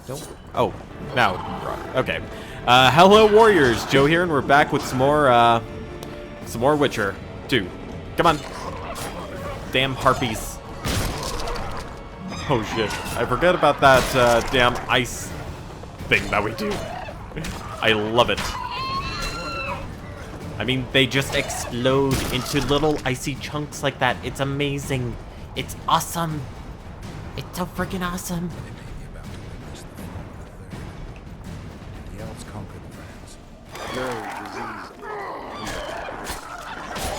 No? Oh, now. Okay. Hello, Warriors. Joe here, and we're back with some more Witcher 2. Come on. Damn harpies. Oh, shit. I forgot about that, damn ice thing that we do. I love it. I mean, they just explode into little icy chunks like that. It's amazing. It's awesome. It's so freaking awesome. The elves conquered France. No disease.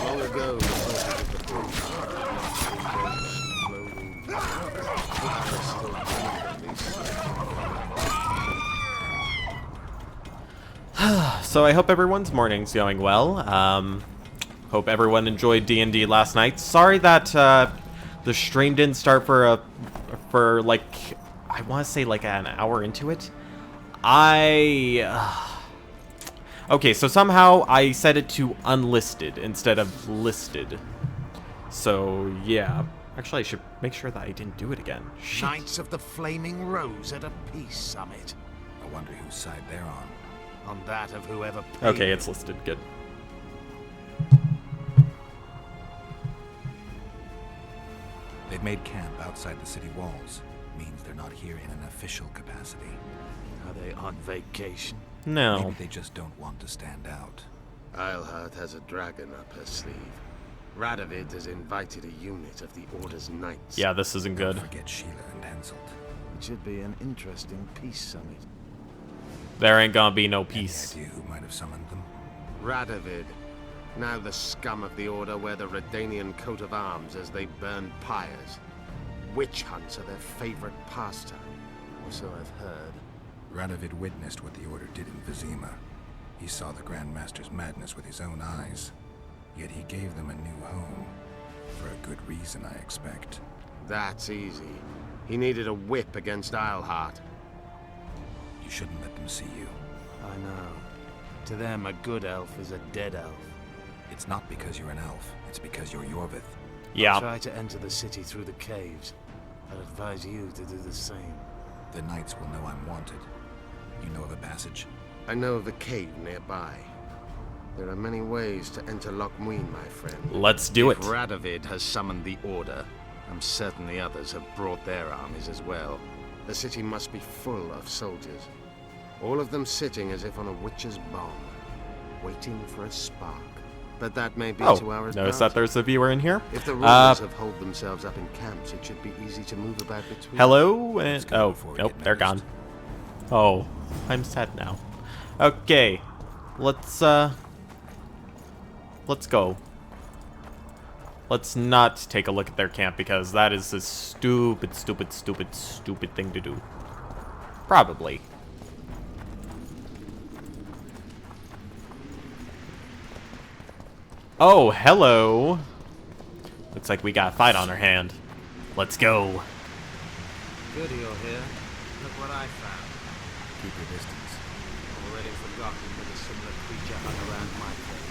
Long ago, the soldiers of the British So I hope everyone's morning's going well. Hope everyone enjoyed D&D last night. Sorry that the stream didn't start for like, I want to say like an hour into it. Okay, so somehow I set it to unlisted instead of listed. So yeah, actually I should make sure that I didn't do it again. Shit. Knights of the Flaming Rose at a peace summit. I wonder whose side they're on. On that of whoever paid. Okay, it's listed. Good. They've made camp outside the city walls. Means they're not here in an official capacity. Are they on vacation? No. Maybe they just don't want to stand out. Eilhart has a dragon up her sleeve. Radovid has invited a unit of the Order's knights. Yeah, this isn't good. Don't forget Sheila and Henselt. It should be an interesting peace summit. There ain't gonna be no Any peace. idea who might have summoned them? Radovid. Now the scum of the Order wear the Redanian coat of arms as they burn pyres. Witch hunts are their favorite pastime, or so I've heard. Radovid witnessed what the Order did in Vizima. He saw the Grand Master's madness with his own eyes. Yet he gave them a new home. For a good reason, I expect. That's easy. He needed a whip against Eilhart. You shouldn't let them see you. I know. To them, a good elf is a dead elf. It's not because you're an elf. It's because you're Yorvith. Yeah. Try to enter the city through the caves. I'd advise you to do the same. The knights will know I'm wanted. You know of a passage? I know of a cave nearby. There are many ways to enter Loc Muinne, my friend. Let's do it. If Radovid has summoned the Order, I'm certain the others have brought their armies as well. The city must be full of soldiers. All of them sitting as if on a witch's bomb, waiting for a spark. But that may be to our Notice advantage. that there's a viewer in here. If the rulers have holed themselves up in camps, it should be easy to move about between. Hello, and go oh, before we nope, get they're gone. noticed. Oh, I'm sad now. Okay, let's go. Let's not take a look at their camp because that is a stupid thing to do. Probably. Oh, hello. Looks like we got a fight on our hand. Let's go. Good you're here. Look what I found. Keep your distance. Already forgotten that a similar creature hung around my place.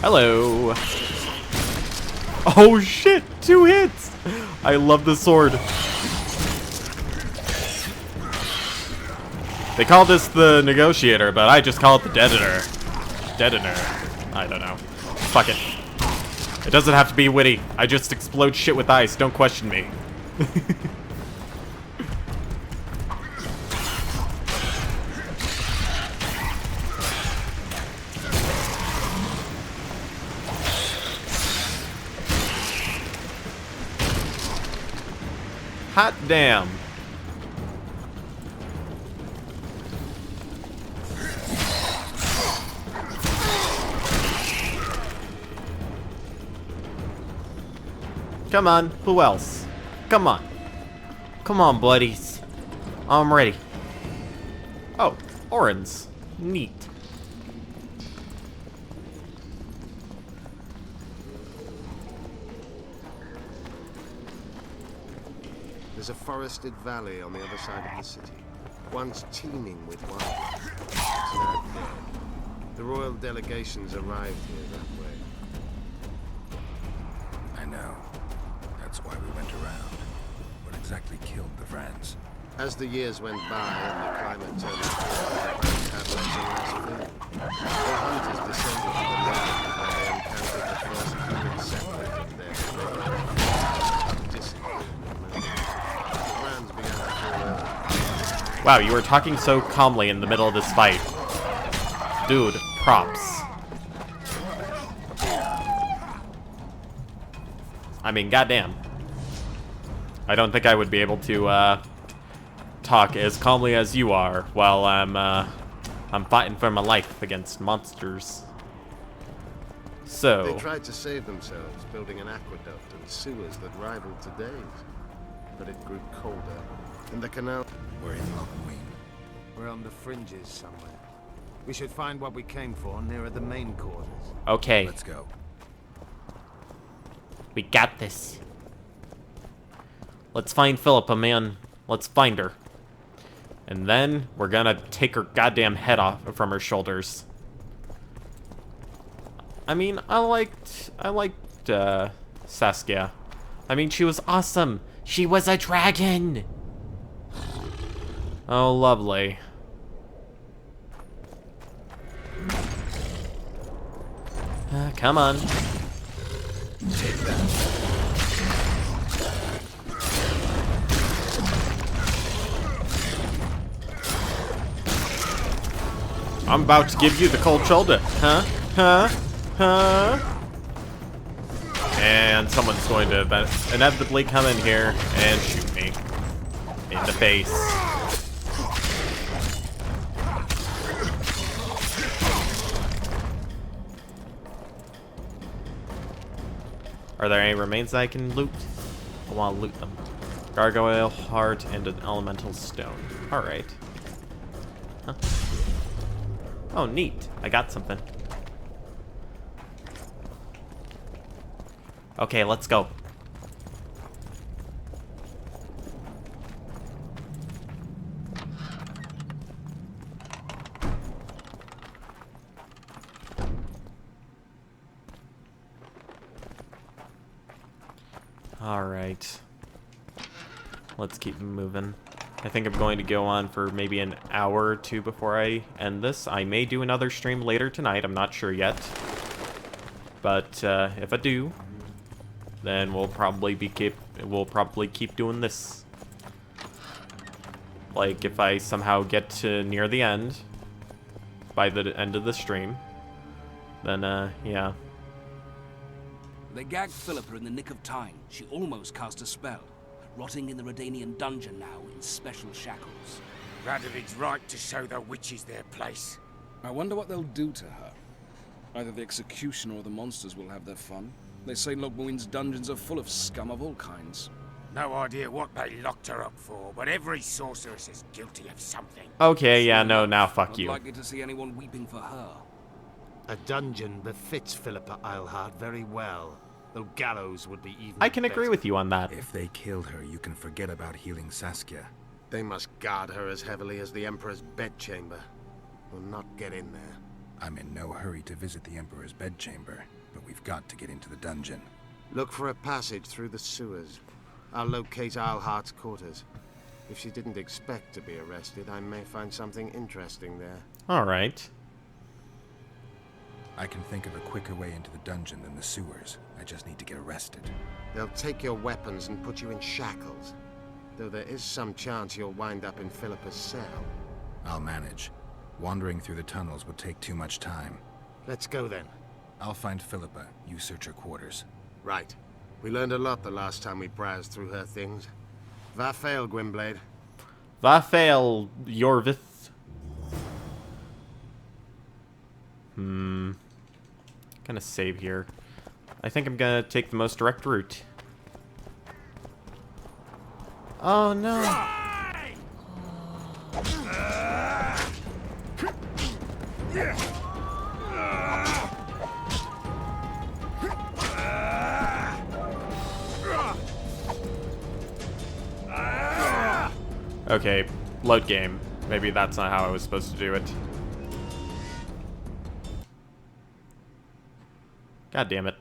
Hello. Oh shit, 2 hits. I love the sword. They call this the negotiator, but I just call it the deadener. Deadener. I don't know. Fuck it. It doesn't have to be witty. I just explode shit with ice. Don't question me. Hot damn. Come on, who else? Come on. Come on, buddies. I'm ready. Oh, Orin's. Neat. There's a forested valley on the other side of the city, once teeming with wildlife. It's now dead. The royal delegations arrived here that way. I know. exactly killed the Vrans? As the years went by and the climate turned cold, the Vrans had less and less food. Their hunters descended to the land where they encountered the first human settlers of their domain. Discipline and the Vrans began to fall ill. Wow, you were talking so calmly in the middle of this fight. Dude, props. I mean, goddamn. I don't think I would be able to, talk as calmly as you are while I'm fighting for my life against monsters. So... They tried to save themselves, building an aqueduct and sewers that rivaled today's. But it grew colder, and the canal... We're in Loc Muinne. We're on the fringes somewhere. We should find what we came for nearer the main quarters. Okay, Let's go. we got this. Let's find Philippa, man. Let's find her. And then we're gonna take her goddamn head off from her shoulders. I mean, I liked Saskia. I mean, she was awesome. She was a dragon. Oh, lovely. Come on. Take that. I'm about to give you the cold shoulder. Huh? Huh? Huh? And someone's going to inevitably come in here and shoot me in the face. Are there any remains that I can loot? I want to loot them. Gargoyle, heart, and an elemental stone. Alright. Huh. Oh, neat. I got something. Okay, let's go. Alright. Let's keep moving. I think I'm going to go on for maybe an hour or two before I end this. I may do another stream later tonight. I'm not sure yet. But if I do, then we'll probably keep doing this. Like if I somehow get to near the end, by the end of the stream, then yeah. They gagged Philippa in the nick of time. She almost cast a spell, rotting in the Redanian dungeon now in special shackles. Radovid's right to show the witches their place. I wonder what they'll do to her. Either the executioner or the monsters will have their fun. They say Loc Muinne's dungeons are full of scum of all kinds. No idea what they locked her up for, but every sorceress is guilty of something. Okay, yeah, no, now fuck Not you. likely to see anyone weeping for her. A dungeon befits Philippa Eilhart very well, though gallows would be even I can agree better. with you on that. If they killed her, you can forget about healing Saskia. They must guard her as heavily as the Emperor's bedchamber. We'll not get in there. I'm in no hurry to visit the Emperor's bedchamber, but we've got to get into the dungeon. Look for a passage through the sewers. I'll locate Eilhart's quarters. If she didn't expect to be arrested, I may find something interesting there. Alright. I can think of a quicker way into the dungeon than the sewers. I just need to get arrested. They'll take your weapons and put you in shackles. Though there is some chance you'll wind up in Philippa's cell. I'll manage. Wandering through the tunnels would take too much time. Let's go then. I'll find Philippa. You search her quarters. Right. We learned a lot the last time we browsed through her things. Va fail, Gwynblade. Va fail, Yorvith. Gonna save here. I think I'm gonna take the most direct route. Oh no. Okay, load game. Maybe that's not how I was supposed to do it. God damn it.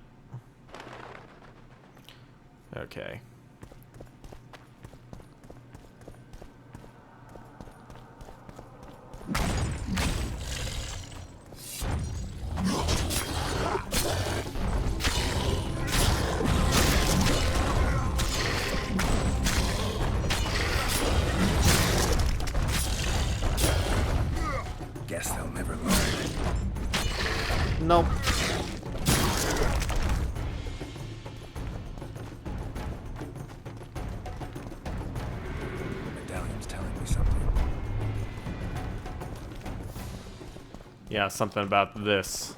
Yeah, something about this.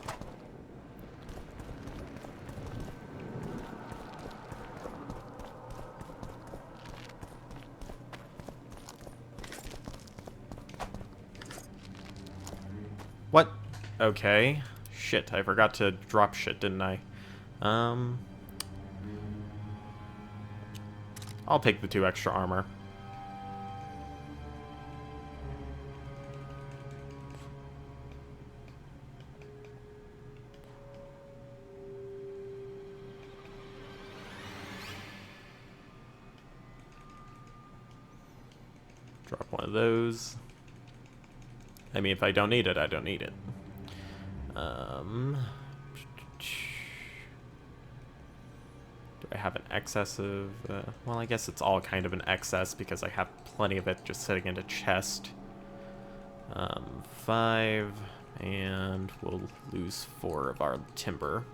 What? Okay. Shit, I forgot to drop shit, didn't I? I'll take the 2 extra armor. Drop one of those. I mean, if I don't need it, I don't need it. Do I have an excess of... well, I guess it's all kind of an excess because I have plenty of it just sitting in a chest. 5, and we'll lose 4 of our timber.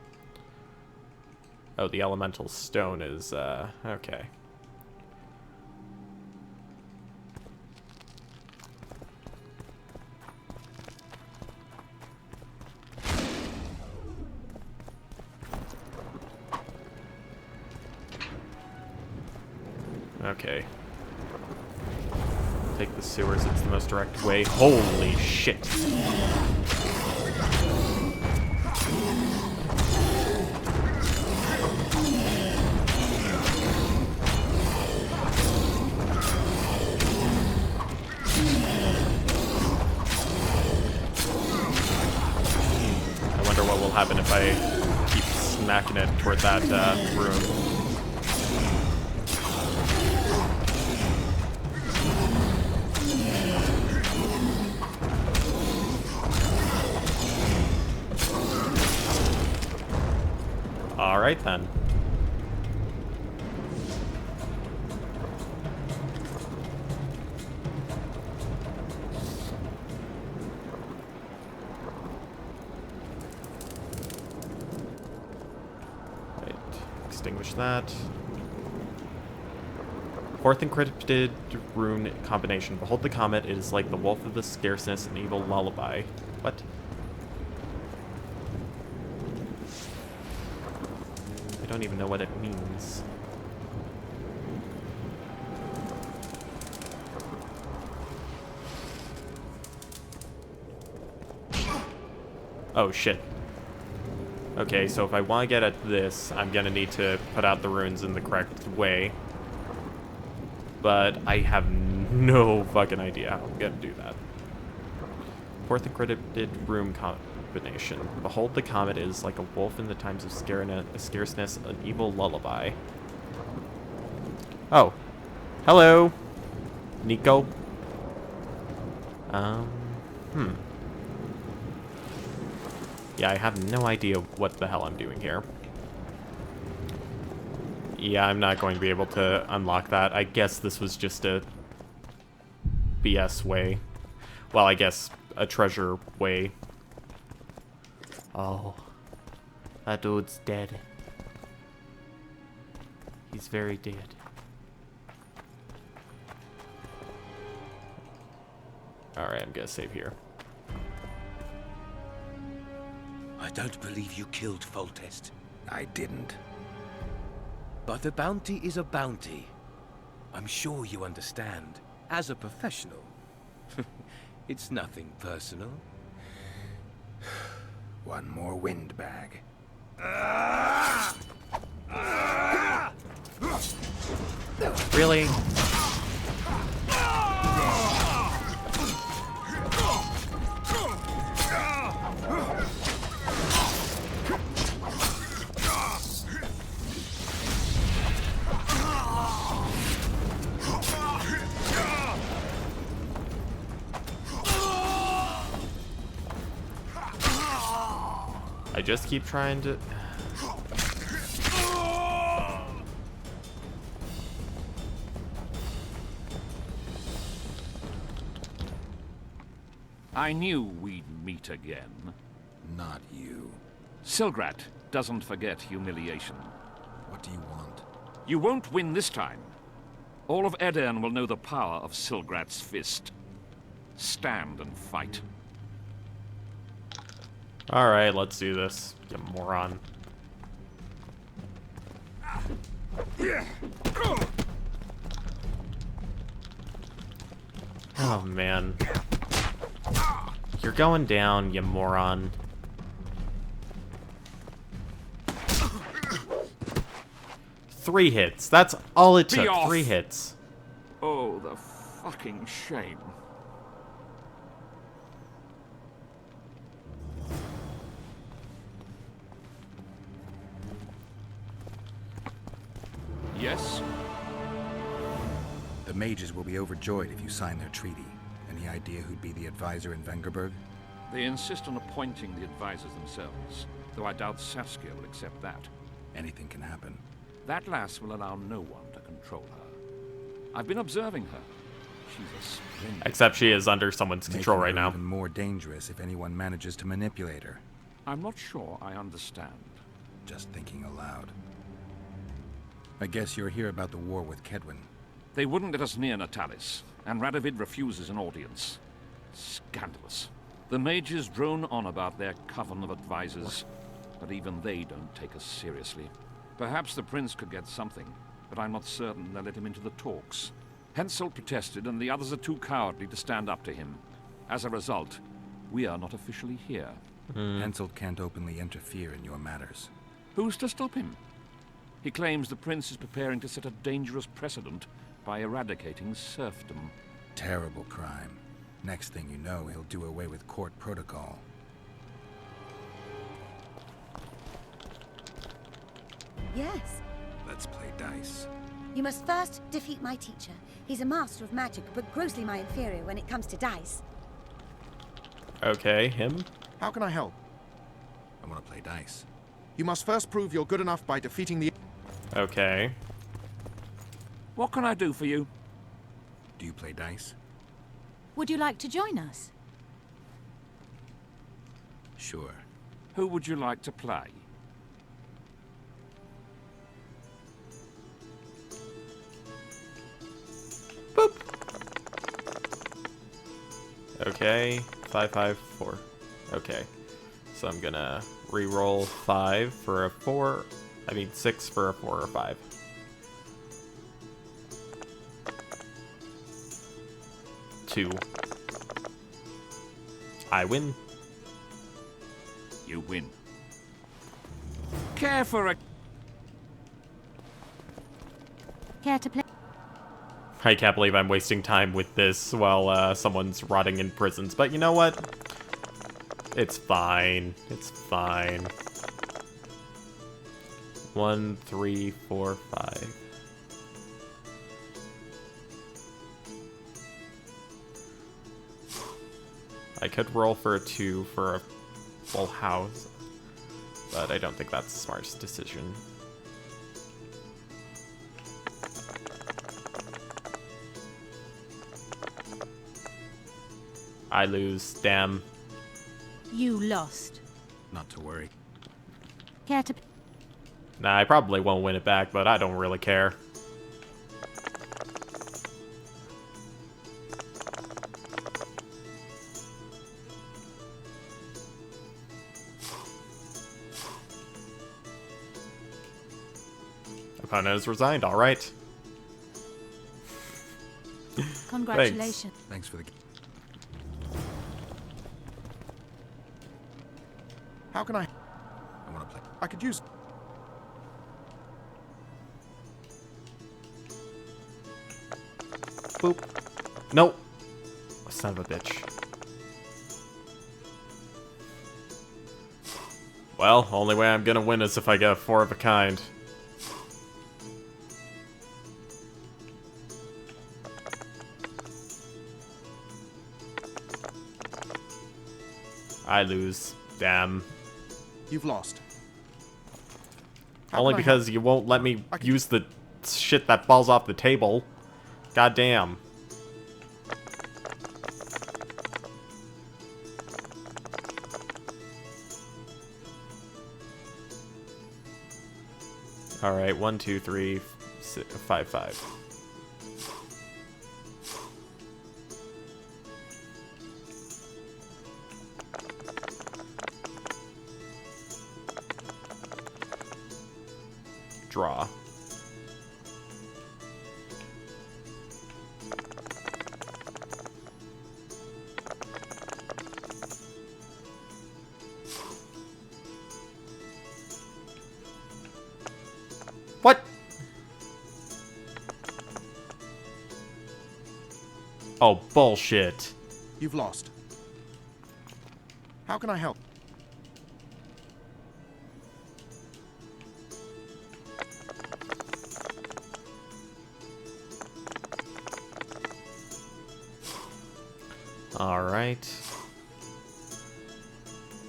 Oh, the elemental stone is, okay. Okay. Take the sewers, it's the most direct way. Holy shit. I wonder what will happen if I keep smacking it toward that room. Alright then. Right. Extinguish that. 4th encrypted rune combination. Behold the comet, it is like the wolf of the scarceness, an evil lullaby. What? I don't even know what it means. Oh shit. Okay, so if I want to get at this, I'm gonna need to put out the runes in the correct way. But I have no fucking idea how I'm gonna do that. 4th encrypted rune combination. Behold the comet is like a wolf in the times of scarceness, an evil lullaby. Oh. Hello. Nico. Yeah, I have no idea what the hell I'm doing here. Yeah, I'm not going to be able to unlock that. I guess this was just a BS way. Well, I guess a treasure way. Oh. That dude's dead. He's very dead. Alright, I'm gonna save here. I don't believe you killed Foltest. I didn't. But a bounty is a bounty. I'm sure you understand. As a professional. It's nothing personal. One more windbag. Really? I just keep trying to... I knew we'd meet again. Not you. Silgrat doesn't forget humiliation. What do you want? You won't win this time. All of Edern will know the power of Silgrat's fist. Stand and fight. Alright, let's do this, you moron. Oh, man. You're going down, you moron. Three hits. That's all it took. off. 3 hits. Oh, the fucking shame. Yes? The mages will be overjoyed if you sign their treaty. Any idea who'd be the advisor in Vengerberg? They insist on appointing the advisors themselves, though I doubt Saskia will accept that. Anything can happen. That lass will allow no one to control her. I've been observing her. She's a splendid... Except she is under someone's control Making right her now. even more dangerous if anyone manages to manipulate her. I'm not sure I understand. Just thinking aloud. I guess you're here about the war with Kedwin. They wouldn't let us near Natalis, and Radovid refuses an audience. Scandalous. The mages drone on about their coven of advisors, but even they don't take us seriously. Perhaps the prince could get something, but I'm not certain they'll let him into the talks. Henselt protested, and the others are too cowardly to stand up to him. As a result, we are not officially here. Henselt can't openly interfere in your matters. Who's to stop him? He claims the prince is preparing to set a dangerous precedent by eradicating serfdom. Terrible crime. Next thing you know, he'll do away with court protocol. Yes. Let's play dice. You must first defeat my teacher. He's a master of magic, but grossly my inferior when it comes to dice. Okay, him? How can I help? I want to play dice. You must first prove you're good enough by defeating the... Okay. What can I do for you? Do you play dice? Would you like to join us? Sure. Who would you like to play? Boop. Okay, 5, 5, 4. Okay. So I'm gonna re-roll 5 for a 4. I mean 6 for a 4 or 5. Two. I win. You win. Care for a... Care to play? I can't believe I'm wasting time with this while someone's rotting in prisons, but you know what? It's fine. It's fine. 1, 3, 4, 5. I could roll for a 2 for a full house, but I don't think that's the smartest decision. I lose, damn. You lost. Not to worry. Care to... Nah, I probably won't win it back, but I don't really care. Opponent has resigned, alright. Congratulations. Thanks for the... How can I... I want to play. I could use... Boop. Nope. Son of a bitch. Well, only way I'm gonna win is if I get a 4 of a kind. I lose. Damn. You've lost. Only because you won't let me use the shit that falls off the table. God damn. Alright, 1, 2, 3, 5, 5. draw. What? Oh, bullshit. You've lost. How can I help? All right.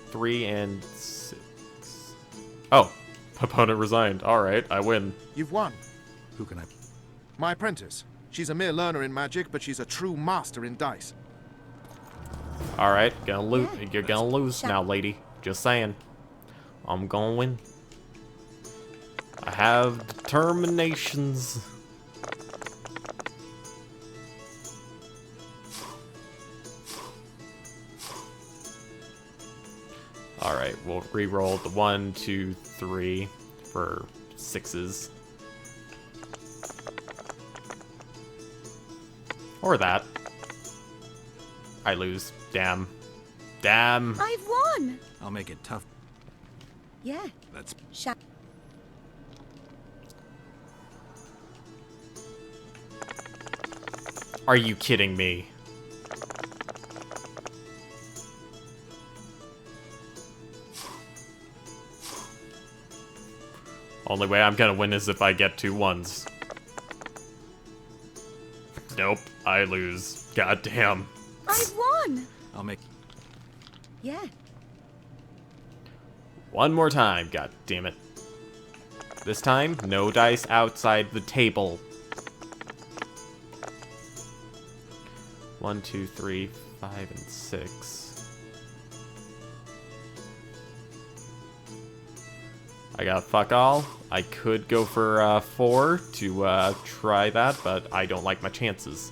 3 and 6. Oh, opponent resigned. All right, I win. You've won. Who can I... My apprentice. She's a mere learner in magic, but she's a true master in dice. All right, gonna lose. Yeah. You're gonna lose now, lady. Just saying. I'm gonna win. I have determinations. All right, we'll re-roll the 1, 2, 3 for 6s. Or that. I lose. Damn. Damn. I've won! I'll make it tough. Yeah. That's... Are you kidding me? Only way I'm gonna win is if I get 2 1s. Nope, I lose. God damn. I've won! I'll make... Yeah. One more time, god damn it. This time, no dice outside the table. 1, 2, 3, 5, and 6. I got fuck all. I could go for 4 to try that, but I don't like my chances.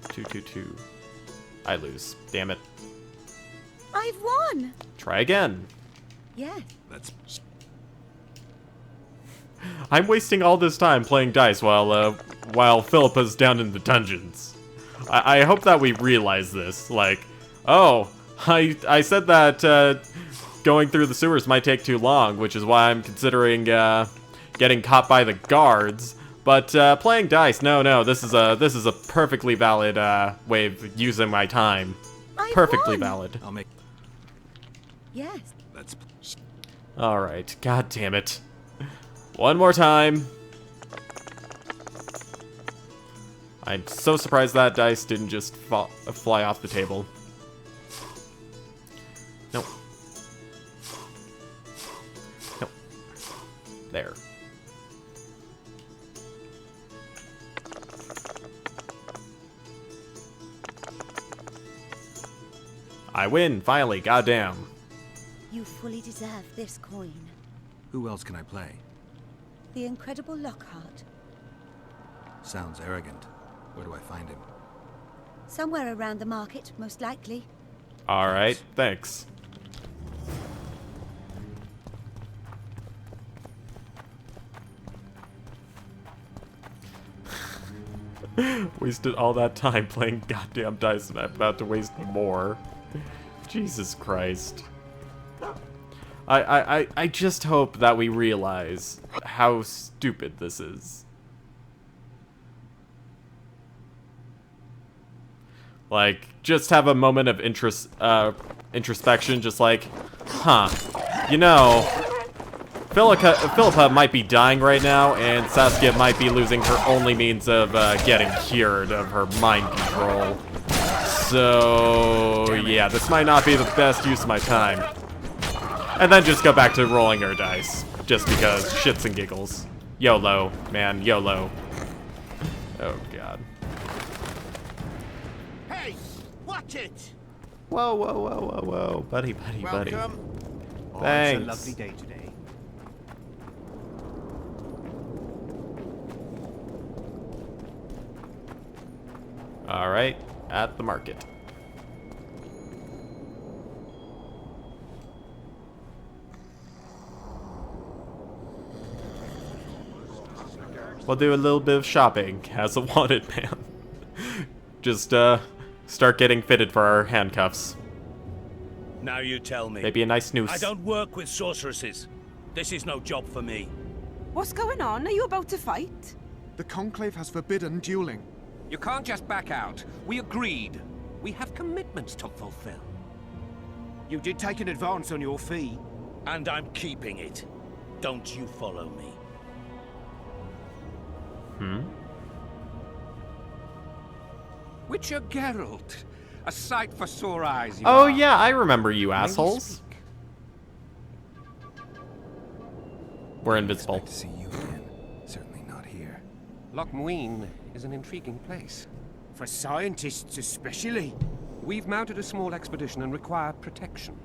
Two, 2, 2. I lose. Damn it. I've won! Try again. Yeah. That's... I'm wasting all this time playing dice while Philippa's down in the dungeons. I hope that we realize this. Like, oh, I said that going through the sewers might take too long, which is why I'm considering getting caught by the guards. But playing dice, no, this is a perfectly valid way of using my time. Perfectly valid. I'll make... Yes. That's... All right, god damn it. One more time. I'm so surprised that dice didn't just fly off the table. Nope. Nope. There. I win, finally, goddamn. You fully deserve this coin. Who else can I play? The incredible Lockhart. Sounds arrogant. Where do I find him? Somewhere around the market, most likely. Alright, thanks. Wasted all that time playing goddamn dice and I'm about to waste more. Jesus Christ. I just hope that we realize how stupid this is. Like, just have a moment of introspection, just like, huh, you know, Philippa might be dying right now, and Saskia might be losing her only means of getting cured of her mind control. So, yeah, this might not be the best use of my time. And then just go back to rolling her dice, just because shits and giggles. YOLO, man, YOLO. Oh, God. Hey, watch it! Whoa, whoa, whoa, whoa, whoa. Buddy. Welcome. Thanks. It's a lovely day today. Alright, at the market. We'll do a little bit of shopping as a wanted man. Just, start getting fitted for our handcuffs. Now you tell me. Maybe a nice noose. I don't work with sorceresses. This is no job for me. What's going on? Are you about to fight? The Conclave has forbidden dueling. You can't just back out. We agreed. We have commitments to fulfill. You did take an advance on your fee. And I'm keeping it. Don't you follow me. Witcher Geralt. A sight for sore eyes, you Oh are. yeah, I remember you assholes. We're invisible. I didn't expect to see you again. Certainly not here. Loc Muinne is an intriguing place. For scientists especially. We've mounted a small expedition and require protection.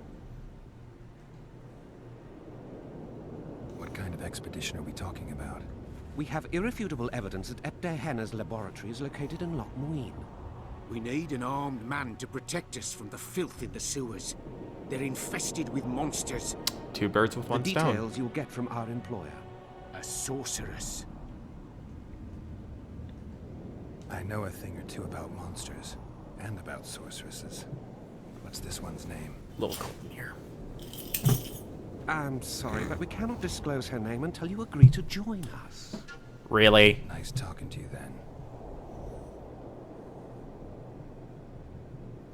What kind of expedition are we talking about? We have irrefutable evidence that Henna's laboratory is located in Loc Muinne. We need an armed man to protect us from the filth in the sewers. They're infested with monsters. Two birds with one the stone. Details you'll get from our employer. A sorceress. I know a thing or two about monsters, and about sorceresses. What's this one's name? Little Colton here. I'm sorry, but we cannot disclose her name until you agree to join us. Really? Nice talking to you then.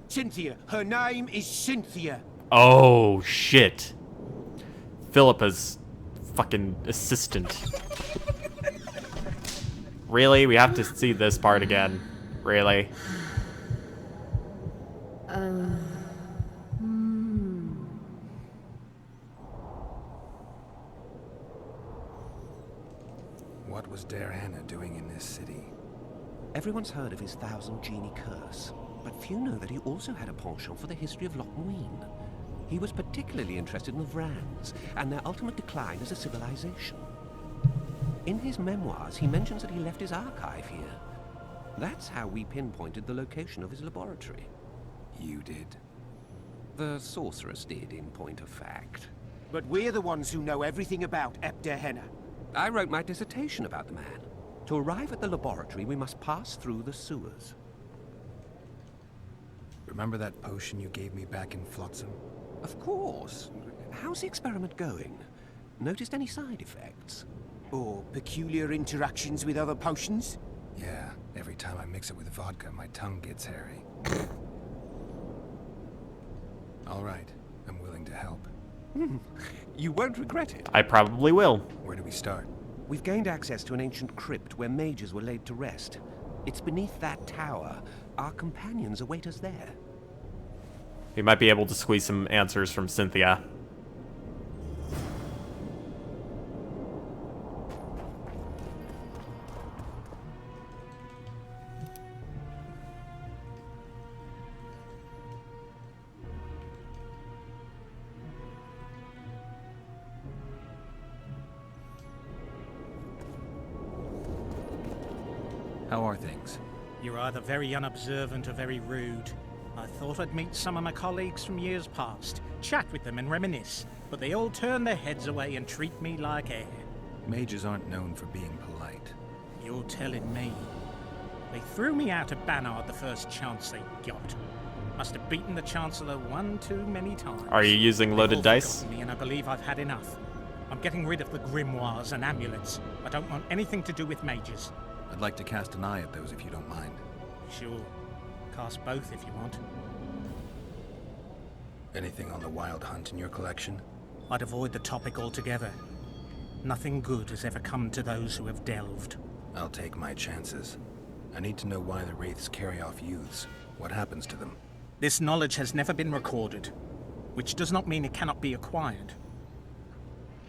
Cynthia. Her name is Cynthia. Oh, shit. Philippa's fucking assistant. Really? We have to see this part again. Really? What was Henna doing in this city? Everyone's heard of his 1,000 genie curse, but few know that he also had a penchant for the history of Loc Muinne. He was particularly interested in the Vrans and their ultimate decline as a civilization. In his memoirs, he mentions that he left his archive here. That's how we pinpointed the location of his laboratory. You did? The sorceress did, in point of fact. But we're the ones who know everything about Henna. I wrote my dissertation about the man. To arrive at the laboratory, we must pass through the sewers. Remember that potion you gave me back in Flotsam? Of course. How's the experiment going? Noticed any side effects? Or peculiar interactions with other potions? Yeah, every time I mix it with vodka, my tongue gets hairy. All right, I'm willing to help. You won't regret it. I probably will. Where do we start? We've gained access to an ancient crypt where mages were laid to rest. It's beneath that tower. Our companions await us there. We might be able to squeeze some answers from Cynthia. How are things? You're either very unobservant or very rude. I thought I'd meet some of my colleagues from years past, chat with them and reminisce, but they all turn their heads away and treat me like air. Mages aren't known for being polite. You're telling me. They threw me out of Banard the first chance they got. Must have beaten the Chancellor one too many times. Are you using loaded dice? Me, and I believe I've had enough. I'm getting rid of the grimoires and amulets. I don't want anything to do with mages. I'd like to cast an eye at those if you don't mind. Sure. Cast both if you want. Anything on the Wild Hunt in your collection? I'd avoid the topic altogether. Nothing good has ever come to those who have delved. I'll take my chances. I need to know why the Wraiths carry off youths. What happens to them? This knowledge has never been recorded, which does not mean it cannot be acquired.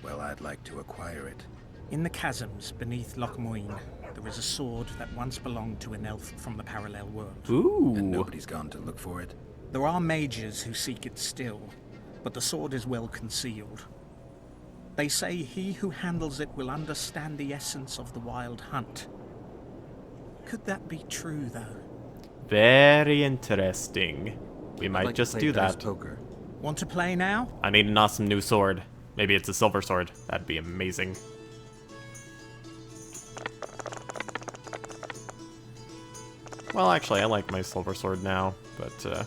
Well, I'd like to acquire it. In the chasms beneath Loc Muinne, there is a sword that once belonged to an elf from the parallel world. Ooh. And nobody's gone to look for it? There are mages who seek it still, but the sword is well concealed. They say he who handles it will understand the essence of the Wild Hunt. Could that be true, though? Very interesting. We might like just to play do dice that. Poker. Want to play now? I need an awesome new sword. Maybe it's a silver sword. That'd be amazing. Well, actually, I like my silver sword now, but,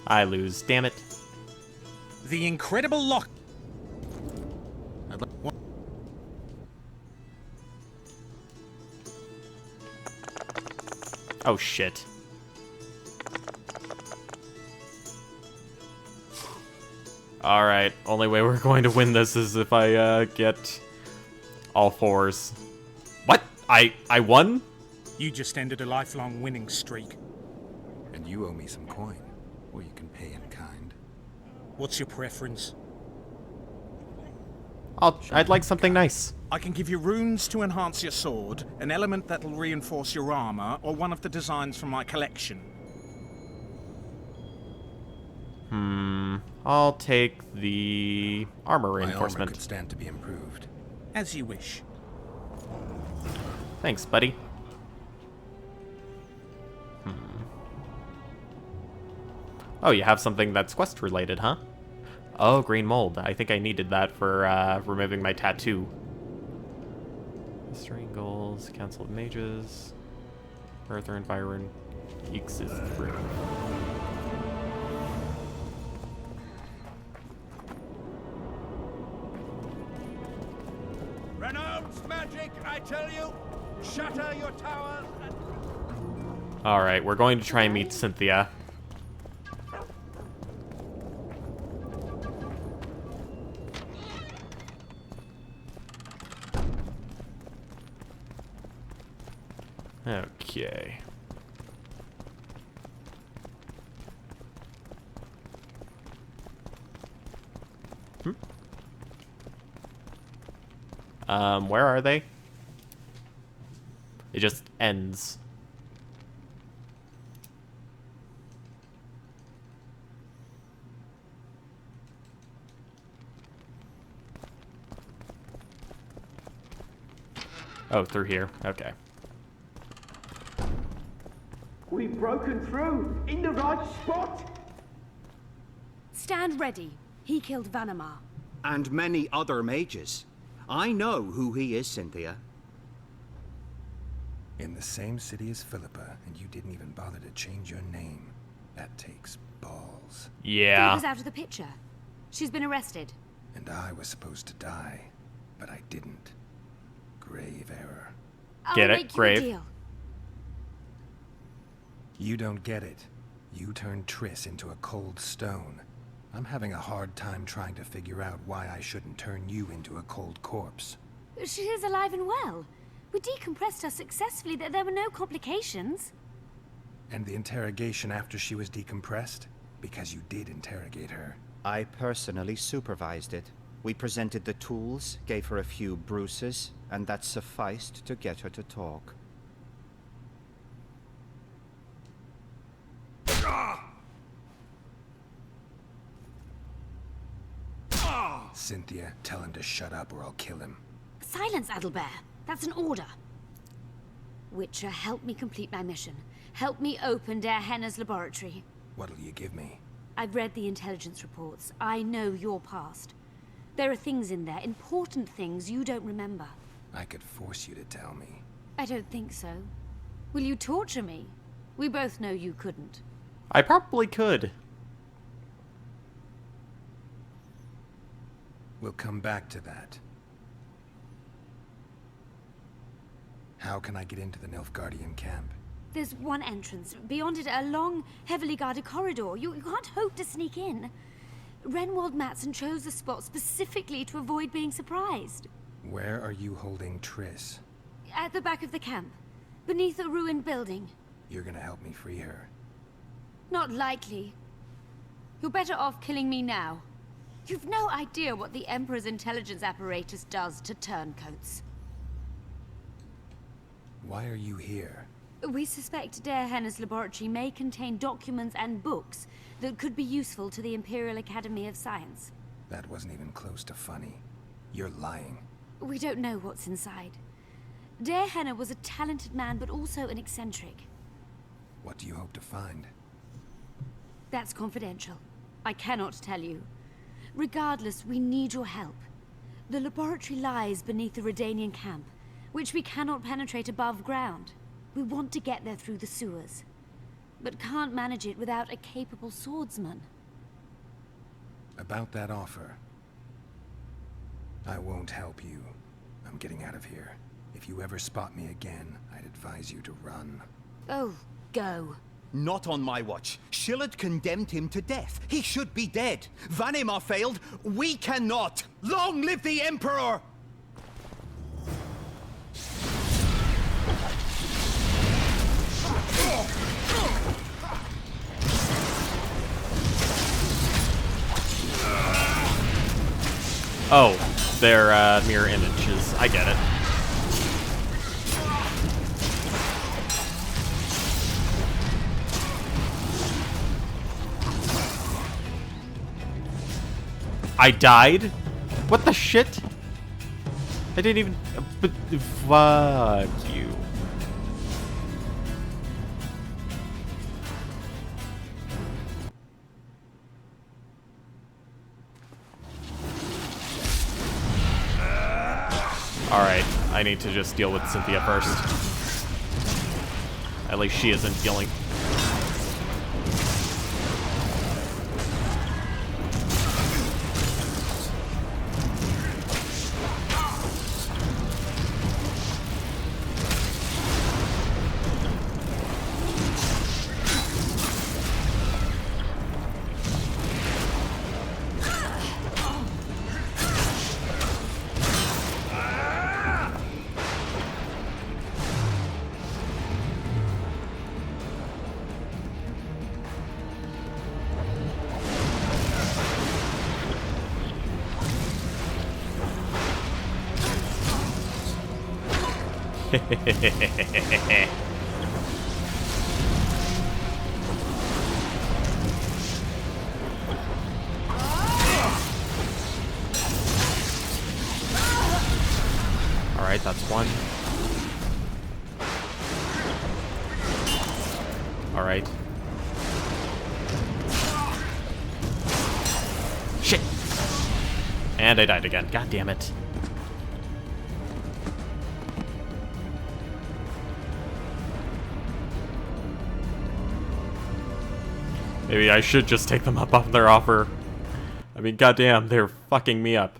I lose, damn it. The incredible Loc... Oh, shit. Alright, only way we're going to win this is if I, get all fours. What? I won? You just ended a lifelong winning streak. And you owe me some coin, or you can pay in kind. What's your preference? I'd like something nice. I can give you runes to enhance your sword, an element that'll reinforce your armor, or one of the designs from my collection. I'll take the armor My reinforcement. armor could stand to be improved. As you wish. Thanks, buddy. Oh, you have something that's quest related, huh? Oh, green mold. I think I needed that for removing my tattoo. Restoring goals, Council of Mages, Earth or Environ, Geeks is through. Renounce magic, I tell you! Shatter your towers and... Alright, we're going to try and meet Cynthia. Okay. Where are they? It just ends. Oh, through here. Okay. We've broken through in the right spot. Stand ready. He killed Vanamar. And many other mages. I know who he is, Cynthia. In the same city as Philippa, and you didn't even bother to change your name. That takes balls. Yeah. Philippa's out of the picture. She's been arrested. And I was supposed to die, but I didn't. Grave error. Get I'll it? make Grave. you a deal. You don't get it. You turned Triss into a cold stone. I'm having a hard time trying to figure out why I shouldn't turn you into a cold corpse. She is alive and well. We decompressed her successfully. There were no complications. And the interrogation after she was decompressed? Because you did interrogate her. I personally supervised it. We presented the tools, gave her a few bruises, and that sufficed to get her to talk. Cynthia, tell him to shut up or I'll kill him. Silence, Adelbear. That's an order. Witcher, help me complete my mission. Help me open Der Henner's laboratory. What'll you give me? I've read the intelligence reports. I know your past. There are things in there, important things you don't remember. I could force you to tell me. I don't think so. Will you torture me? We both know you couldn't. I probably could. We'll come back to that. How can I get into the Nilfgaardian camp? There's one entrance. Beyond it, a long, heavily guarded corridor. You can't hope to sneak in. Renwald Matson chose the spot specifically to avoid being surprised. Where are you holding Triss? At the back of the camp, beneath a ruined building. You're gonna help me free her. Not likely. You're better off killing me now. You've no idea what the Emperor's intelligence apparatus does to turncoats. Why are you here? We suspect Der Henner's laboratory may contain documents and books that could be useful to the Imperial Academy of Science. That wasn't even close to funny. You're lying. We don't know what's inside. Der Henner was a talented man, but also an eccentric. What do you hope to find? That's confidential. I cannot tell you. Regardless, we need your help. The laboratory lies beneath the Redanian camp, which we cannot penetrate above ground. We want to get there through the sewers, but can't manage it without a capable swordsman. About that offer, I won't help you. I'm getting out of here. If you ever spot me again, I'd advise you to run. Oh, go. Not on my watch. Shillard condemned him to death. He should be dead. Vanimar failed. We cannot. Long live the Emperor! Oh, they're mirror images. I get it. I died? What the shit? I didn't even... But, fuck you. Alright, I need to just deal with Cynthia first. At least she isn't healing. Alright, that's one. Alright. Shit! And I died again. God damn it. Maybe I should just take them up on their offer. I mean, goddamn, they're fucking me up.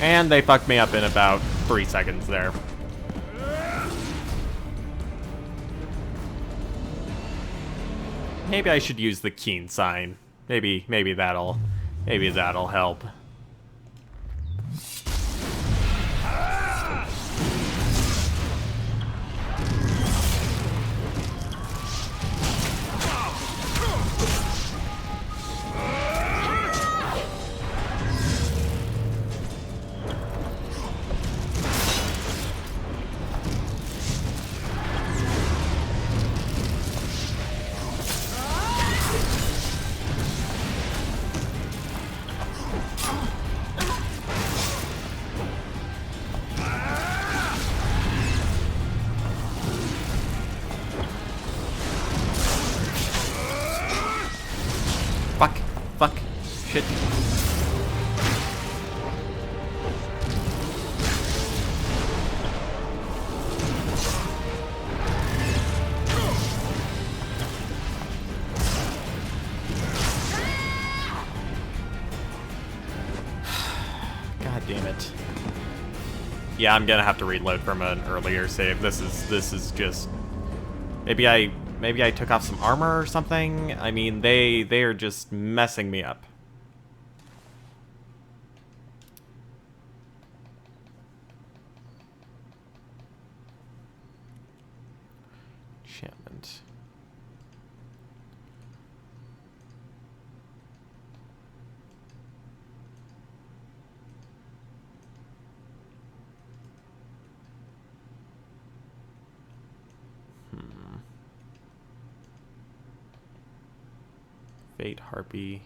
And they fucked me up in about 3 seconds there. Maybe I should use the keen sign. Maybe that'll help. Fuck. Shit. God damn it. Yeah, I'm gonna have to reload from an earlier save. This is just... Maybe I took off some armor or something? I mean, they are just messing me up. Enchantment. Fate Harpy.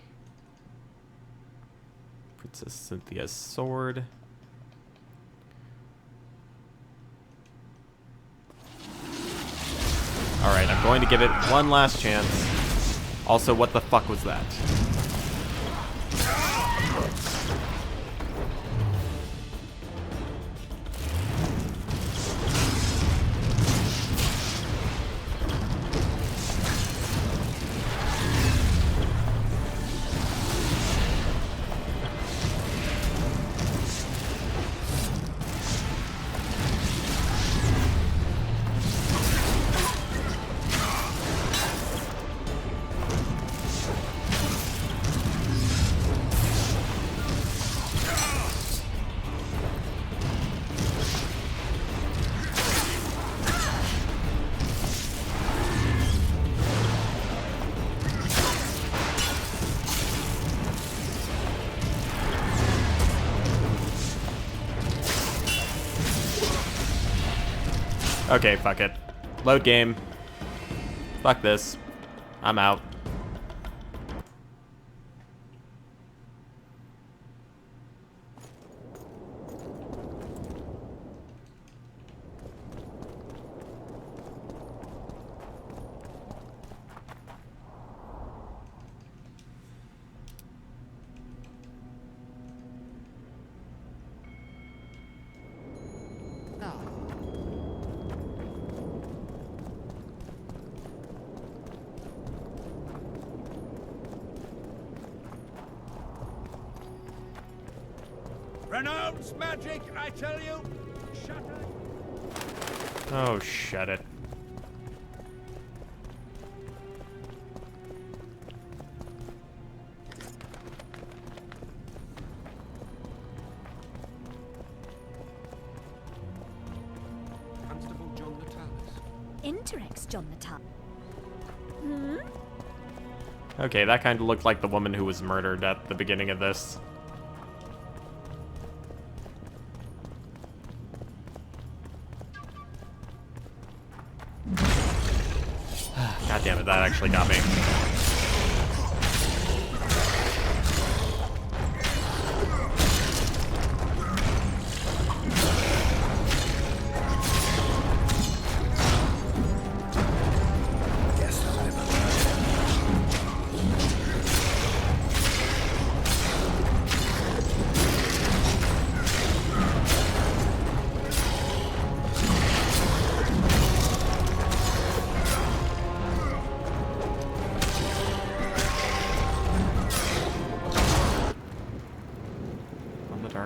Princess Cynthia's sword. Alright, I'm going to give it one last chance. Also, what the fuck was that? Okay, fuck it. Load game. Fuck this. I'm out. Renounce magic, I tell you! Shatter. Oh, shut it. Constable John Natalis. Interrex John Natalis. Hmm? Okay, that kind of looked like the woman who was murdered at the beginning of this. God damn it, that actually got me.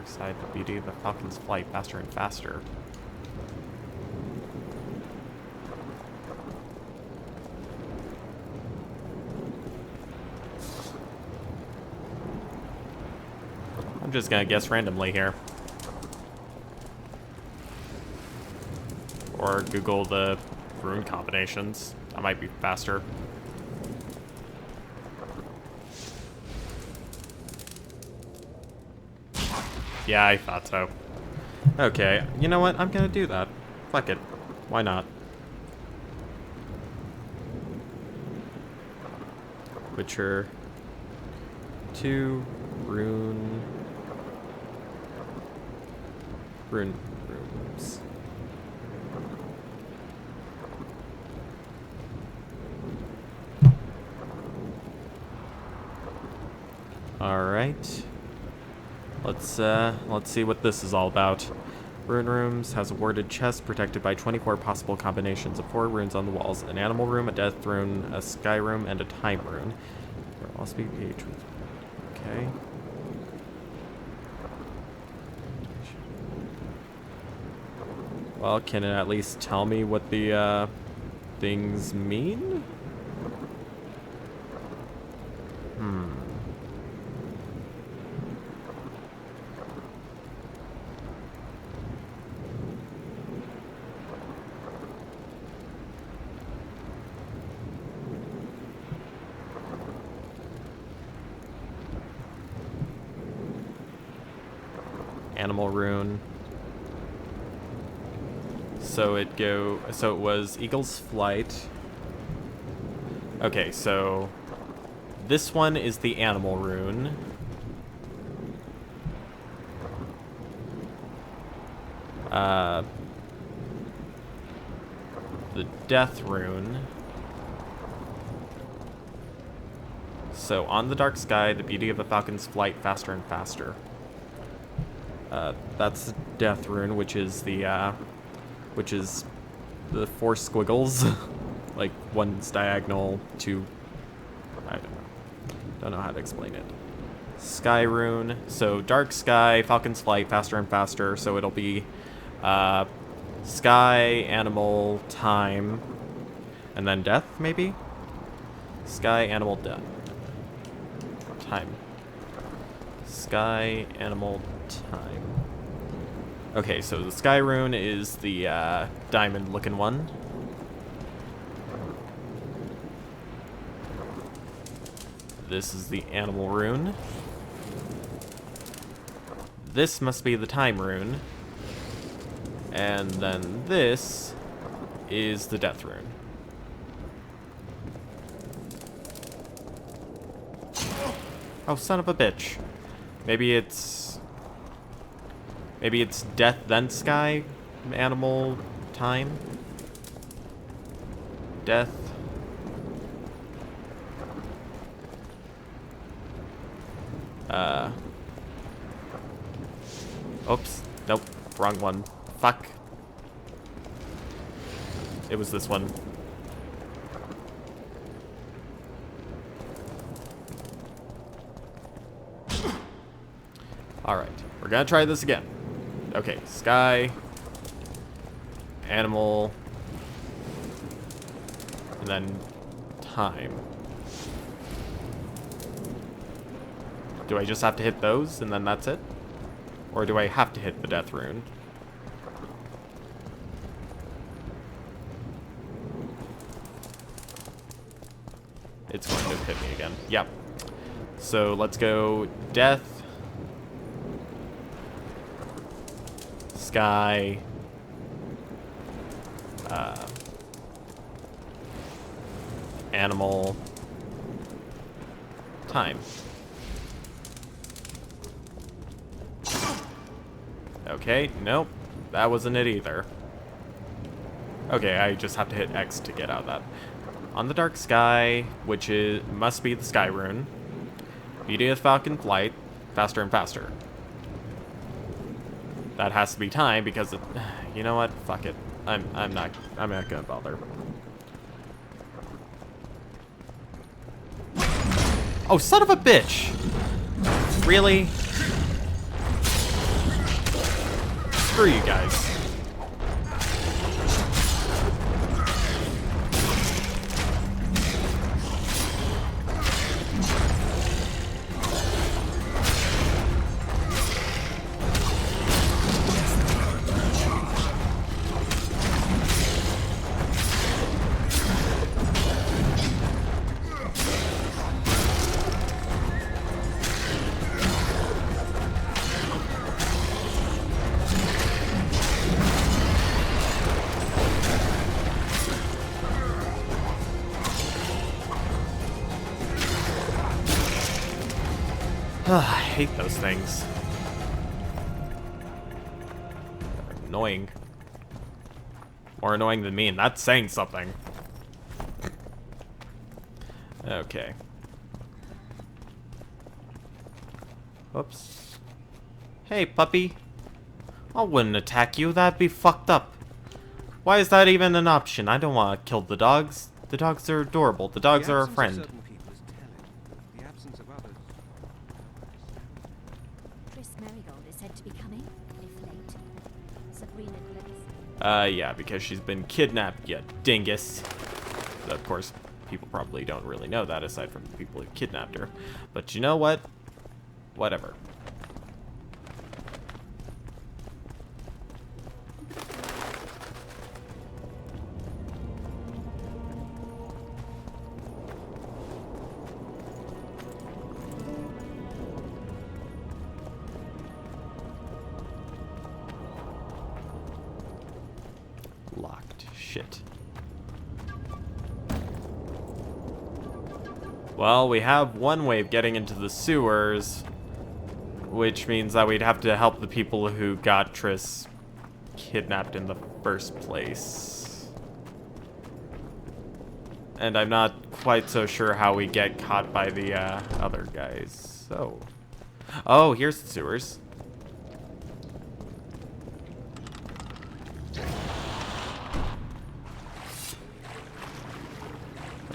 Side, the beauty of the Falcon's flight faster and faster. I'm just gonna guess randomly here. Or Google the rune combinations. That might be faster. Yeah, I thought so. Okay, you know what? I'm gonna do that. Fuck it. Why not? Witcher 2 rune rooms. All right. Let's see what this is all about. Rune rooms has a warded chest protected by 24 possible combinations of 4 runes on the walls: an animal room, a death rune, a sky room, and a time rune. There will also be page with. Okay. Well, can it at least tell me what the things mean? Animal rune. So it was Eagle's Flight. Okay, so This one is the animal rune. The death rune. So, on the dark sky, the beauty of a falcon's flight faster and faster. That's the death rune, which is the four squiggles. Like, one's diagonal, two... I don't know. Don't know how to explain it. Sky rune. So, dark sky, falcon's flight, faster and faster. So, it'll be, sky, animal, time, and then death, maybe? Sky, animal, death. Time. Sky, animal, time. Okay, so the sky rune is the diamond-looking one. This is the animal rune. This must be the time rune. And then this is the death rune. Oh, son of a bitch. Maybe it's death, then sky, animal, time. Death. Oops. Nope. Wrong one. Fuck. It was this one. Alright. We're gonna try this again. Okay. Sky. Animal. And then time. Do I just have to hit those and then that's it? Or do I have to hit the death rune? It's going to hit me again. Yep. So let's go death. Sky. Animal. Time. Okay, nope. That wasn't it either. Okay, I just have to hit X to get out of that. On the dark sky, which must be the sky rune. Beauty of falcon flight, faster and faster. That has to be time because it, you know what? Fuck it. I'm not gonna bother. Oh, son of a bitch! Really? Screw you guys. I hate those things. They're annoying. More annoying than me, and that's saying something. Okay. Whoops. Hey, puppy. I wouldn't attack you. That'd be fucked up. Why is that even an option? I don't want to kill the dogs. The dogs are adorable. The dogs are a friend. Yeah, because she's been kidnapped, you dingus. Of course, people probably don't really know that, aside from the people who kidnapped her. But you know what? Whatever. Locked. Shit. Well, we have one way of getting into the sewers, which means that we'd have to help the people who got Triss kidnapped in the first place. And I'm not quite so sure how we get caught by the other guys. So, oh, here's the sewers.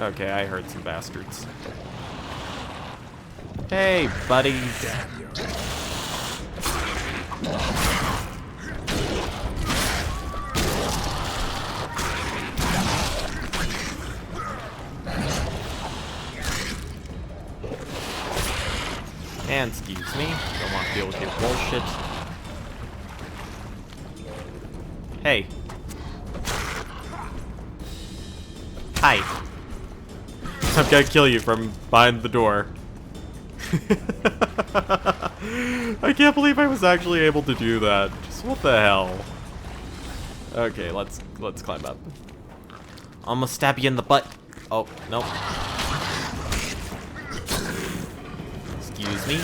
Okay, I heard some bastards. Hey, buddies. And excuse me, don't want to deal with your bullshit. Hey. Hi. I'm gonna kill you from behind the door. I can't believe I was actually able to do that. Just what the hell? Okay, let's climb up. I'm gonna stab you in the butt. Oh, nope. Excuse me.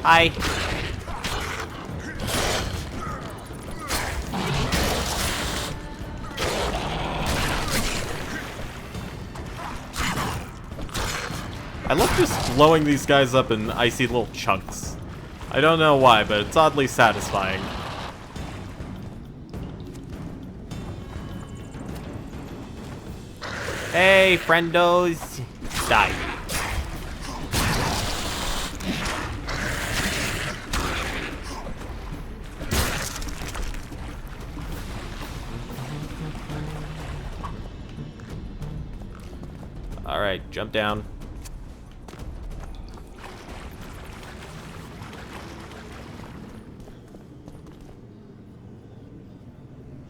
Hi. I love just blowing these guys up in icy little chunks. I don't know why, but it's oddly satisfying. Hey, friendos. Die. Alright, jump down.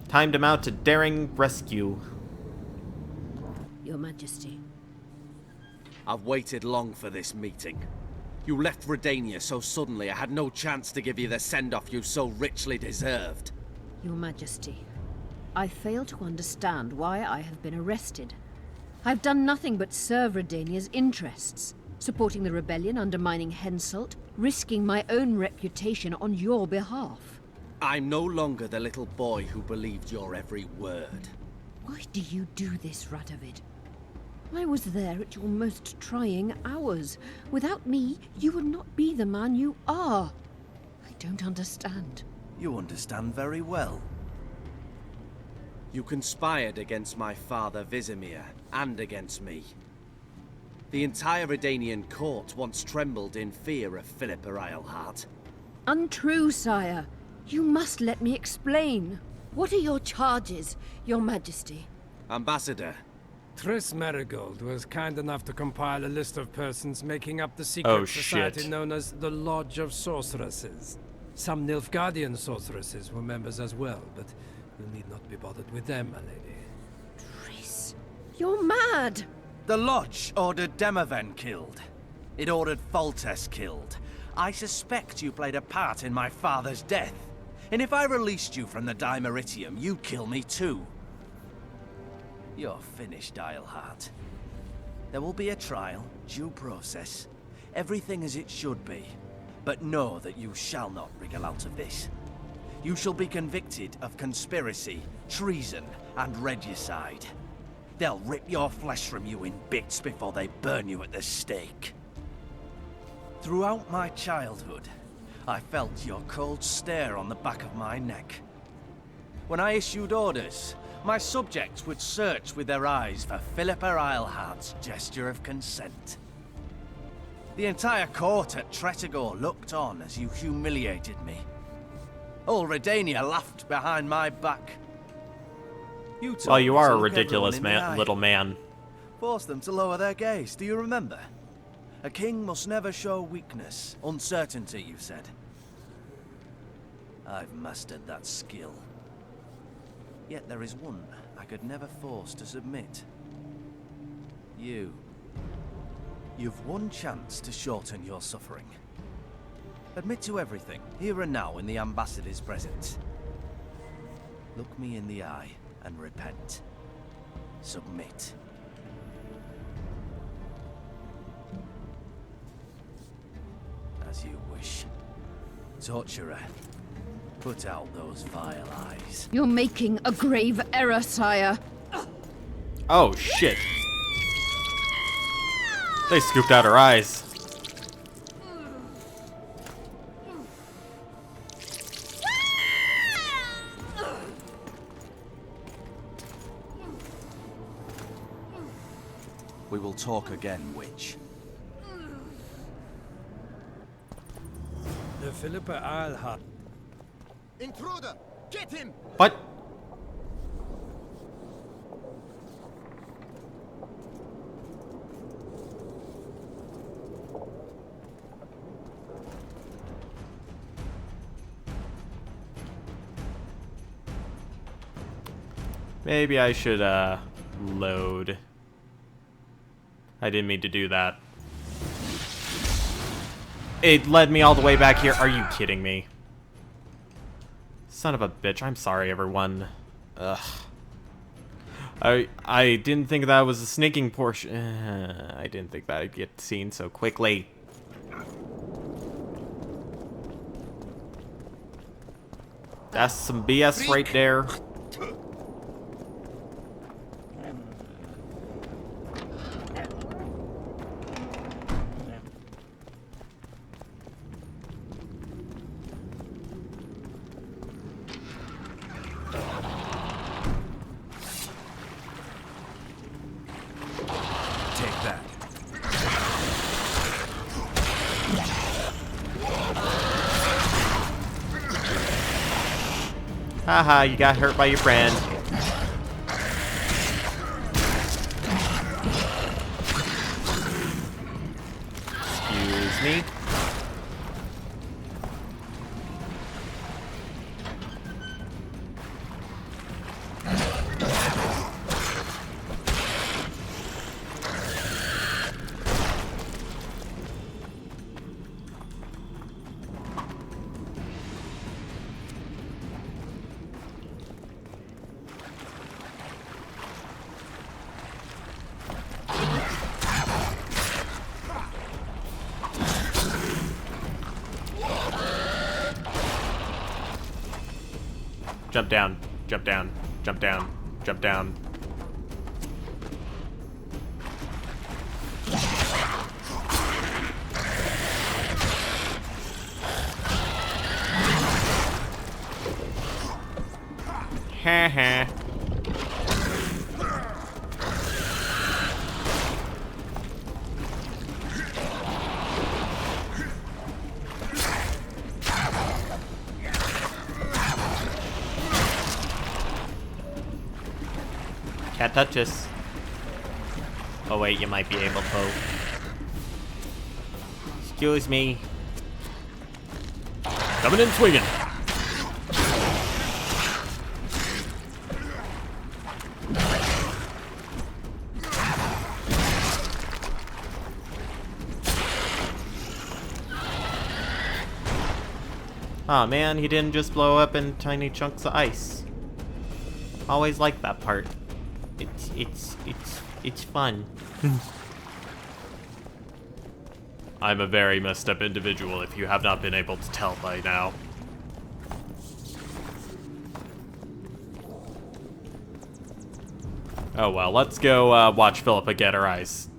Time to mount a daring rescue. Your Majesty. I've waited long for this meeting. You left Redania so suddenly I had no chance to give you the send-off you so richly deserved. Your Majesty, I fail to understand why I have been arrested. I've done nothing but serve Redania's interests, supporting the rebellion, undermining Henselt, risking my own reputation on your behalf. I'm no longer the little boy who believed your every word. Why do you do this, Radovid? I was there at your most trying hours. Without me, you would not be the man you are. I don't understand. You understand very well. You conspired against my father Vizimir, and against me. The entire Redanian court once trembled in fear of Philippa Eilhart. Untrue, sire. You must let me explain. What are your charges, Your Majesty? Ambassador. Triss Merigold was kind enough to compile a list of persons making up the secret society known as the Lodge of Sorceresses. Some Nilfgaardian sorceresses were members as well, but you need not be bothered with them, my lady. Triss, you're mad! The Lodge ordered Demaven killed. It ordered Foltest killed. I suspect you played a part in my father's death. And if I released you from the Dimeritium, you'd kill me too. You're finished, Eilhart. There will be a trial, due process, everything as it should be. But know that you shall not wriggle out of this. You shall be convicted of conspiracy, treason, and regicide. They'll rip your flesh from you in bits before they burn you at the stake. Throughout my childhood, I felt your cold stare on the back of my neck. When I issued orders, my subjects would search with their eyes for Philippa Eilhart's gesture of consent. The entire court at Tretogor looked on as you humiliated me. All Redania laughed behind my back. Well, you are a ridiculous little man. Force them to lower their gaze, do you remember? A king must never show weakness, uncertainty, you said. I've mastered that skill. Yet there is one I could never force to submit. You. You've one chance to shorten your suffering. Admit to everything, here and now in the Ambassador's presence. Look me in the eye and repent. Submit. As you wish. Torturer, put out those vile eyes. You're making a grave error, sire. Oh, shit. They scooped out her eyes. We will talk again, witch. The Philippa Eilhart. Intruder! Get him! What? Maybe I should, load. I didn't mean to do that. It led me all the way back here. Are you kidding me? Son of a bitch. I'm sorry, everyone. Ugh. I didn't think that was a sneaking portion. I didn't think that I'd get seen so quickly. That's some BS right there. Haha, you got hurt by your friend. Excuse me. Jump down, jump down, jump down, jump down. Ha ha. Can't touch this. Oh wait, you might be able to. Excuse me. Coming in swinging. Aw, oh, man, he didn't just blow up in tiny chunks of ice. Always like that part. It's fun. I'm a very messed up individual if you have not been able to tell by now. Oh well, let's go watch Philippa get her eyes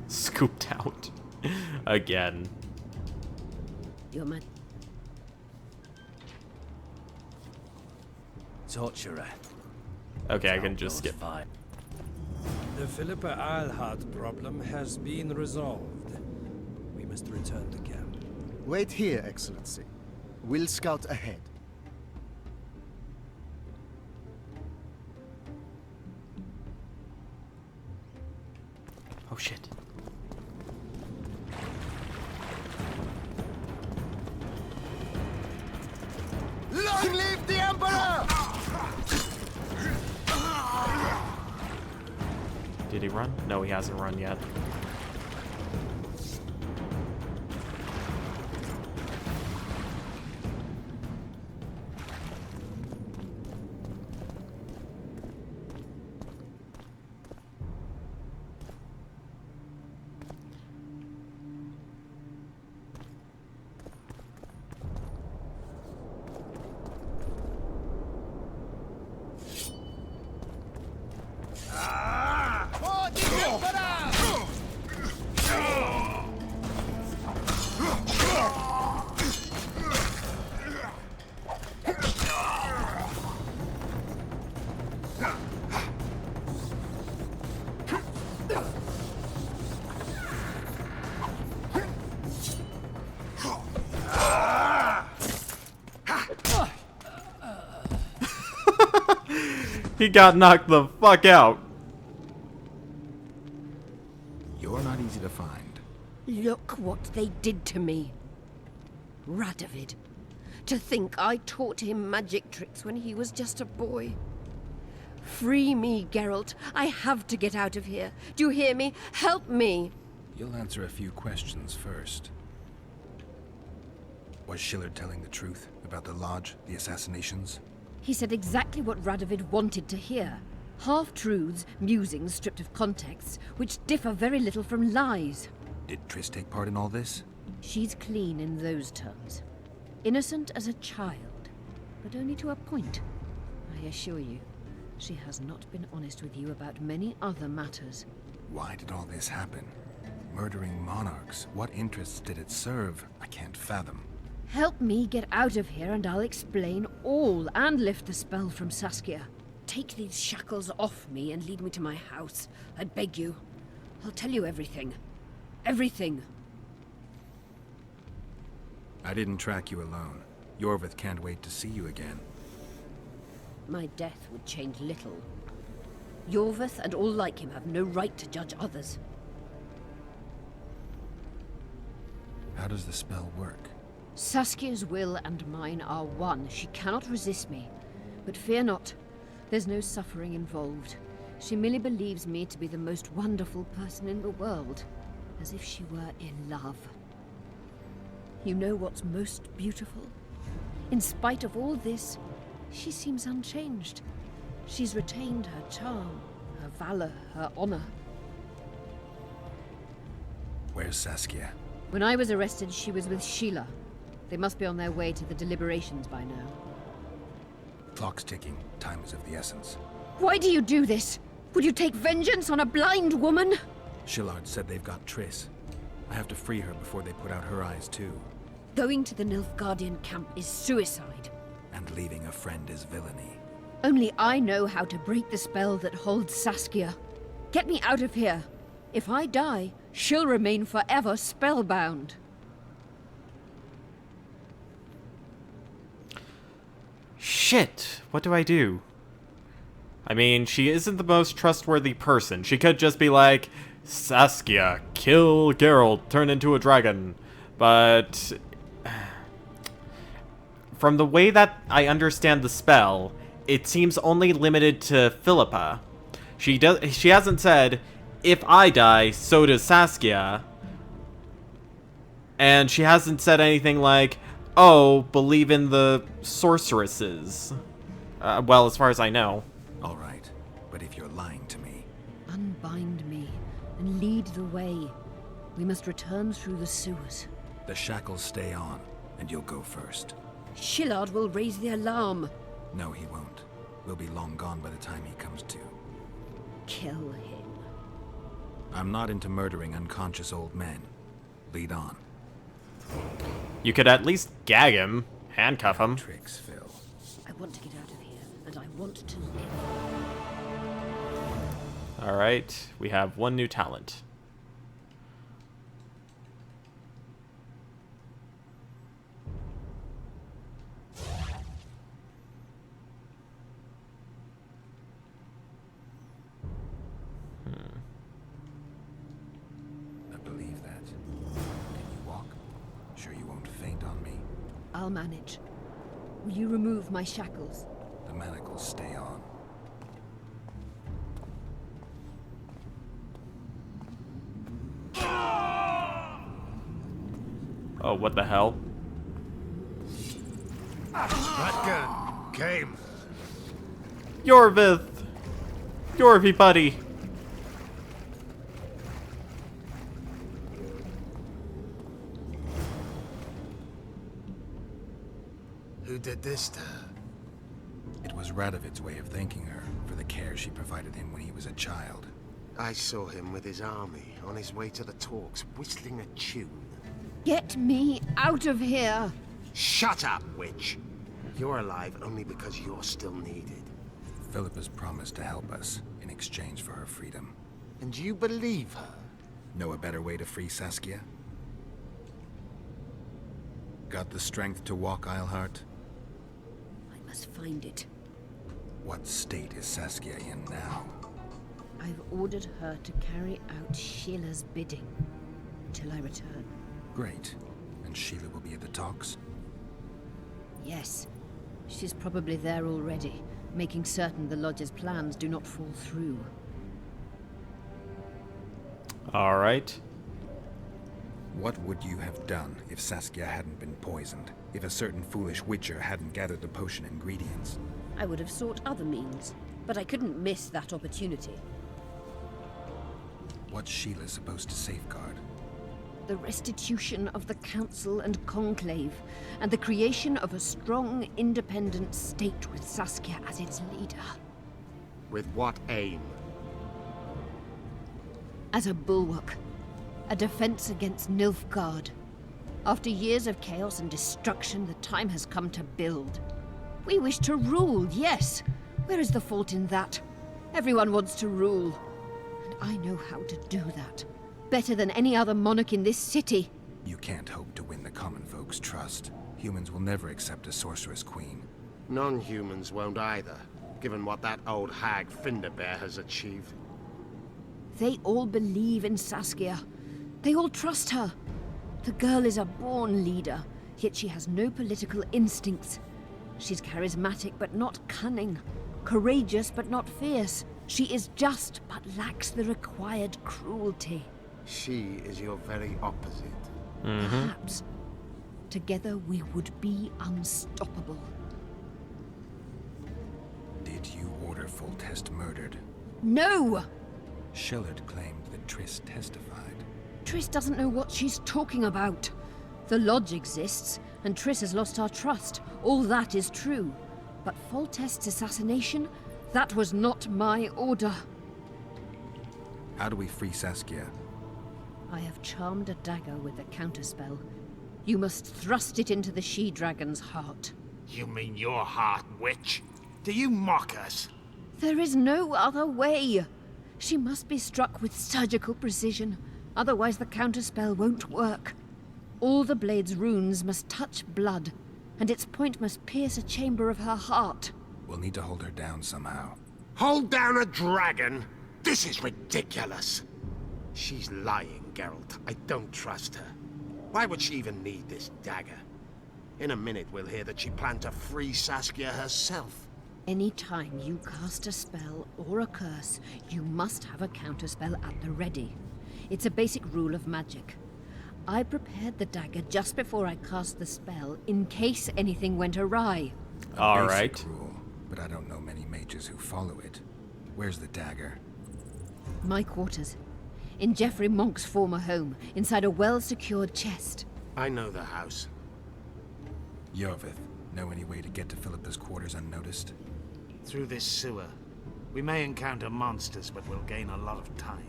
scooped out again. You're my... Torturer. Okay, I can just skip. The Philippa Eilhart problem has been resolved. We must return to camp. Wait here, Excellency. We'll scout ahead. Oh shit. Long live the Emperor! Did he run? No, he hasn't run yet. He got knocked the fuck out. You're not easy to find. Look what they did to me. Radovid. To think I taught him magic tricks when he was just a boy. Free me, Geralt. I have to get out of here. Do you hear me? Help me! You'll answer a few questions first. Was Shillard telling the truth about the Lodge, the assassinations? He said exactly what Radovid wanted to hear. Half-truths, musings stripped of context, which differ very little from lies. Did Triss take part in all this? She's clean in those terms. Innocent as a child, but only to a point. I assure you, she has not been honest with you about many other matters. Why did all this happen? Murdering monarchs, what interests did it serve? I can't fathom. Help me get out of here and I'll explain all and lift the spell from Saskia. Take these shackles off me and lead me to my house. I beg you. I'll tell you everything. Everything. I didn't track you alone. Yorvith can't wait to see you again. My death would change little. Yorvith and all like him have no right to judge others. How does the spell work? Saskia's will and mine are one. She cannot resist me. But fear not. There's no suffering involved. She merely believes me to be the most wonderful person in the world. As if she were in love. You know what's most beautiful? In spite of all this, she seems unchanged. She's retained her charm, her valor, her honor. Where's Saskia? When I was arrested, she was with Sheila. They must be on their way to the deliberations by now. Clock's ticking. Time is of the essence. Why do you do this? Would you take vengeance on a blind woman? Shillard said they've got Triss. I have to free her before they put out her eyes too. Going to the Nilfgaardian camp is suicide. And leaving a friend is villainy. Only I know how to break the spell that holds Saskia. Get me out of here. If I die, she'll remain forever spellbound. Shit, what do I do? I mean, she isn't the most trustworthy person. She could just be like, Saskia, kill Geralt, turn into a dragon. But from the way that I understand the spell, it seems only limited to Philippa. She hasn't said, if I die, so does Saskia. And she hasn't said anything like, oh, believe in the sorceresses. Well, as far as I know. All right, but if you're lying to me... Unbind me and lead the way. We must return through the sewers. The shackles stay on, and you'll go first. Shillard will raise the alarm. No, he won't. We'll be long gone by the time he comes to. Kill him. I'm not into murdering unconscious old men. Lead on. You could at least gag him, handcuff him. Tricks, Phil. I want to get out of here, and I want to live. Alright, we have one new talent. I believe that. Can you walk? Sure you won't faint on me? I'll manage. Will you remove my shackles? The manacles stay on. Oh, what the hell? That gun came. Yorvith! Yorvie buddy! Who did this to her? It was Radovid's way of thanking her for the care she provided him when he was a child. I saw him with his army on his way to the talks, whistling a tune. Get me out of here! Shut up, witch! You're alive only because you're still needed. Philippa's promised to help us in exchange for her freedom. And you believe her? Know a better way to free Saskia? Got the strength to walk, Eilhart? I must find it. What state is Saskia in now? I've ordered her to carry out Sheila's bidding until I return. Great. And Sheila will be at the talks? Yes. She's probably there already, making certain the Lodge's plans do not fall through. All right. What would you have done if Saskia hadn't been poisoned? If a certain foolish witcher hadn't gathered the potion ingredients? I would have sought other means, but I couldn't miss that opportunity. What's Sheila supposed to safeguard? The restitution of the Council and Conclave, and the creation of a strong, independent state with Saskia as its leader. With what aim? As a bulwark. A defense against Nilfgaard. After years of chaos and destruction, the time has come to build. We wish to rule, yes. Where is the fault in that? Everyone wants to rule. And I know how to do that. Better than any other monarch in this city. You can't hope to win the common folk's trust. Humans will never accept a sorceress queen. Non-humans won't either, given what that old hag Finderbear has achieved. They all believe in Saskia. They all trust her. The girl is a born leader, yet she has no political instincts. She's charismatic but not cunning, courageous but not fierce. She is just but lacks the required cruelty. She is your very opposite. Perhaps. Together we would be unstoppable. Did you order Foltest murdered? No! Shillard claimed that Triss testified. Triss doesn't know what she's talking about. The Lodge exists, and Triss has lost our trust. All that is true. But Foltest's assassination? That was not my order. How do we free Saskia? I have charmed a dagger with a counterspell. You must thrust it into the she-dragon's heart. You mean your heart, witch? Do you mock us? There is no other way. She must be struck with surgical precision. Otherwise the counterspell won't work. All the blade's runes must touch blood, and its point must pierce a chamber of her heart. We'll need to hold her down somehow. Hold down a dragon? This is ridiculous. She's lying, Geralt. I don't trust her. Why would she even need this dagger? In a minute we'll hear that she planned to free Saskia herself. Any time you cast a spell or a curse, you must have a counterspell at the ready. It's a basic rule of magic. I prepared the dagger just before I cast the spell, in case anything went awry. All right. Rule, but I don't know many mages who follow it. Where's the dagger? My quarters. In Geoffrey Monk's former home, inside a well-secured chest. I know the house. Yorvith, know any way to get to Philippa's quarters unnoticed? Through this sewer. We may encounter monsters, but we'll gain a lot of time.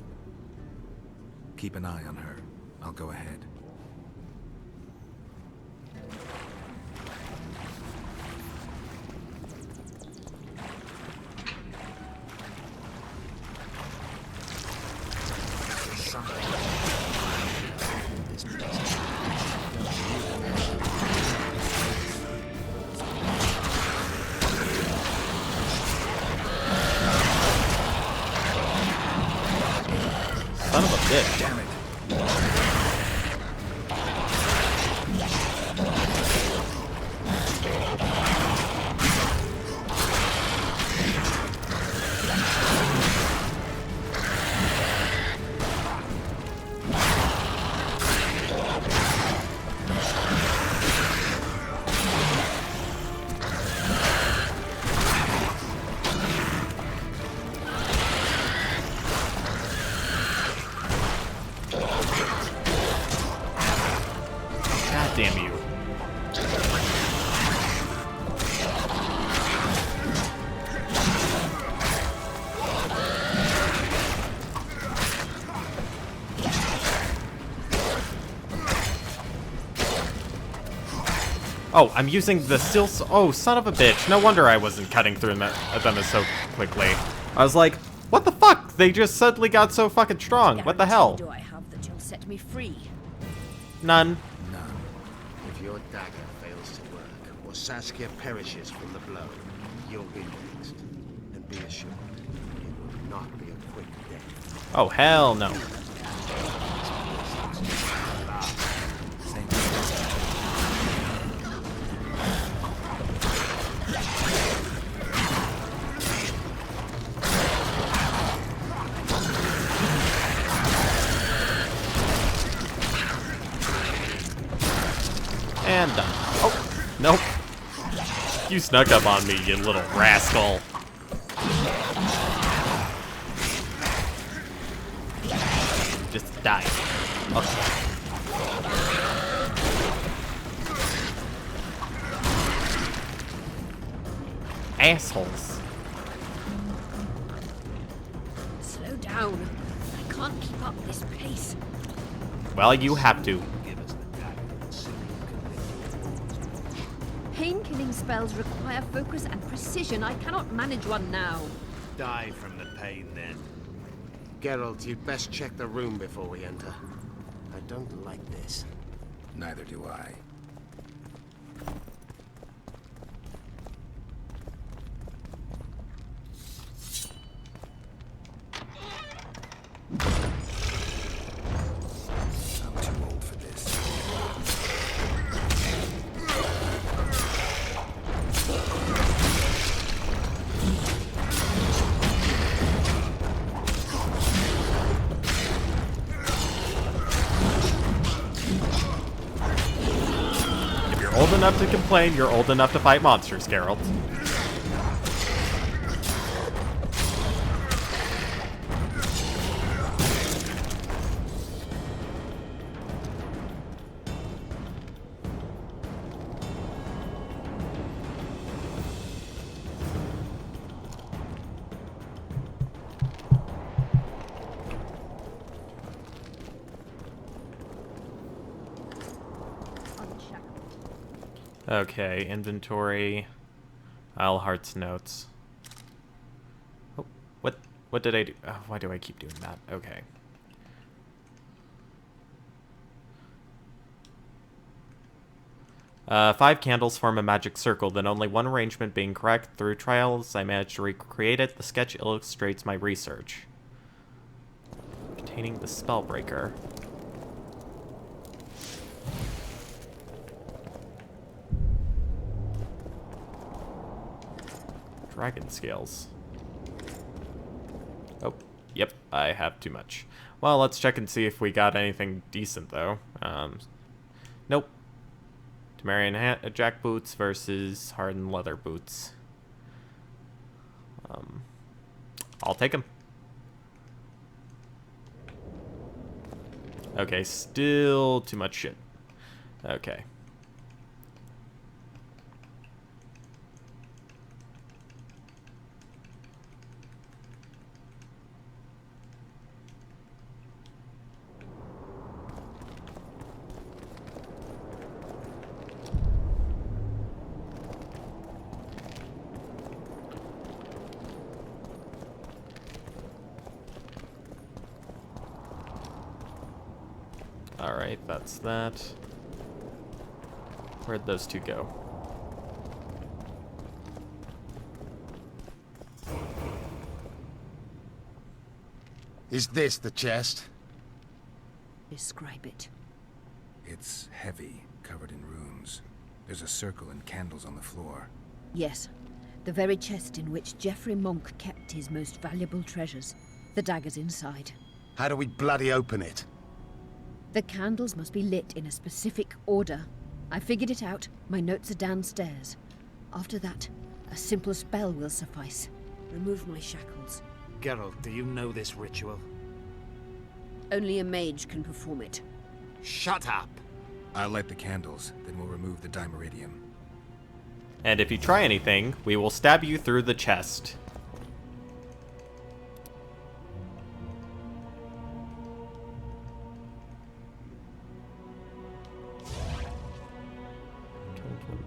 Keep an eye on her. I'll go ahead. Son of a bitch. Damn it. Damn you. Oh, I'm using the oh, son of a bitch. No wonder I wasn't cutting through them so quickly. I was like, what the fuck? They just suddenly got so fucking strong. What the hell? Do I have that you'll set me free? None. If your dagger fails to work, or Saskia perishes from the blow, you'll be next. Be assured, it will not be a quick death. Oh, hell no. And done. Oh, nope. You snuck up on me, you little rascal. Just die. Okay. Assholes. Slow down. I can't keep up this pace. Well, you have to. Pain-killing spells require focus and precision. I cannot manage one now. Die from the pain, then. Geralt, you'd best check the room before we enter. I don't like this. Neither do I. I'm too old for this. Old enough to complain, you're old enough to fight monsters, Geralt. Okay, inventory, Isleheart's notes. Oh, what did I do? Oh, why do I keep doing that? Okay. Five candles form a magic circle, then only one arrangement being correct. Through trials, I managed to recreate it. The sketch illustrates my research. Containing the Spellbreaker. Dragon scales. Oh, yep, I have too much. Well, let's check and see if we got anything decent, though. Nope. Temerian jack boots versus hardened leather boots. I'll take them. Okay, still too much shit. Okay. Alright, that's that. Where'd those two go? Is this the chest? Describe it. It's heavy, covered in runes. There's a circle and candles on the floor. Yes, the very chest in which Geoffrey Monk kept his most valuable treasures. The dagger's inside. How do we bloody open it? The candles must be lit in a specific order. I figured it out. My notes are downstairs. After that, a simple spell will suffice. Remove my shackles. Geralt, do you know this ritual? Only a mage can perform it. Shut up! I'll light the candles, then we'll remove the dimeridium. And if you try anything, we will stab you through the chest.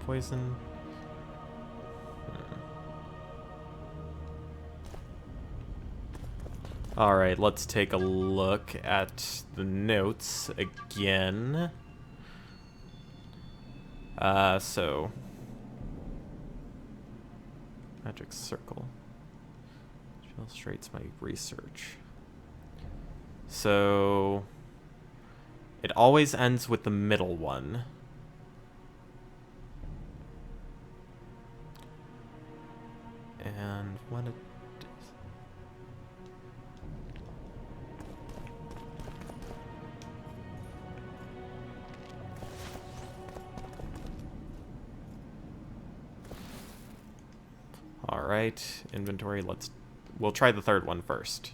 Poison. Alright, let's take a look at the notes again. So magic circle. Illustrates my research. So it always ends with the middle one. And what it is. All right, inventory, we'll try the third one first.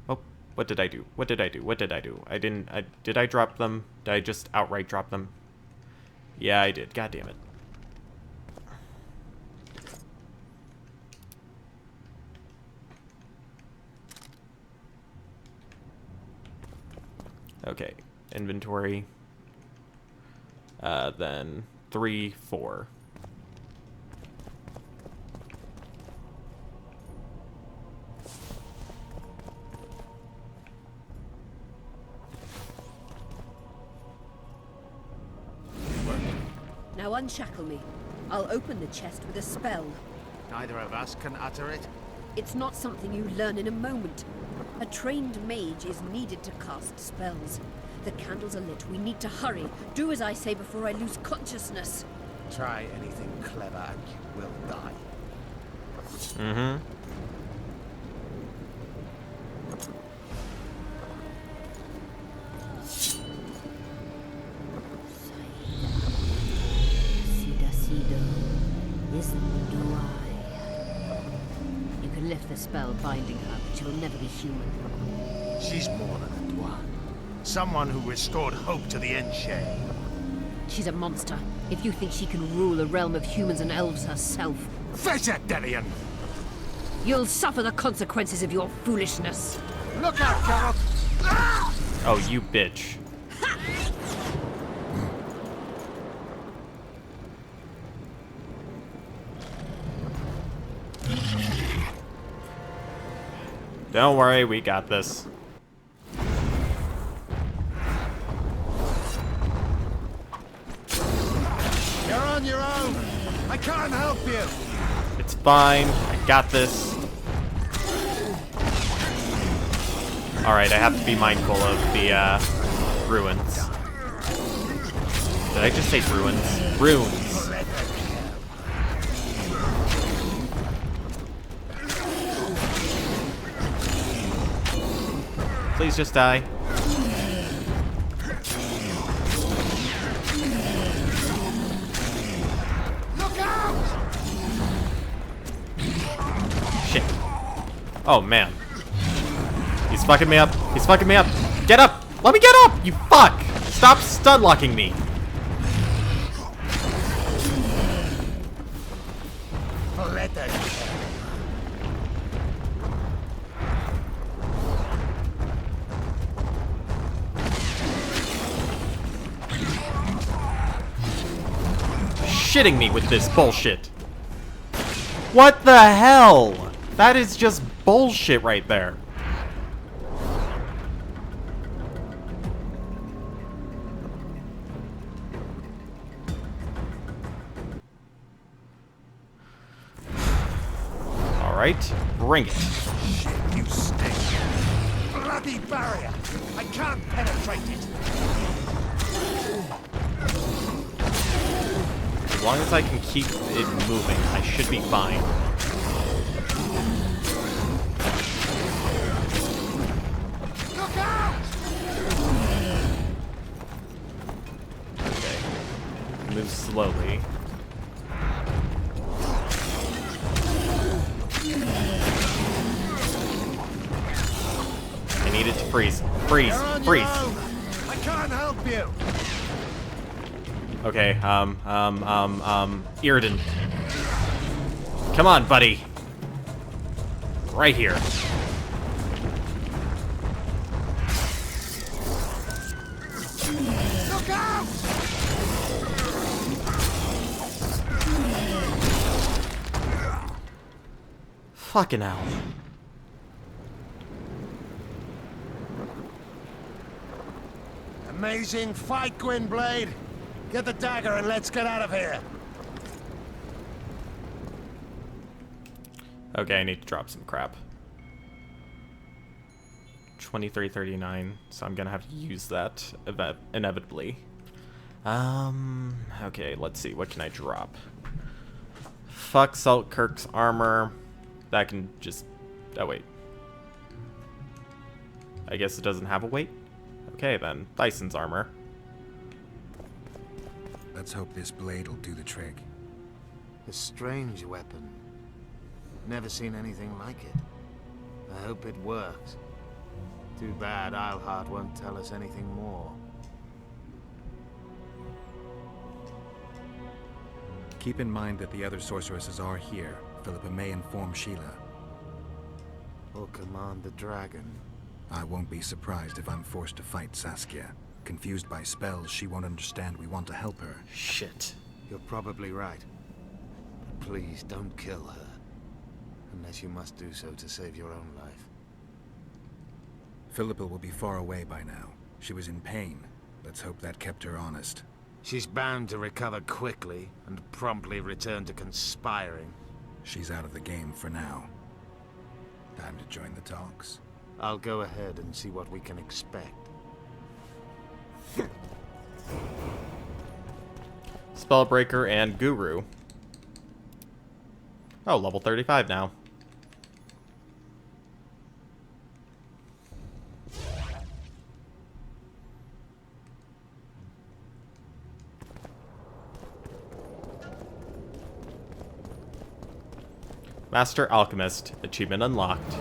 Oh, what did I do? What did I do? What did I do? Did I drop them? Did I just outright drop them? Yeah, I did. God damn it. Okay, inventory. Then 3, 4. Now unshackle me. I'll open the chest with a spell. Neither of us can utter it. It's not something you learn in a moment. A trained mage is needed to cast spells. The candles are lit. We need to hurry. Do as I say before I lose consciousness. Try anything clever and you will die. Mm-hmm. You can lift the spell binding her, but she will never be human. She's more than a dwarf. Someone who restored hope to the Enshade. She's a monster. If you think she can rule a realm of humans and elves herself... Face it, Delian! You'll suffer the consequences of your foolishness. Look out, Carol! Oh, you bitch. Don't worry, we got this. You're on your own! I can't help you! It's fine, I got this. Alright, I have to be mindful of the, ruins. Did I just say ruins? Runes. Please just die. Look out! Shit. Oh, man. He's fucking me up. He's fucking me up. Get up! Let me get up! You fuck! Stop stun locking me. Let that Shitting me with this bullshit. What the hell? That is just bullshit right there. Alright, bring it. shit, you stink. Bloody barrier! I can't penetrate it! As long as I can keep it moving, I should be fine. Look out! Okay. Move slowly. I need it to freeze. Freeze! Freeze! I can't help you! Okay, Iriden. Come on, buddy. Right here. Look out! Fucking hell. Amazing fight, Gwynblade! Get the dagger and let's get out of here! Okay, I need to drop some crap. 2339, so I'm gonna have to use that inevitably. Okay, let's see, what can I drop? Fuck Saltkirk's armor. That can just... oh, wait. I guess it doesn't have a weight? Okay, then. Tyson's armor. Let's hope this blade will do the trick. A strange weapon. Never seen anything like it. I hope it works. Too bad Eilhart won't tell us anything more. Keep in mind that the other sorceresses are here. Philippa may inform Sheila. Or command the dragon. I won't be surprised if I'm forced to fight Saskia. Confused by spells, she won't understand we want to help her. Shit. You're probably right. But please don't kill her. Unless you must do so to save your own life. Philippa will be far away by now. She was in pain. Let's hope that kept her honest. She's bound to recover quickly and promptly return to conspiring. She's out of the game for now. Time to join the talks. I'll go ahead and see what we can expect. Spellbreaker and Guru. Oh, level 35 now. Master Alchemist, achievement unlocked.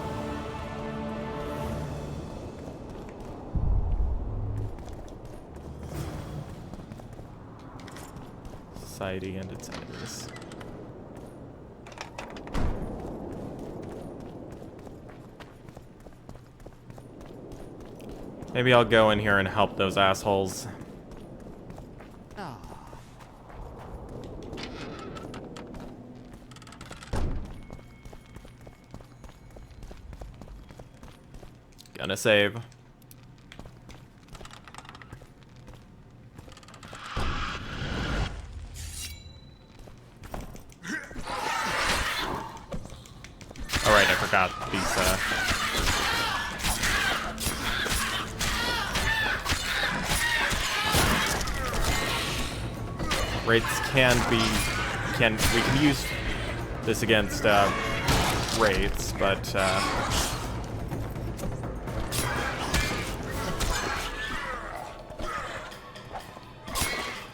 Society and its enemies. Maybe I'll go in here and help those assholes. Gonna save. Alright, I forgot these, rates we can use this against, rates, but,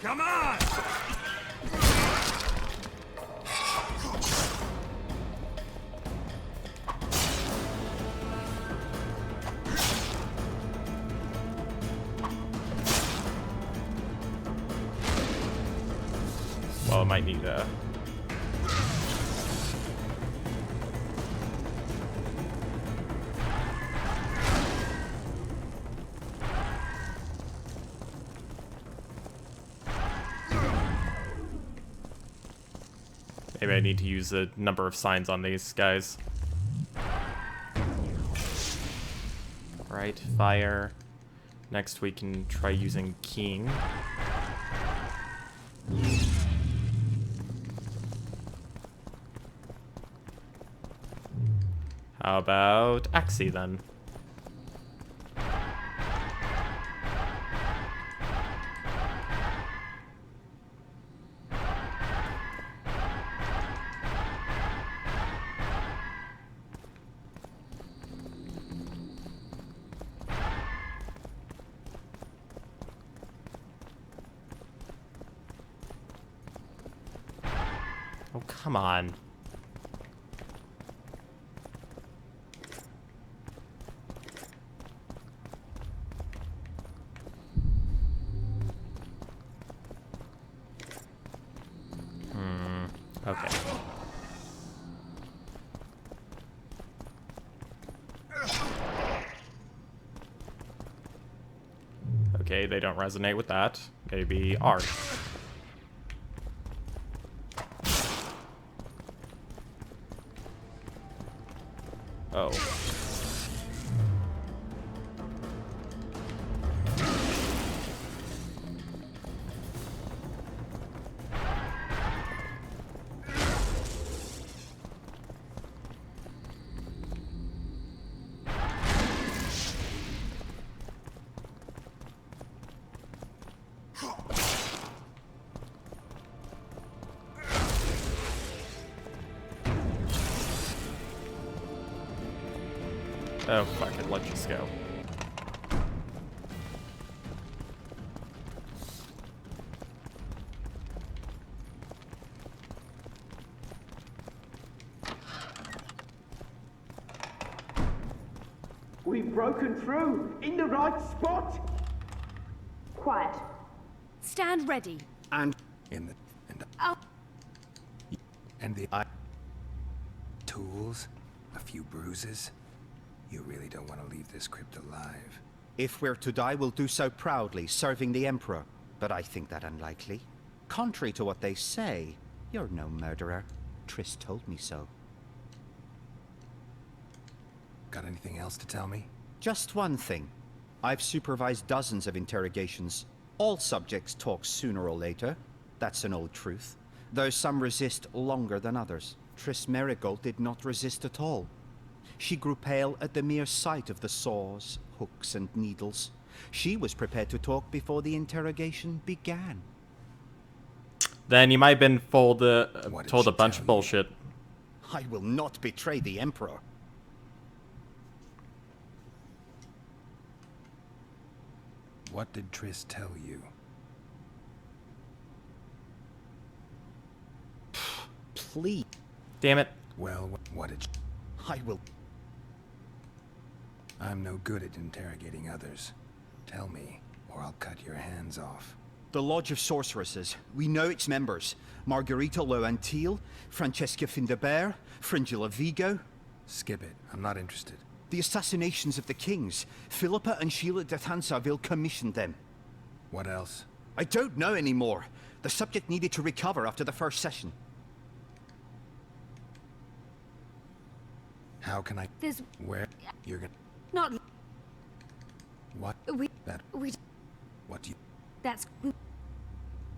Come on! well, I might need a... Maybe I need to use a number of signs on these guys. Right, fire. Next we can try using King. How about Axie then? Oh, come on. Okay. Okay, they don't resonate with that. Maybe art. Oh. Oh, fuck it. Let's just go. We've broken through in the right spot. Quiet. Stand ready. And Oh. the tools, a few bruises. You really don't want to leave this crypt alive. If we're to die, we'll do so proudly, serving the Emperor. But I think that unlikely. Contrary to what they say, you're no murderer. Triss told me so. Got anything else to tell me? Just one thing. I've supervised dozens of interrogations. All subjects talk sooner or later. That's an old truth. Though some resist longer than others. Triss Merigold did not resist at all. She grew pale at the mere sight of the saws, hooks, and needles. She was prepared to talk before the interrogation began. Then you might have been told a bunch of bullshit. I will not betray the Emperor. What did Triss tell you? Please. Damn it. Well, what did I will. I'm no good at interrogating others. Tell me, or I'll cut your hands off. The Lodge of Sorceresses. We know its members. Margarita Loantil, Francesca Findebert, Fringilla Vigo. Skip it. I'm not interested. The assassinations of the kings. Philippa and Sheila de Tansarville commissioned them. What else? I don't know anymore. The subject needed to recover after the first session. How can I... There's... Where? You're gonna... Not... What? We... That... We... What do you... That's...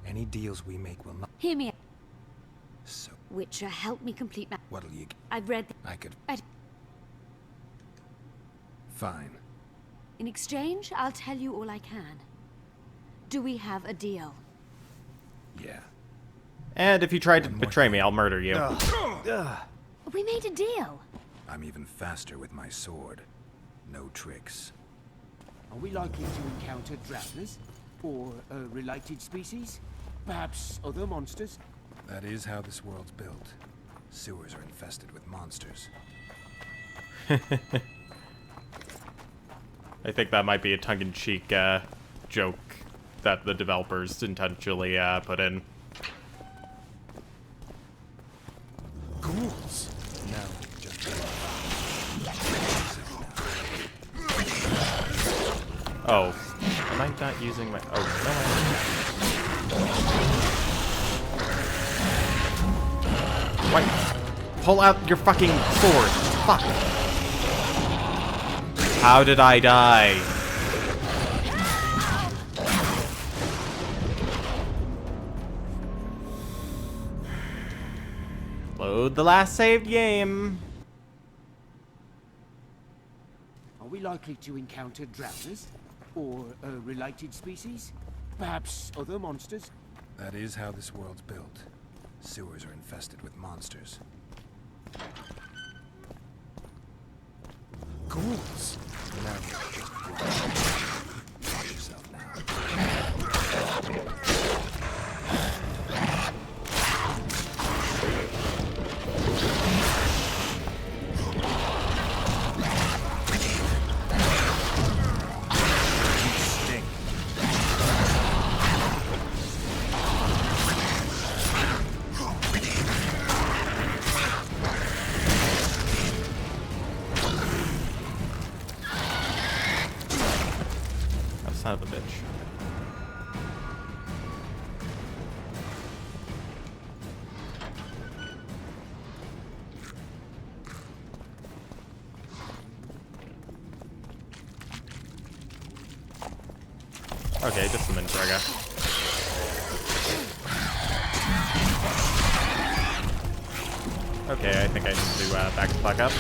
Any deals we make will not... Hear me out. So... Witcher, help me complete my... What'll you... I've read... I could... I... Fine. In exchange, I'll tell you all I can. Do we have a deal? Yeah. And if you tried to betray me, I'll murder you. We made a deal. I'm even faster with my sword. No tricks. Are we likely to encounter drowners? Or a related species? Perhaps other monsters? That is how this world's built. Sewers are infested with monsters. I think that might be a tongue-in-cheek joke that the developers intentionally put in. Ghouls! No, just... Oh. Am I not using my... Oh, no, Wait. Pull out your fucking sword. Fuck. How did I die? Load the last saved game. Are we likely to encounter drowners? Or a related species? Perhaps other monsters? That is how this world's built. Sewers are infested with monsters. Ghouls! No, just... Watch yourself now. Son of a bitch. Okay, just a minute, I guess. Okay, I think I need to back the fuck up.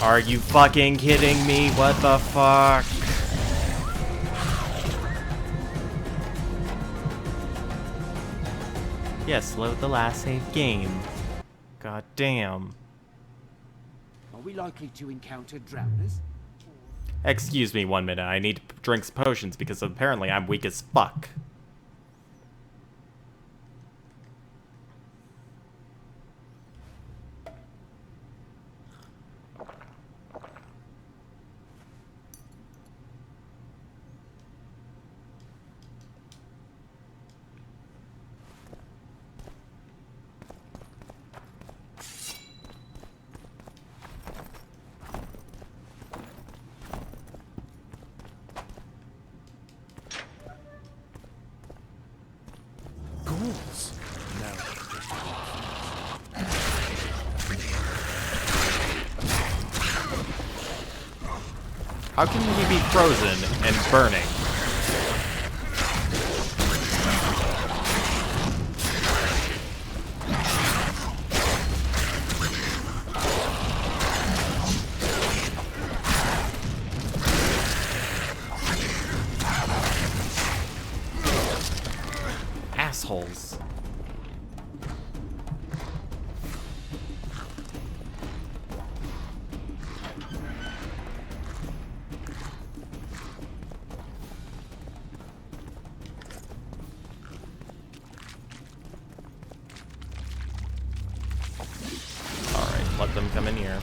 Are you fucking kidding me? What the fuck? Yes, load the last save game. God damn. Are we likely to encounter drowners? Excuse me 1 minute, I need to drink some potions because apparently I'm weak as fuck. Ghouls? No. How can he be frozen and burning? Assholes. Alright, let them come in here.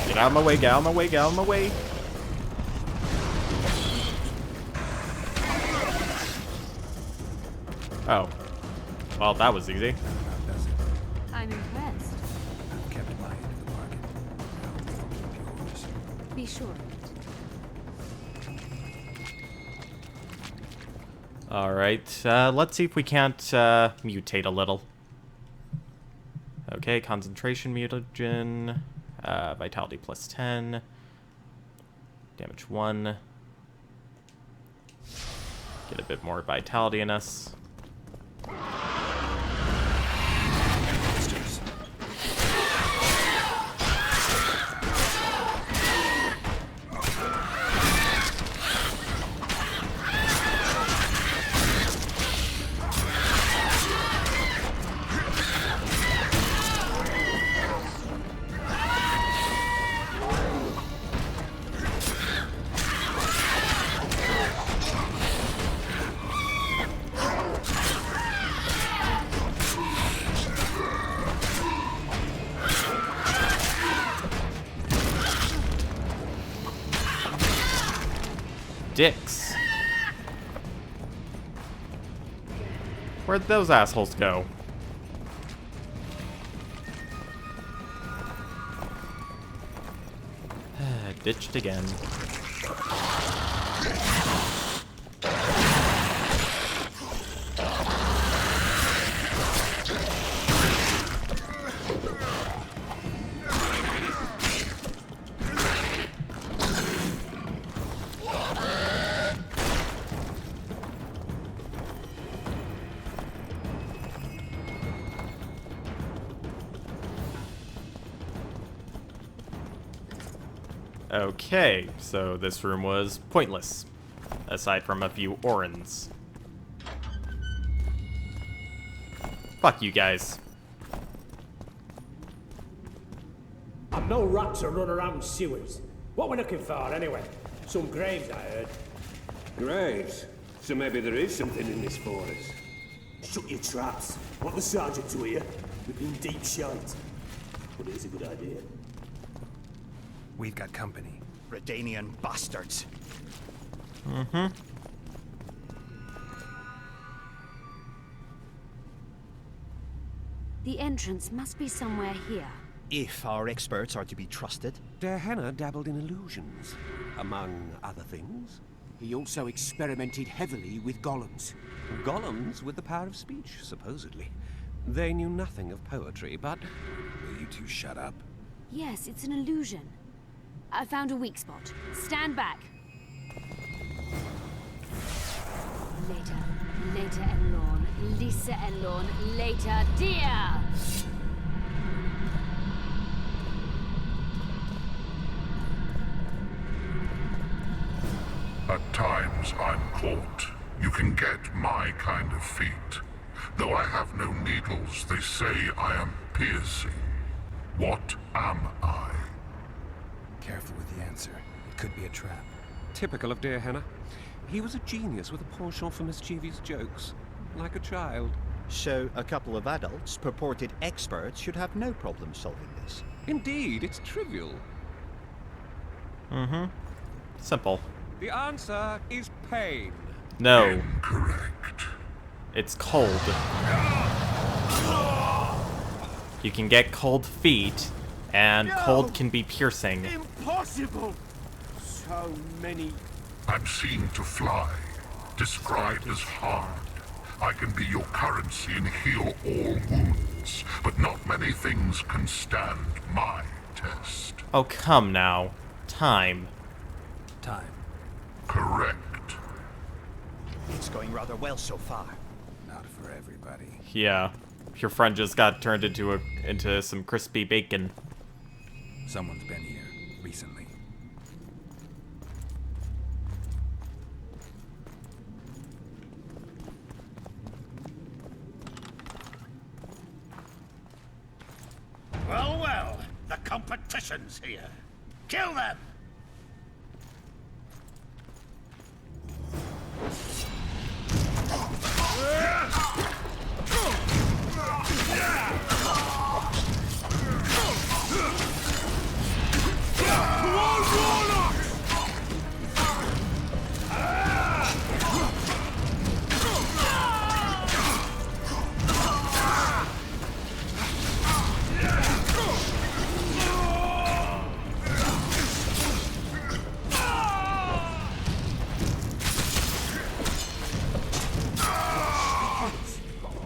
Get out of my way, get out of my way, get out of my way. Oh. Well, that was easy. I'm impressed. I've kept my end of the bargain. Now you'll keep yours. Be sure of it. Alright, let's see if we can't mutate a little. Okay, concentration mutagen. Vitality plus 10. Damage 1. Get a bit more vitality in us. Dicks. Where'd those assholes go? Ditched again. Okay, so this room was pointless, aside from a few Orans. Fuck you guys. I'm no rat to run around sewers. What we're looking for, anyway? Some graves, I heard. Graves? So maybe there is something in this forest. Shut your traps. Want the sergeant to hear? We've been deep shite. but it is a good idea. We've got company. Redanian bastards. Mm-hmm. The entrance must be somewhere here. If our experts are to be trusted. Dehenna dabbled in illusions, among other things. He also experimented heavily with golems. Golems with the power of speech, supposedly. They knew nothing of poetry, but... Will you two shut up? Yes, it's an illusion. I found a weak spot. Stand back. Later Elorn, Lisa Elorn, later dear! At times I'm caught. You can get my kind of feat. Though I have no needles, they say I am piercing. What am I? Careful with the answer. It could be a trap. Typical of Dehenna. He was a genius with a penchant for mischievous jokes, like a child. So a couple of adults, purported experts, should have no problem solving this. Indeed, it's trivial. Mm-hmm. Simple. The answer is pain. No. Incorrect. It's cold. You can get cold feet, and cold can be piercing. Impossible! So many... I'm seen to fly, described as hard. I can be your currency and heal all wounds, but not many things can stand my test. Oh, come now. Time. Time. Correct. It's going rather well so far. Not for everybody. Yeah. Your friend just got turned into some crispy bacon. Someone's been here recently. Well, well, the competition's here. Kill them!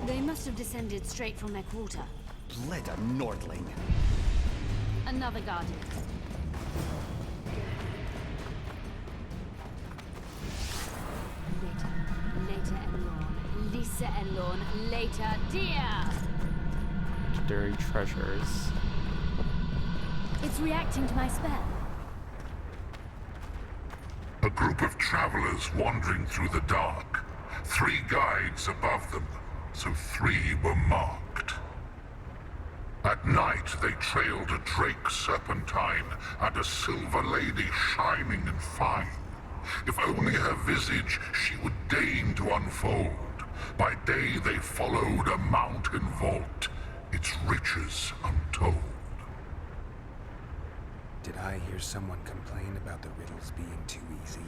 They must have descended straight from their quarter. Bled a Nordling. Another guardian. Later Elorn, Lisa Elorn, later dear! Legendary treasures. It's reacting to my spell. A group of travelers wandering through the dark. 3 guides above them, so 3 were marked. At night, they trailed a drake serpentine and a silver lady shining and fine. If only her visage she would deign to unfold. By day they followed a mountain vault, its riches untold. Did I hear someone complain about the riddles being too easy?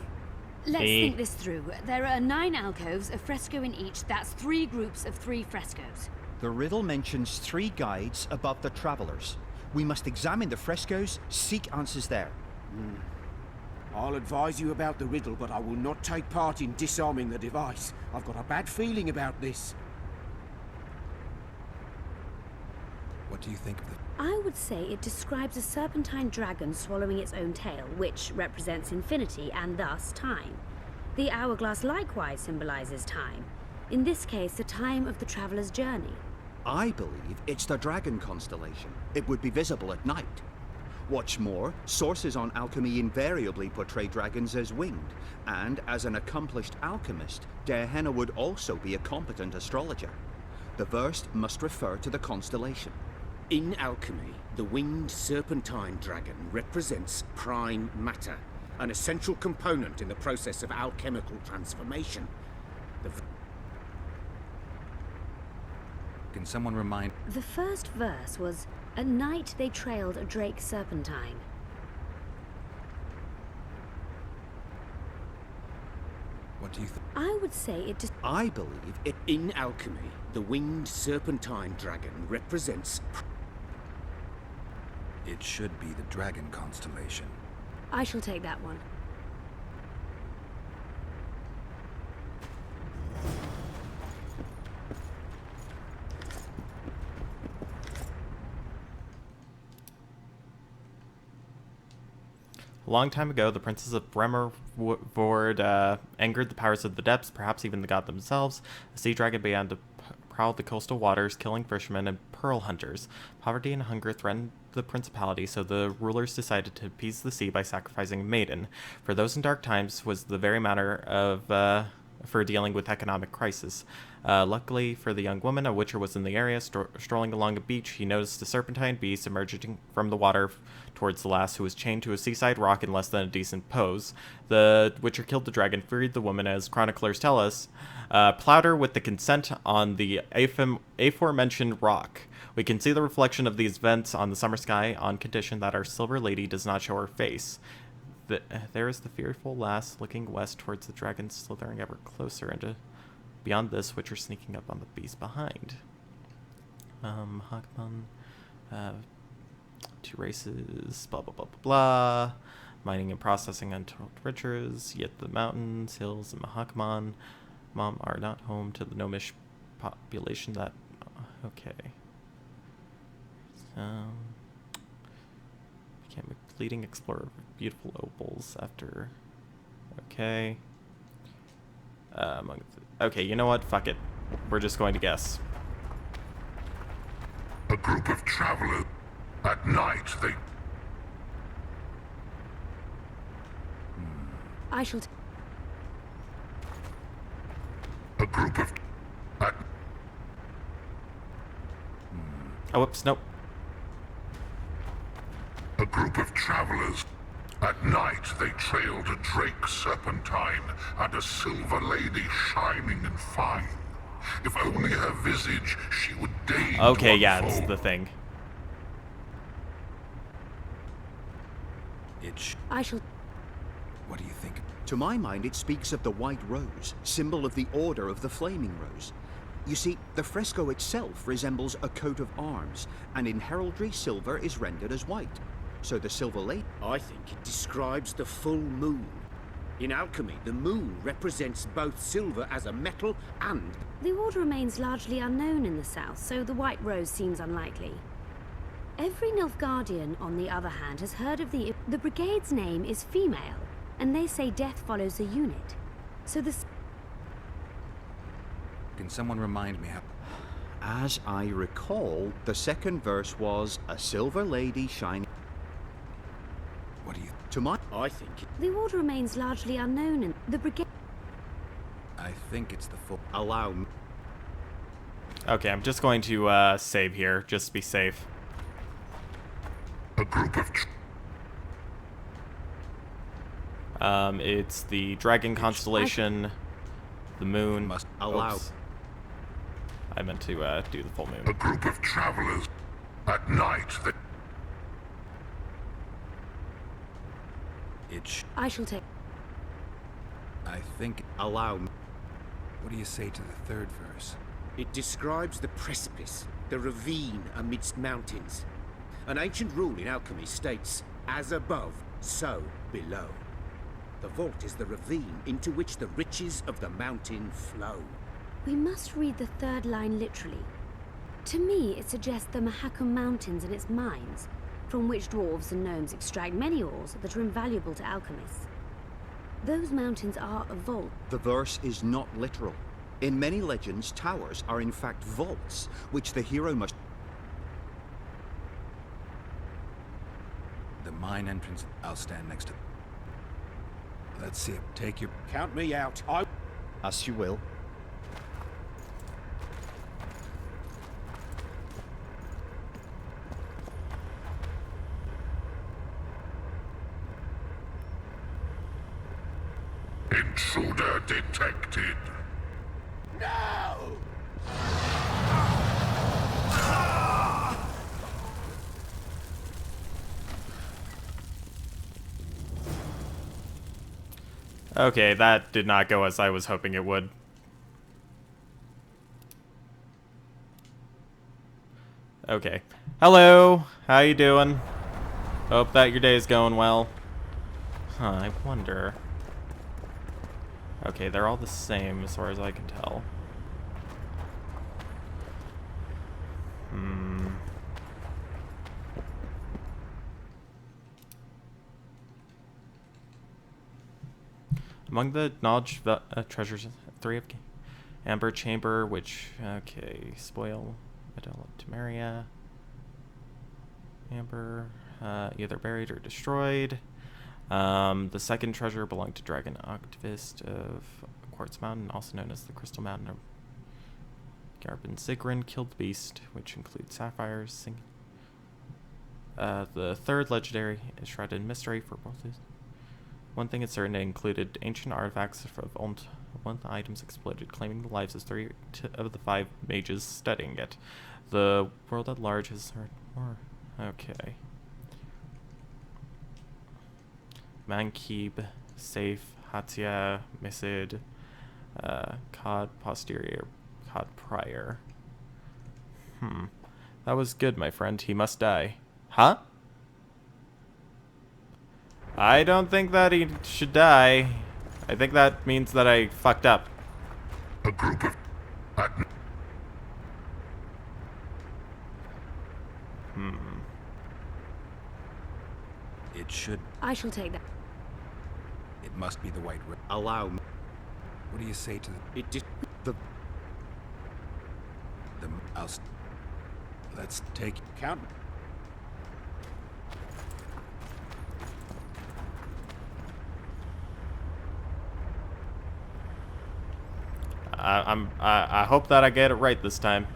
Let's think this through. There are 9 alcoves, a fresco in each. That's 3 groups of 3 frescoes. The riddle mentions 3 guides above the travelers. We must examine the frescoes, seek answers there. I'll advise you about the riddle, but I will not take part in disarming the device. I've got a bad feeling about this. What do you think of the... I would say it describes a serpentine dragon swallowing its own tail, which represents infinity and thus time. The hourglass likewise symbolizes time. In this case, the time of the traveler's journey. I believe it's the dragon constellation. It would be visible at night. What's more, sources on alchemy invariably portray dragons as winged, and as an accomplished alchemist, Dehenna would also be a competent astrologer. The verse must refer to the constellation. In alchemy, the winged serpentine dragon represents prime matter, an essential component in the process of alchemical transformation. Can someone remind... The first verse was, At night, they trailed a drake serpentine. What do you think? I would say it just... I believe it. In alchemy, the winged serpentine dragon represents... It should be the dragon constellation. I shall take that one. A long time ago, the princes of Bremervoord angered the powers of the depths, perhaps even the god themselves. A sea dragon began to prowl the coastal waters, killing fishermen and pearl hunters. Poverty and hunger threatened the principality, so the rulers decided to appease the sea by sacrificing a maiden. For those in dark times was the very matter of for dealing with economic crisis. Luckily for the young woman, a witcher was in the area. Strolling along a beach, he noticed a serpentine beast emerging from the water towards the lass, who was chained to a seaside rock in less than a decent pose. The witcher killed the dragon, freed the woman, as chroniclers tell us, plowed her with the consent on the aforementioned rock. We can see the reflection of these vents on the summer sky on condition that our silver lady does not show her face. There is the fearful lass looking west towards the dragon, slithering ever closer, and beyond this, witcher sneaking up on the beast behind. Hakman, 2 races, blah blah blah blah blah. Mining and processing untold riches, yet the mountains, hills, and Mahakman Mom are not home to the gnomish population that... okay. Became a leading explorer of beautiful opals after... okay. Okay, you know what? Fuck it. We're just going to guess. A group of travelers. At night, they... I shall... A group of... Oh, whoops, nope. A group of travelers. At night, they trailed a drake serpentine and a silver lady shining and fine. If only her visage she would deign okay, to yeah, unfold. it's the thing. I shall... What do you think? To my mind, it speaks of the White Rose, symbol of the Order of the Flaming Rose. You see, the fresco itself resembles a coat of arms, and in heraldry, silver is rendered as white. So the silver lady... I think it describes the full moon. In alchemy, the moon represents both silver as a metal and... The order remains largely unknown in the south, so the White Rose seems unlikely. Every Nilfgaardian, on the other hand, has heard of the... The brigade's name is female, and they say death follows a unit. So the... Can someone remind me how... As I recall, the second verse was a silver lady shining... What do you... To my... I think... The order remains largely unknown in... The brigade... I think it's the full... Allow me... Okay, I'm just going to save here, just to be safe. A group of... It's the dragon constellation, the moon. Must allow... Oops. I meant to do the full moon. A group of travelers. At night, they... I shall take... I think... Allow me... What do you say to the third verse? It describes the precipice, the ravine amidst mountains. An ancient rule in alchemy states, as above, so below. The vault is the ravine into which the riches of the mountain flow. We must read the third line literally. To me, it suggests the Mahakam Mountains and its mines, from which dwarves and gnomes extract many ores that are invaluable to alchemists. Those mountains are a vault. The verse is not literal. In many legends, towers are in fact vaults, which the hero must... The mine entrance... I'll stand next to... Let's see it. Take your... Count me out. As you will. Intruder detected. No! Okay, that did not go as I was hoping it would. Okay. Hello, how you doing? Hope that your day is going well. Huh, I wonder. Okay, they're all the same as far as I can tell. Among the knowledge treasures, 3 of Amber Chamber, which, okay, spoil, Medalla Temeria, Amber, either buried or destroyed. The second treasure belonged to Dragon Octavist of Quartz Mountain, also known as the Crystal Mountain of Garbin Sigrin, killed the beast, which includes sapphires. The third legendary is shrouded in mystery for both these. One thing is certain, it included ancient artifacts of one of the items exploded, claiming the lives of 3 of the 5 mages studying it. The world at large has heard more. Okay. Mankib, Safe, Hatia, Misid, Cod Posterior, Cod Prior. That was good, my friend. He must die. Huh? I don't think that he should die. I think that means that I fucked up. A group of... It should... I shall take that. It must be the White Rose. Allow me. What do you say to the... It did... Let's take... Count. I hope that I get it right this time.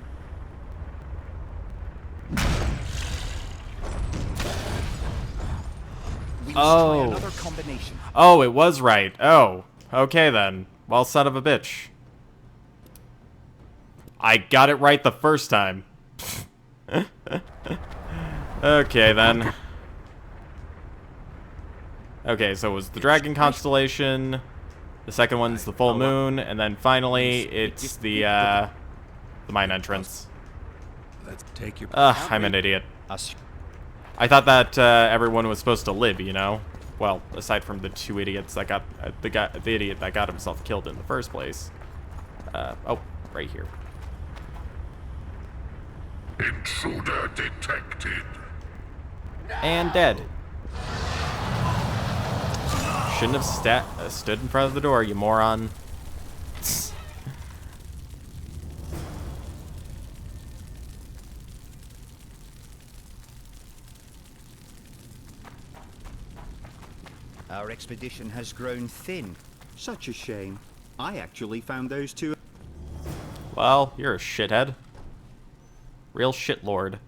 Try another combination. Oh, it was right. Oh, okay then. Well, son of a bitch. I got it right the first time. Okay then. Okay, so it was the Dragon Constellation. The second one's the full moon, and then finally it's the mine entrance. Let's take your... I'm an idiot. I thought that everyone was supposed to live, you know? Well, aside from the 2 idiots that got the idiot that got himself killed in the first place. Oh, right here. Intruder detected. And dead. Shouldn't have stood in front of the door, you moron. Our expedition has grown thin. Such a shame. I actually found those 2... Well, you're a shithead. Real shitlord.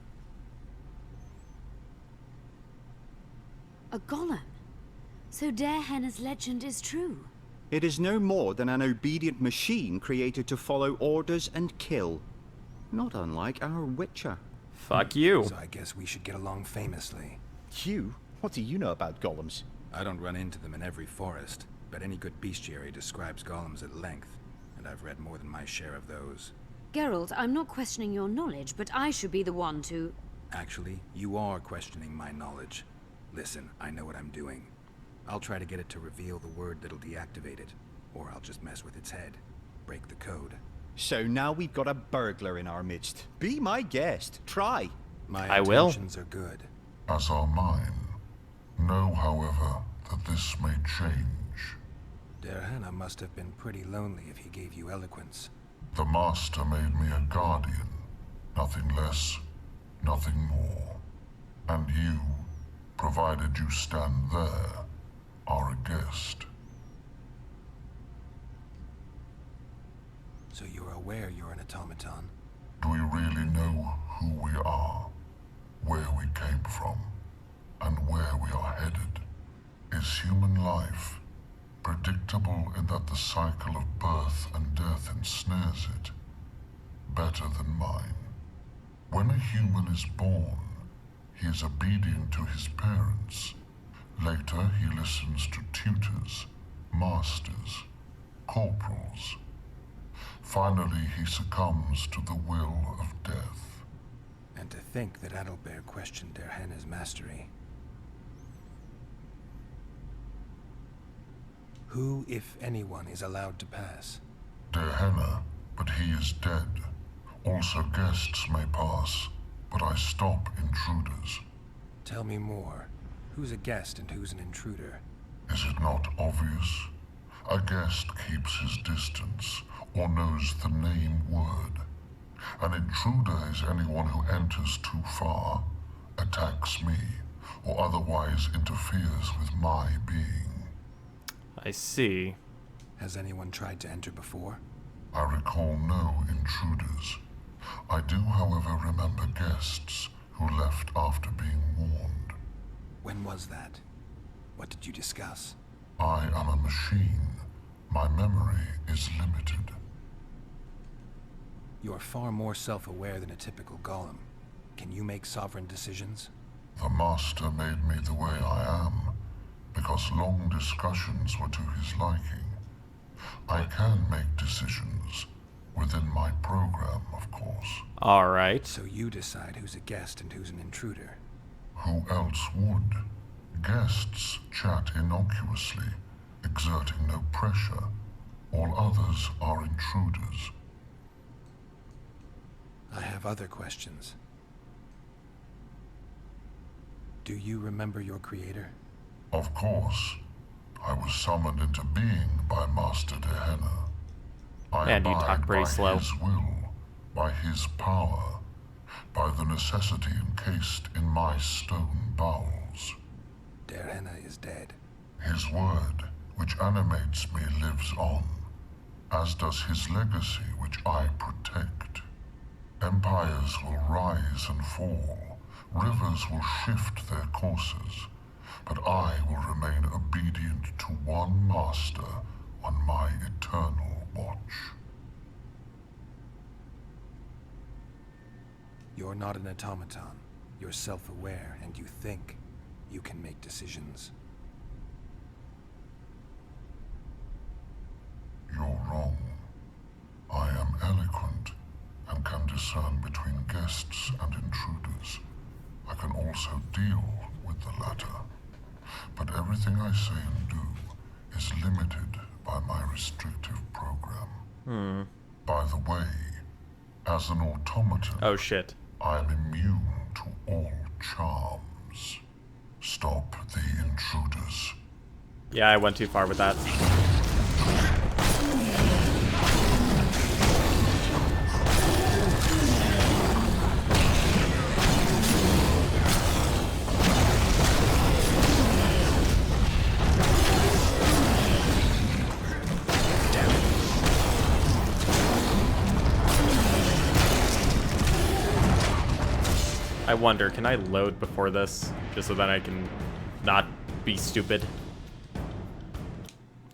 A golem? So Darehenna's legend is true? It is no more than an obedient machine created to follow orders and kill. Not unlike our Witcher. Fuck you. So I guess we should get along famously. You? What do you know about golems? I don't run into them in every forest, but any good bestiary describes golems at length, and I've read more than my share of those. Geralt, I'm not questioning your knowledge, but I should be the one to... Actually, you are questioning my knowledge. Listen, I know what I'm doing. I'll try to get it to reveal the word that'll deactivate it, or I'll just mess with its head. Break the code. So now we've got a burglar in our midst. Be my guest. Try. My intentions are good. As are mine. Know, however, that this may change. Darehenna must have been pretty lonely if he gave you eloquence. The Master made me a guardian. Nothing less, nothing more. And you, provided you stand there, are a guest. So you're aware you're an automaton? Do we really know who we are, where we came from, and where we are headed? Is human life predictable in that the cycle of birth and death ensnares it? Better than mine. When a human is born, he is obedient to his parents. Later, he listens to tutors, masters, corporals. Finally, he succumbs to the will of death. And to think that Adalbert questioned Derhena's mastery. Who, if anyone, is allowed to pass? Derhena, but he is dead. Also guests may pass, but I stop intruders. Tell me more. Who's a guest and who's an intruder? Is it not obvious? A guest keeps his distance, or knows the name word. An intruder is anyone who enters too far, attacks me, or otherwise interferes with my being. I see. Has anyone tried to enter before? I recall no intruders. I do, however, remember guests who left after being warned. When was that? What did you discuss? I am a machine. My memory is limited. You are far more self-aware than a typical golem. Can you make sovereign decisions? The Master made me the way I am, because long discussions were to his liking. I can make decisions, within my program, of course. Alright. So you decide who's a guest and who's an intruder. Who else would? Guests chat innocuously, exerting no pressure. All others are intruders. I have other questions. Do you remember your creator? Of course. I was summoned into being by Master Derhena. I And you talk pretty slow. By his will, by his power, by the necessity encased in my stone bowels. Derhena is dead. His word, which animates me, lives on, as does his legacy, which I protect. Empires will rise and fall, rivers will shift their courses, but I will remain obedient to one master on my eternal watch. You're not an automaton. You're self-aware, and you think you can make decisions. You're wrong. I am eloquent and can discern between guests and intruders. I can also deal with the latter. But everything I say and do is limited by my restrictive program. By the way, as an automaton, oh shit, I am immune to all charms. Stop the intruders. Yeah, I went too far with that. I wonder, can I load before this? Just so that I can not be stupid.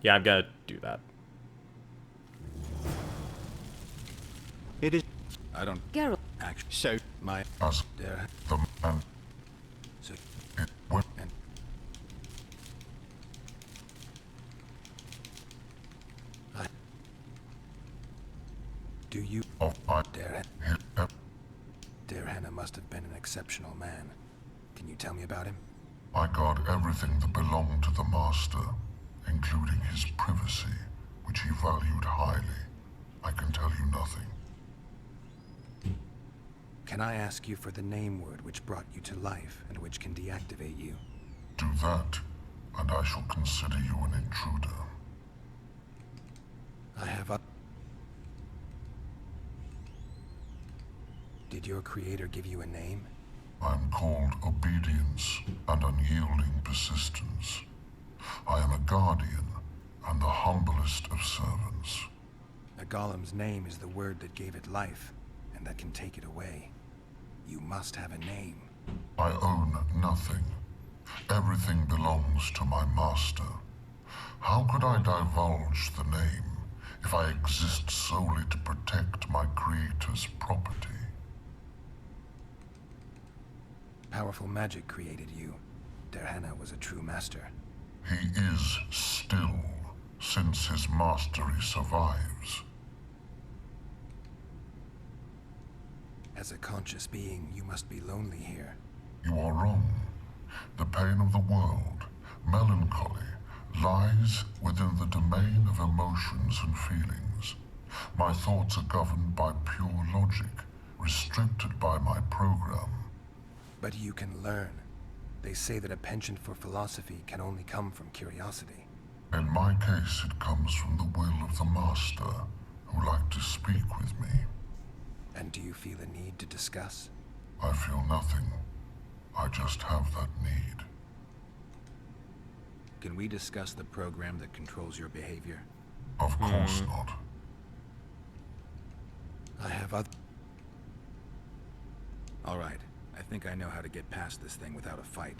Yeah, I'm gonna do that. It is... I don't... Geralt. Actually, so, my... As there... the man... So... It went... And... I... Do you... Of I... Derhena must have been an exceptional man. Can you tell me about him? I guard everything that belonged to the Master, including his privacy, which he valued highly. I can tell you nothing. Can I ask you for the name word which brought you to life and which can deactivate you? Do that, and I shall consider you an intruder. I have a... Did your creator give you a name? I am called obedience and unyielding persistence. I am a guardian and the humblest of servants. A golem's name is the word that gave it life, and that can take it away. You must have a name. I own nothing. Everything belongs to my master. How could I divulge the name if I exist solely to protect my creator's property? Powerful magic created you. Derhena was a true master. He is still. since his mastery survives. As a conscious being, you must be lonely here. You are wrong. The pain of the world, melancholy, lies within the domain of emotions and feelings. My thoughts are governed by pure logic, restricted by my program. But you can learn. They say that a penchant for philosophy can only come from curiosity. In my case, it comes from the will of the Master, who liked to speak with me. And do you feel a need to discuss? I feel nothing. I just have that need. Can we discuss the program that controls your behavior? Of course not. I have other... All right. I think I know how to get past this thing without a fight.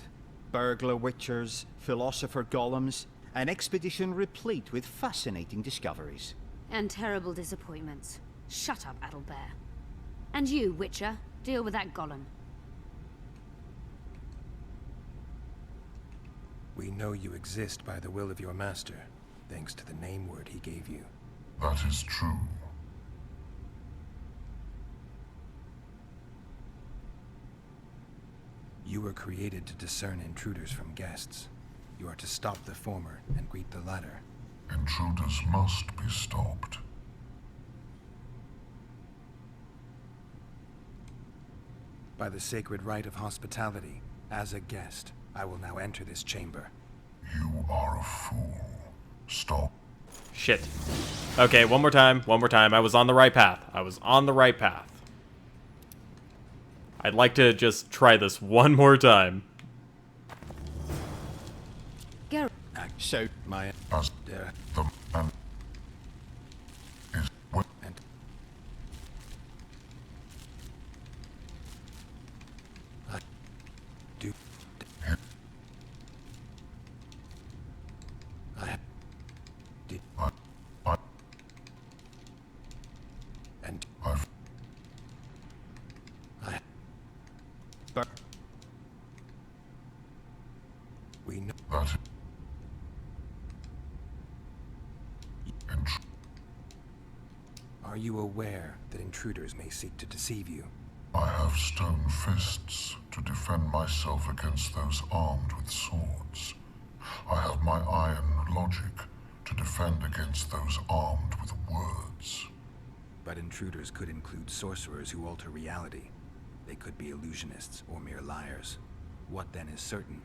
Burglar witchers, philosopher golems, an expedition replete with fascinating discoveries. And terrible disappointments. Shut up, Adelbear. And you, Witcher, deal with that golem. We know you exist by the will of your master, thanks to the name word he gave you. That is true. You were created to discern intruders from guests. You are to stop the former and greet the latter. Intruders must be stopped. By the sacred rite of hospitality, as a guest, I will now enter this chamber. You are a fool. Stop. Shit. Okay, one more time. One more time. I was on the right path. I was on the right path. I'd like to just try this one more time. Go. So, my... As the man is with... And... I... Do... I... Did... I... And... I've... I... But... We know... That... Are you aware that intruders may seek to deceive you? I have stone fists to defend myself against those armed with swords. I have my iron logic to defend against those armed with words. But intruders could include sorcerers who alter reality. They could be illusionists or mere liars. What then is certain?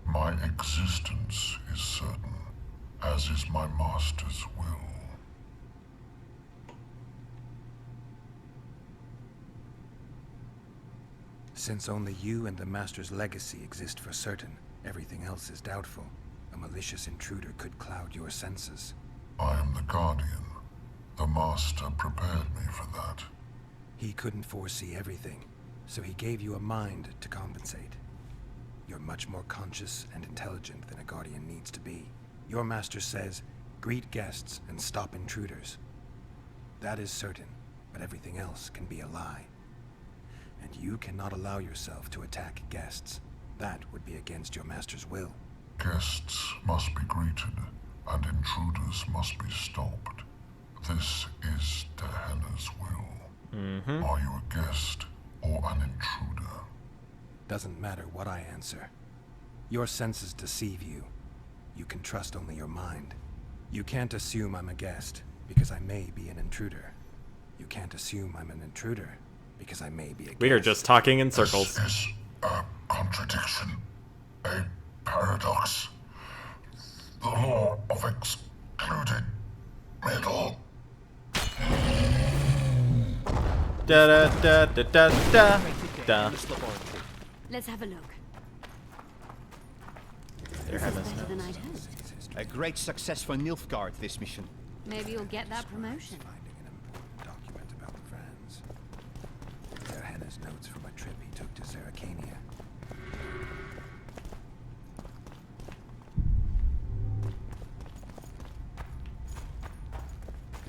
My existence is certain, as is my master's will. Since only you and the Master's legacy exist for certain, everything else is doubtful. A malicious intruder could cloud your senses. I am the Guardian. The Master prepared me for that. He couldn't foresee everything, so he gave you a mind to compensate. You're much more conscious and intelligent than a Guardian needs to be. Your Master says, greet guests and stop intruders. That is certain, but everything else can be a lie. And you cannot allow yourself to attack guests. That would be against your Master's will. Guests must be greeted, and intruders must be stopped. This is Gehenna's will. Are you a guest or an intruder? Doesn't matter what I answer. Your senses deceive you. You can trust only your mind. You can't assume I'm a guest, because I may be an intruder. You can't assume I'm an intruder, because I may be a guest. We are just talking in circles. This is a contradiction, a paradox. The law of excluded middle. Da da da da da da da. Let's have a look. There This is better than I'd hoped. A great success for Nilfgaard, this mission. Maybe you'll get that promotion. Document about the Vrans. Gehenna's notes from a trip he took to Zerrikania.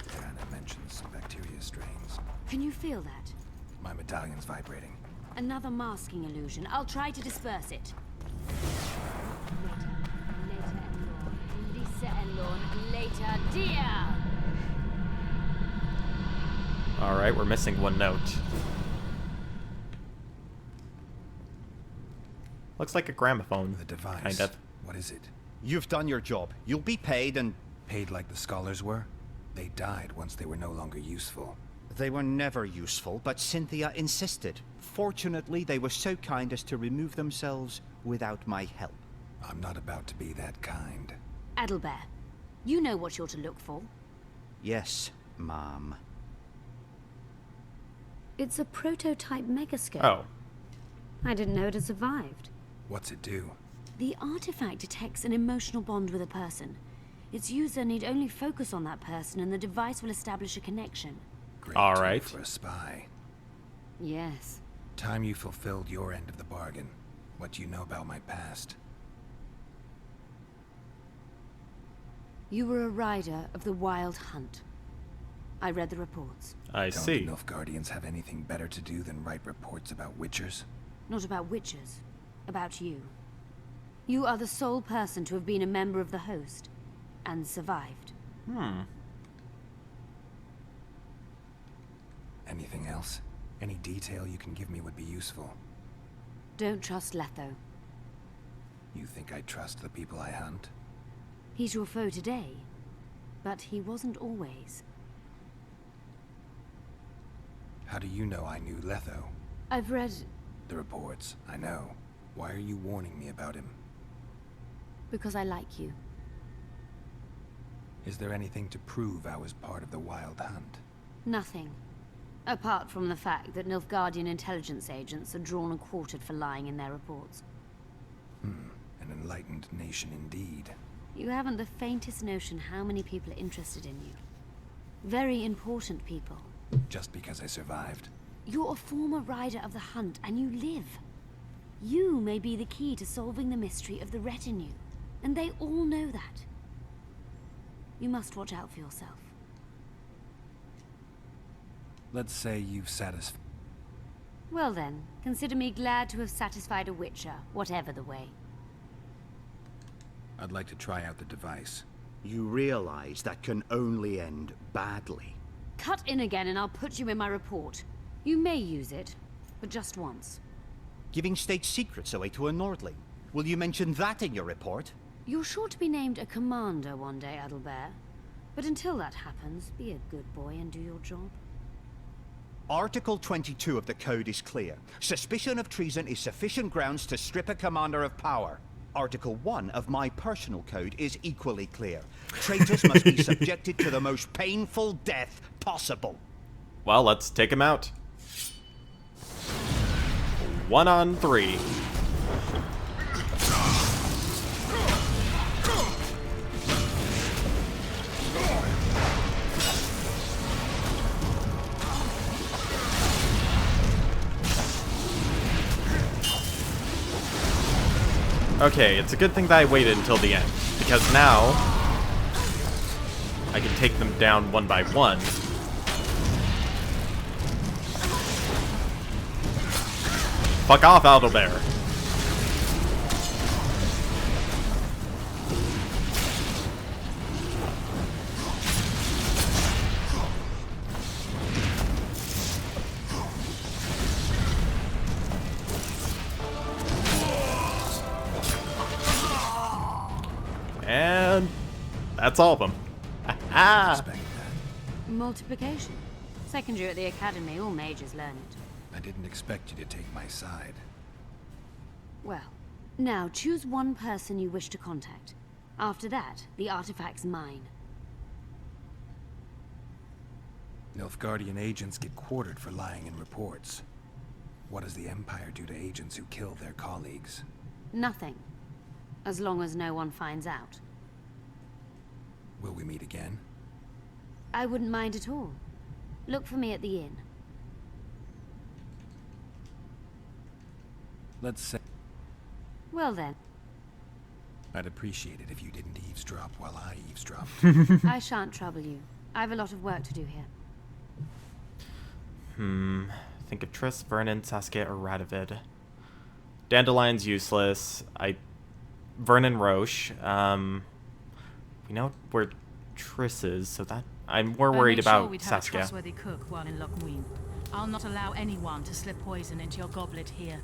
Gehenna mentions some bacteria strains. Can you feel that? My medallion's vibrating. Another masking illusion. I'll try to disperse it. Later, Lisa and Lorne. Creator dear. Alright, we're missing one note. Looks like a gramophone. The device. Kind of. What is it? You've done your job. You'll be paid and... Paid like the scholars were? They died once they were no longer useful. They were never useful, but Cynthia insisted. Fortunately, they were so kind as to remove themselves without my help. I'm not about to be that kind. Adelbert, you know what you're to look for. Yes, Mom. It's a prototype megascope. Oh. I didn't know it had survived. What's it do? The artifact detects an emotional bond with a person. Its user need only focus on that person and the device will establish a connection. Great All tool right. for a spy. Yes. Time you fulfilled your end of the bargain. What do you know about my past? You were a rider of the Wild Hunt. I read the reports. I see. Don't Nilfgaardians have anything better to do than write reports about witchers? Not about witches. About you. You are the sole person to have been a member of the host. And survived. Anything else? Any detail you can give me would be useful. Don't trust Letho. You think I trust the people I hunt? He's your foe today. But he wasn't always. How do you know I knew Letho? I've read... The reports, I know. Why are you warning me about him? Because I like you. Is there anything to prove I was part of the Wild Hunt? Nothing. Apart from the fact that Nilfgaardian intelligence agents are drawn and quartered for lying in their reports. An enlightened nation indeed. You haven't the faintest notion how many people are interested in you. Very important people. Just because I survived? You're a former rider of the Hunt, and you live. You may be the key to solving the mystery of the retinue, and they all know that. You must watch out for yourself. Let's say you've satisfied... Well then, consider me glad to have satisfied a witcher, whatever the way. I'd like to try out the device. You realize that can only end badly. Cut in again and I'll put you in my report. You may use it, but just once. Giving state secrets away to a Nordling. Will you mention that in your report? You're sure to be named a commander one day, Adelbert. But until that happens, be a good boy and do your job. Article 22 of the Code is clear. Suspicion of treason is sufficient grounds to strip a commander of power. Article 1 of my personal code is equally clear. Traitors must be subjected to the most painful death possible. Well, let's take him out. 1 on 3. Okay, it's a good thing that I waited until the end, because now I can take them down one by one. Fuck off, Adelbert. And that's all of them. Multiplication. Second year at the academy, all mages learn it. I didn't expect you to take my side. Well, now choose one person you wish to contact. After that, the artifact's mine. Nilfgaardian agents get quartered for lying in reports. What does the Empire do to agents who kill their colleagues? Nothing. As long as no one finds out. Will we meet again? I wouldn't mind at all. Look for me at the inn. Let's say... Well then. I'd appreciate it if you didn't eavesdrop while I eavesdropped. I shan't trouble you. I have a lot of work to do here. Think of Triss, Vernon, Saskia, or Radovid. Dandelion's useless. Vernon Roche. We know where Triss is, so that I'm more I worried made about sure we'd have a Saskia. trustworthy cook while in Loc Muinne. I'll not allow anyone to slip poison into your goblet here.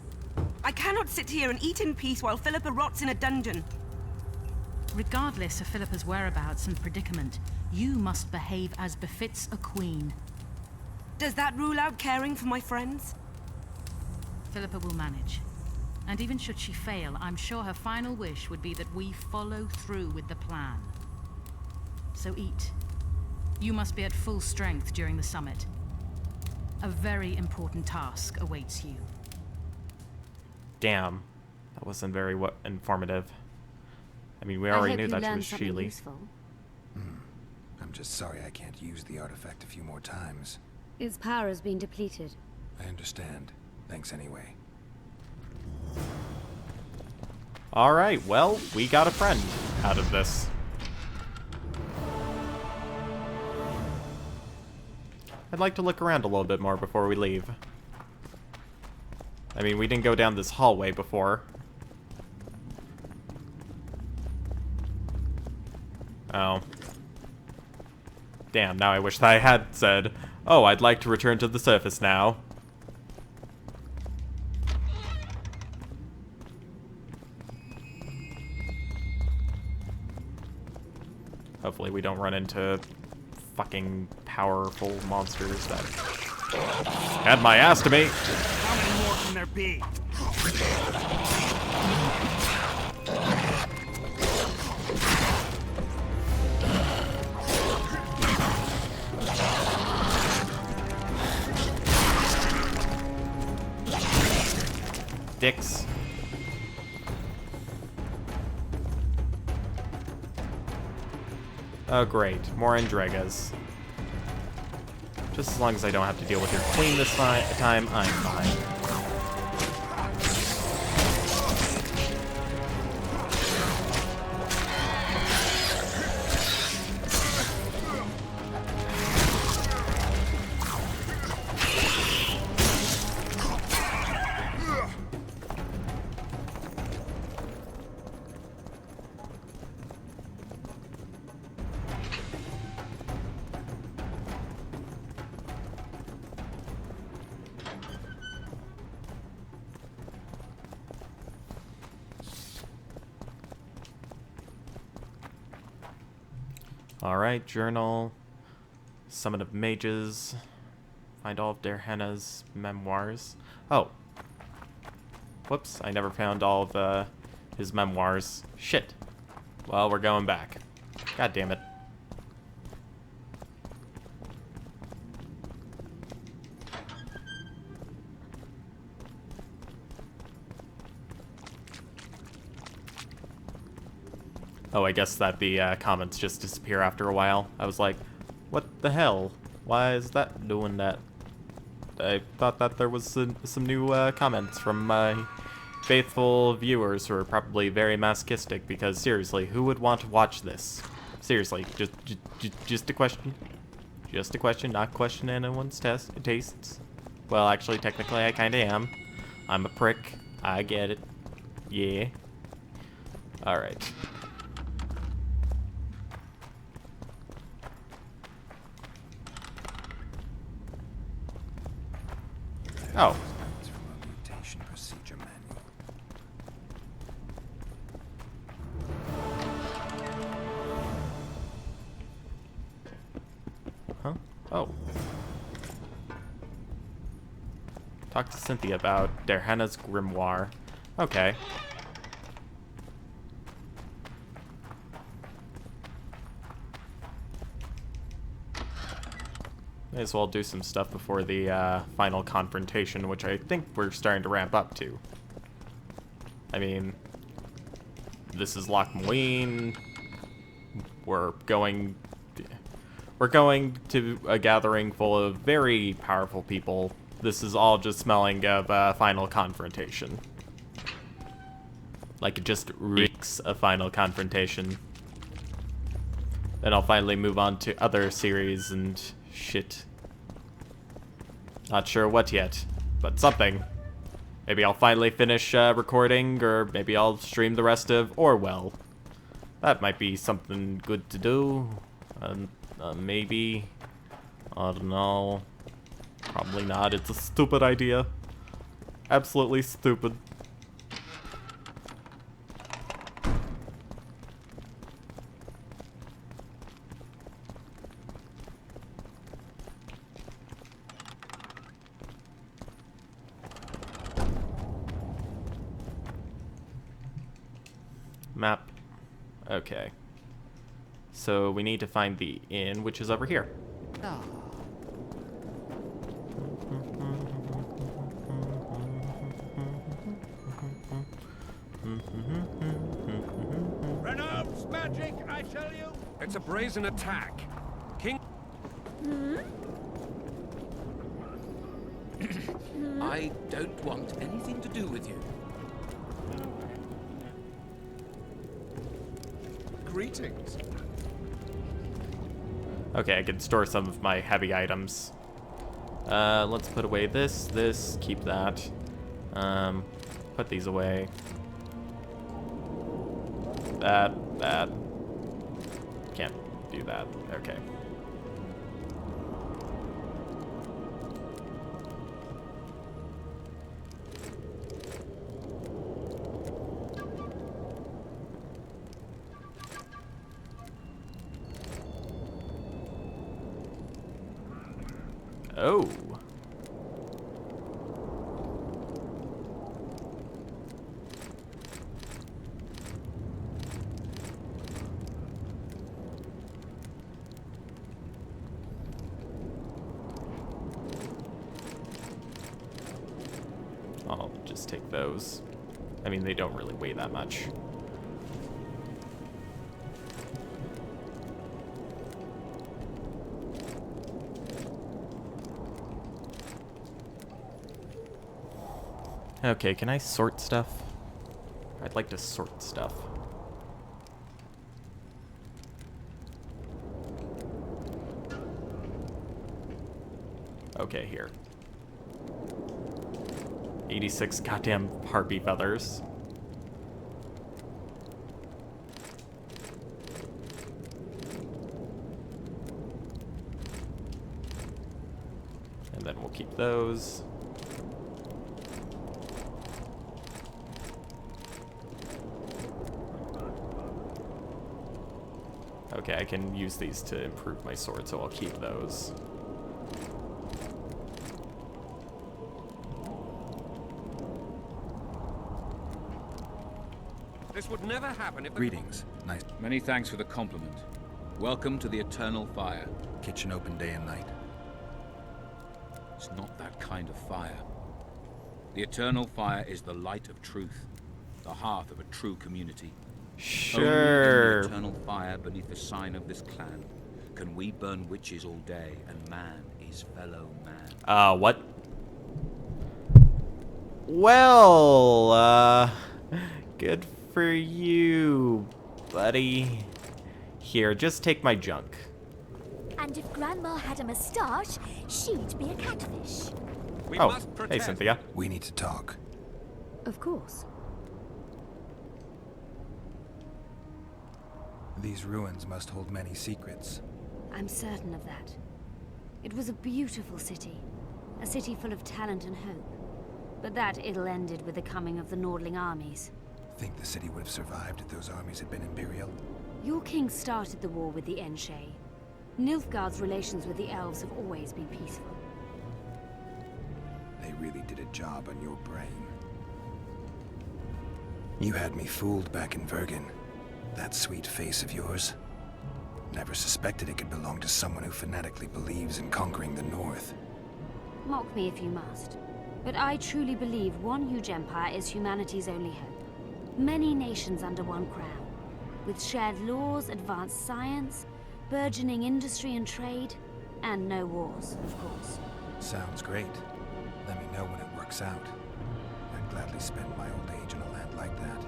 I cannot sit here and eat in peace while Philippa rots in a dungeon. Regardless of Philippa's whereabouts and predicament, you must behave as befits a queen. Does that rule out caring for my friends? Philippa will manage. And even should she fail, I'm sure her final wish would be that we follow through with the plan. So eat. You must be at full strength during the summit. A very important task awaits you. Damn. That wasn't very informative. I mean, we already knew that she was Sheely. I'm just sorry I can't use the artifact a few more times. Its power has been depleted. I understand. Thanks anyway. Alright, well, we got a friend out of this. I'd like to look around a little bit more before we leave. I mean, we didn't go down this hallway before. Oh. Damn, now I wish that I had said, oh, I'd like to return to the surface now. Hopefully we don't run into fucking powerful monsters that had my ass to me. How many more can there be? Dicks. Oh great, more Andregas. Just as long as I don't have to deal with your queen this time, I'm fine. Alright, journal. Summon of Mages. Find all of Derhenna's memoirs. Oh. Whoops, I never found all of his memoirs. Shit. Well, we're going back. God damn it. Oh, I guess that the comments just disappear after a while. I was like, what the hell? Why is that doing that? I thought that there was some new comments from my faithful viewers who are probably very masochistic, because seriously, who would want to watch this? Seriously, just a question. Just a question, not question anyone's tastes. Well, actually, technically, I kinda am. I'm a prick. I get it. Yeah. Alright. Oh. Mutation procedure manual. Huh? Oh. Talk to Cynthia about Derhenna's grimoire. Okay. May as well do some stuff before the final confrontation, which I think we're starting to ramp up to. I mean, this is Loc Muinne. We're going to a gathering full of very powerful people. This is all just smelling of final confrontation. Like, it just reeks of final confrontation. Then I'll finally move on to other series and shit. Not sure what yet, but something. Maybe I'll finally finish recording, or maybe I'll stream the rest of Orwell. That might be something good to do. Maybe. I don't know. Probably not. It's a stupid idea. Absolutely stupid. Map. Okay. So we need to find the inn, which is over here. Oh. Renault's magic, I tell you! It's a brazen attack. King... I don't want anything to do with you. Greetings. Okay, I can store some of my heavy items. Let's put away this, keep that. Put these away. That. Can't do that. Okay. Oh. I'll just take those. I mean, they don't really weigh that much. Okay, can I sort stuff? I'd like to sort stuff. Okay, here. 86 goddamn harpy feathers. And then we'll keep those. Okay, I can use these to improve my sword, so I'll keep those. This would never happen if... Greetings. Nice. Many thanks for the compliment. Welcome to the Eternal Fire. Kitchen open day and night. It's not that kind of fire. The Eternal Fire is the light of truth, the hearth of a true community. Sure. Only in the eternal fire beneath the sign of this clan can we burn witches all day and man is fellow man. What? Well, good for you, buddy. Here, just take my junk. And if Grandma had a moustache, she'd be a catfish. Hey, Cynthia. We need to talk. Of course. These ruins must hold many secrets. I'm certain of that. It was a beautiful city. A city full of talent and hope. But that ill ended with the coming of the Nordling armies. Think the city would have survived if those armies had been Imperial? Your king started the war with the Enshe. Nilfgaard's relations with the elves have always been peaceful. They really did a job on your brain. You had me fooled back in Vergen. That sweet face of yours. Never suspected it could belong to someone who fanatically believes in conquering the North. Mock me if you must. But I truly believe one huge empire is humanity's only hope. Many nations under one crown. With shared laws, advanced science, burgeoning industry and trade, and no wars, of course. Sounds great. Let me know when it works out. I'd gladly spend my old age in a land like that.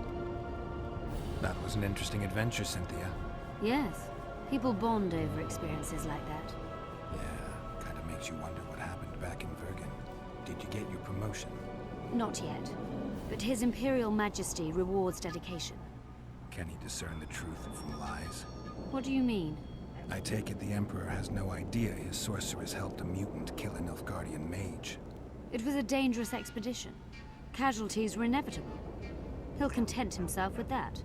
That was an interesting adventure, Cynthia. Yes. People bond over experiences like that. Yeah, kind of makes you wonder what happened back in Vergen. Did you get your promotion? Not yet. But His Imperial Majesty rewards dedication. Can he discern the truth from lies? What do you mean? I take it the Emperor has no idea his sorceress helped a mutant kill a Nilfgaardian mage. It was a dangerous expedition. Casualties were inevitable. He'll content himself with that.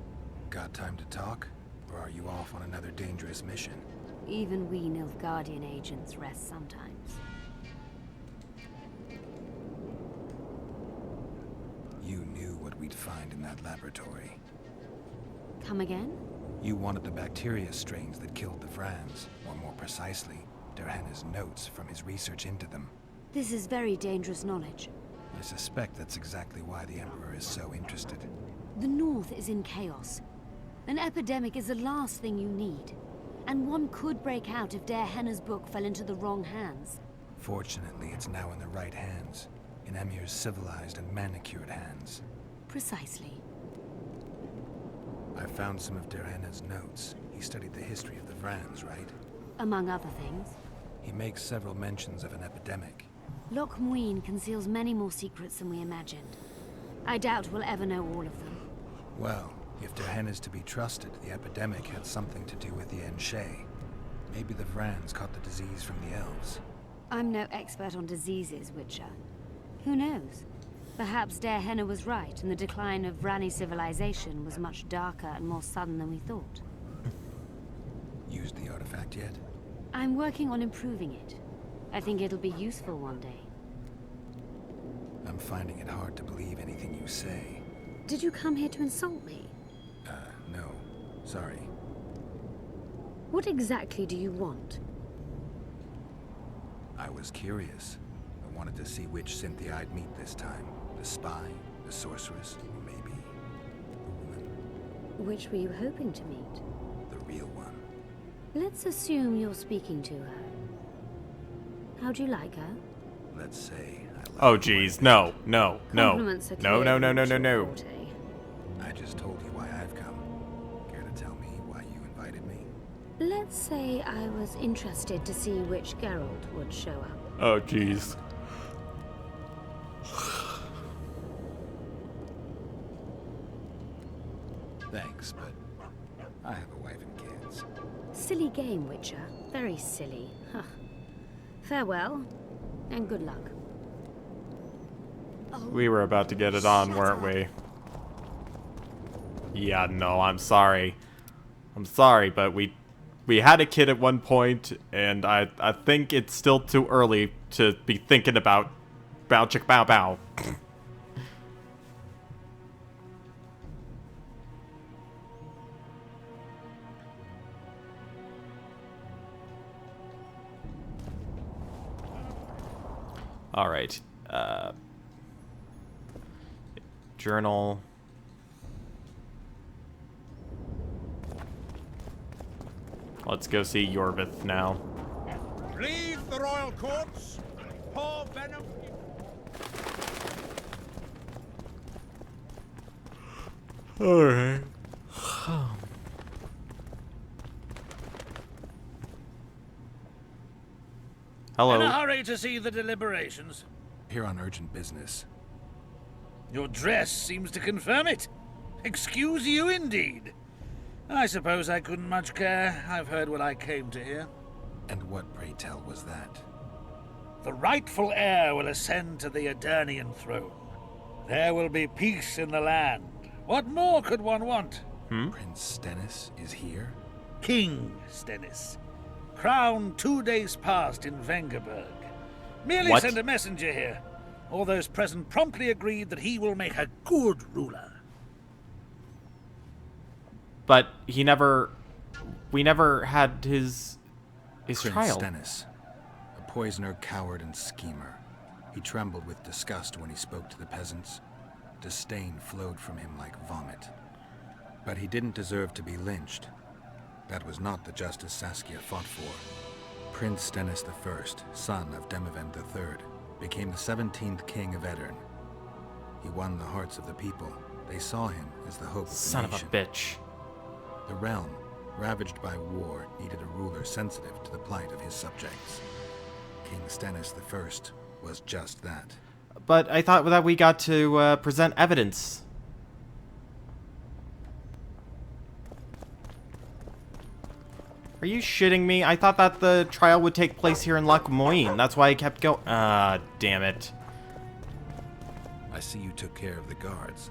Got time to talk? Or are you off on another dangerous mission? Even we Nilfgaardian agents rest sometimes. You knew what we'd find in that laboratory. Come again? You wanted the bacteria strains that killed the Vrans, or more precisely, Derhenna's notes from his research into them. This is very dangerous knowledge. I suspect that's exactly why the Emperor is so interested. The North is in chaos. An epidemic is the last thing you need. And one could break out if Derhenna's book fell into the wrong hands. Fortunately, it's now in the right hands. In Emir's civilized and manicured hands. Precisely. I found some of Derhenna's notes. He studied the history of the Vrans, right? Among other things. He makes several mentions of an epidemic. Loc Muinne conceals many more secrets than we imagined. I doubt we'll ever know all of them. Well, if Derhenna's to be trusted, the epidemic had something to do with the Enshe. Maybe the Vrans caught the disease from the elves. I'm no expert on diseases, Witcher. Who knows? Perhaps Derhenna was right, and the decline of Vrani civilization was much darker and more sudden than we thought. Used the artifact yet? I'm working on improving it. I think it'll be useful one day. I'm finding it hard to believe anything you say. Did you come here to insult me? No. Sorry. What exactly do you want? I was curious. I wanted to see which Cynthia I'd meet this time. The spy, the sorceress, or maybe the woman. Which were you hoping to meet? The real one. Let's assume you're speaking to her. How'd you like her? Let's say Oh geez, no. Compliments are No. forte. I just told you why I've come. Care to tell me why you invited me? Let's say I was interested to see which Geralt would show up. Oh geez. Thanks, but I have a wife and kids. Silly game, Witcher. Very silly. Huh. Farewell, and good luck. We were about to get it on, weren't we? Yeah, no, I'm sorry. I'm sorry, but we had a kid at one point, and I think it's still too early to be thinking about bow chick bow bow. All right. Journal. Let's go see Yorvith now. Leave the royal courts. Pour venom. Alright. Hello. In a hurry to see the deliberations. Here on urgent business. Your dress seems to confirm it. Excuse you indeed. I suppose I couldn't much care. I've heard what I came to hear. And what, pray tell, was that? The rightful heir will ascend to the Eternian throne. There will be peace in the land. What more could one want? Prince Stennis is here? King Stennis. Crowned 2 days past in Vengerberg. Merely What? send a messenger here. All those present promptly agreed that he will make a good ruler. But we never had his Prince trial. Stennis, a poisoner, coward, and schemer. He trembled with disgust when he spoke to the peasants. Disdain flowed from him like vomit. But he didn't deserve to be lynched. That was not the justice Saskia fought for. Prince Stennis I, son of Demavend III, became the 17th king of Edirn. He won the hearts of the people. They saw him as the hope of the Son of a nation. bitch. The realm, ravaged by war, needed a ruler sensitive to the plight of his subjects. King Stennis I was just that. But I thought that we got to present evidence. Are you shitting me? I thought that the trial would take place here in Loc Muinne. That's why I kept going. Ah, damn it. I see you took care of the guards.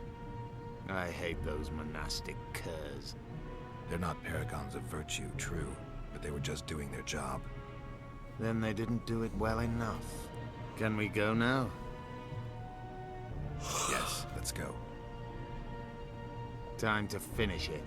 I hate those monastic curs. They're not paragons of virtue, true, but they were just doing their job. Then they didn't do it well enough. Can we go now? Yes, let's go. Time to finish it.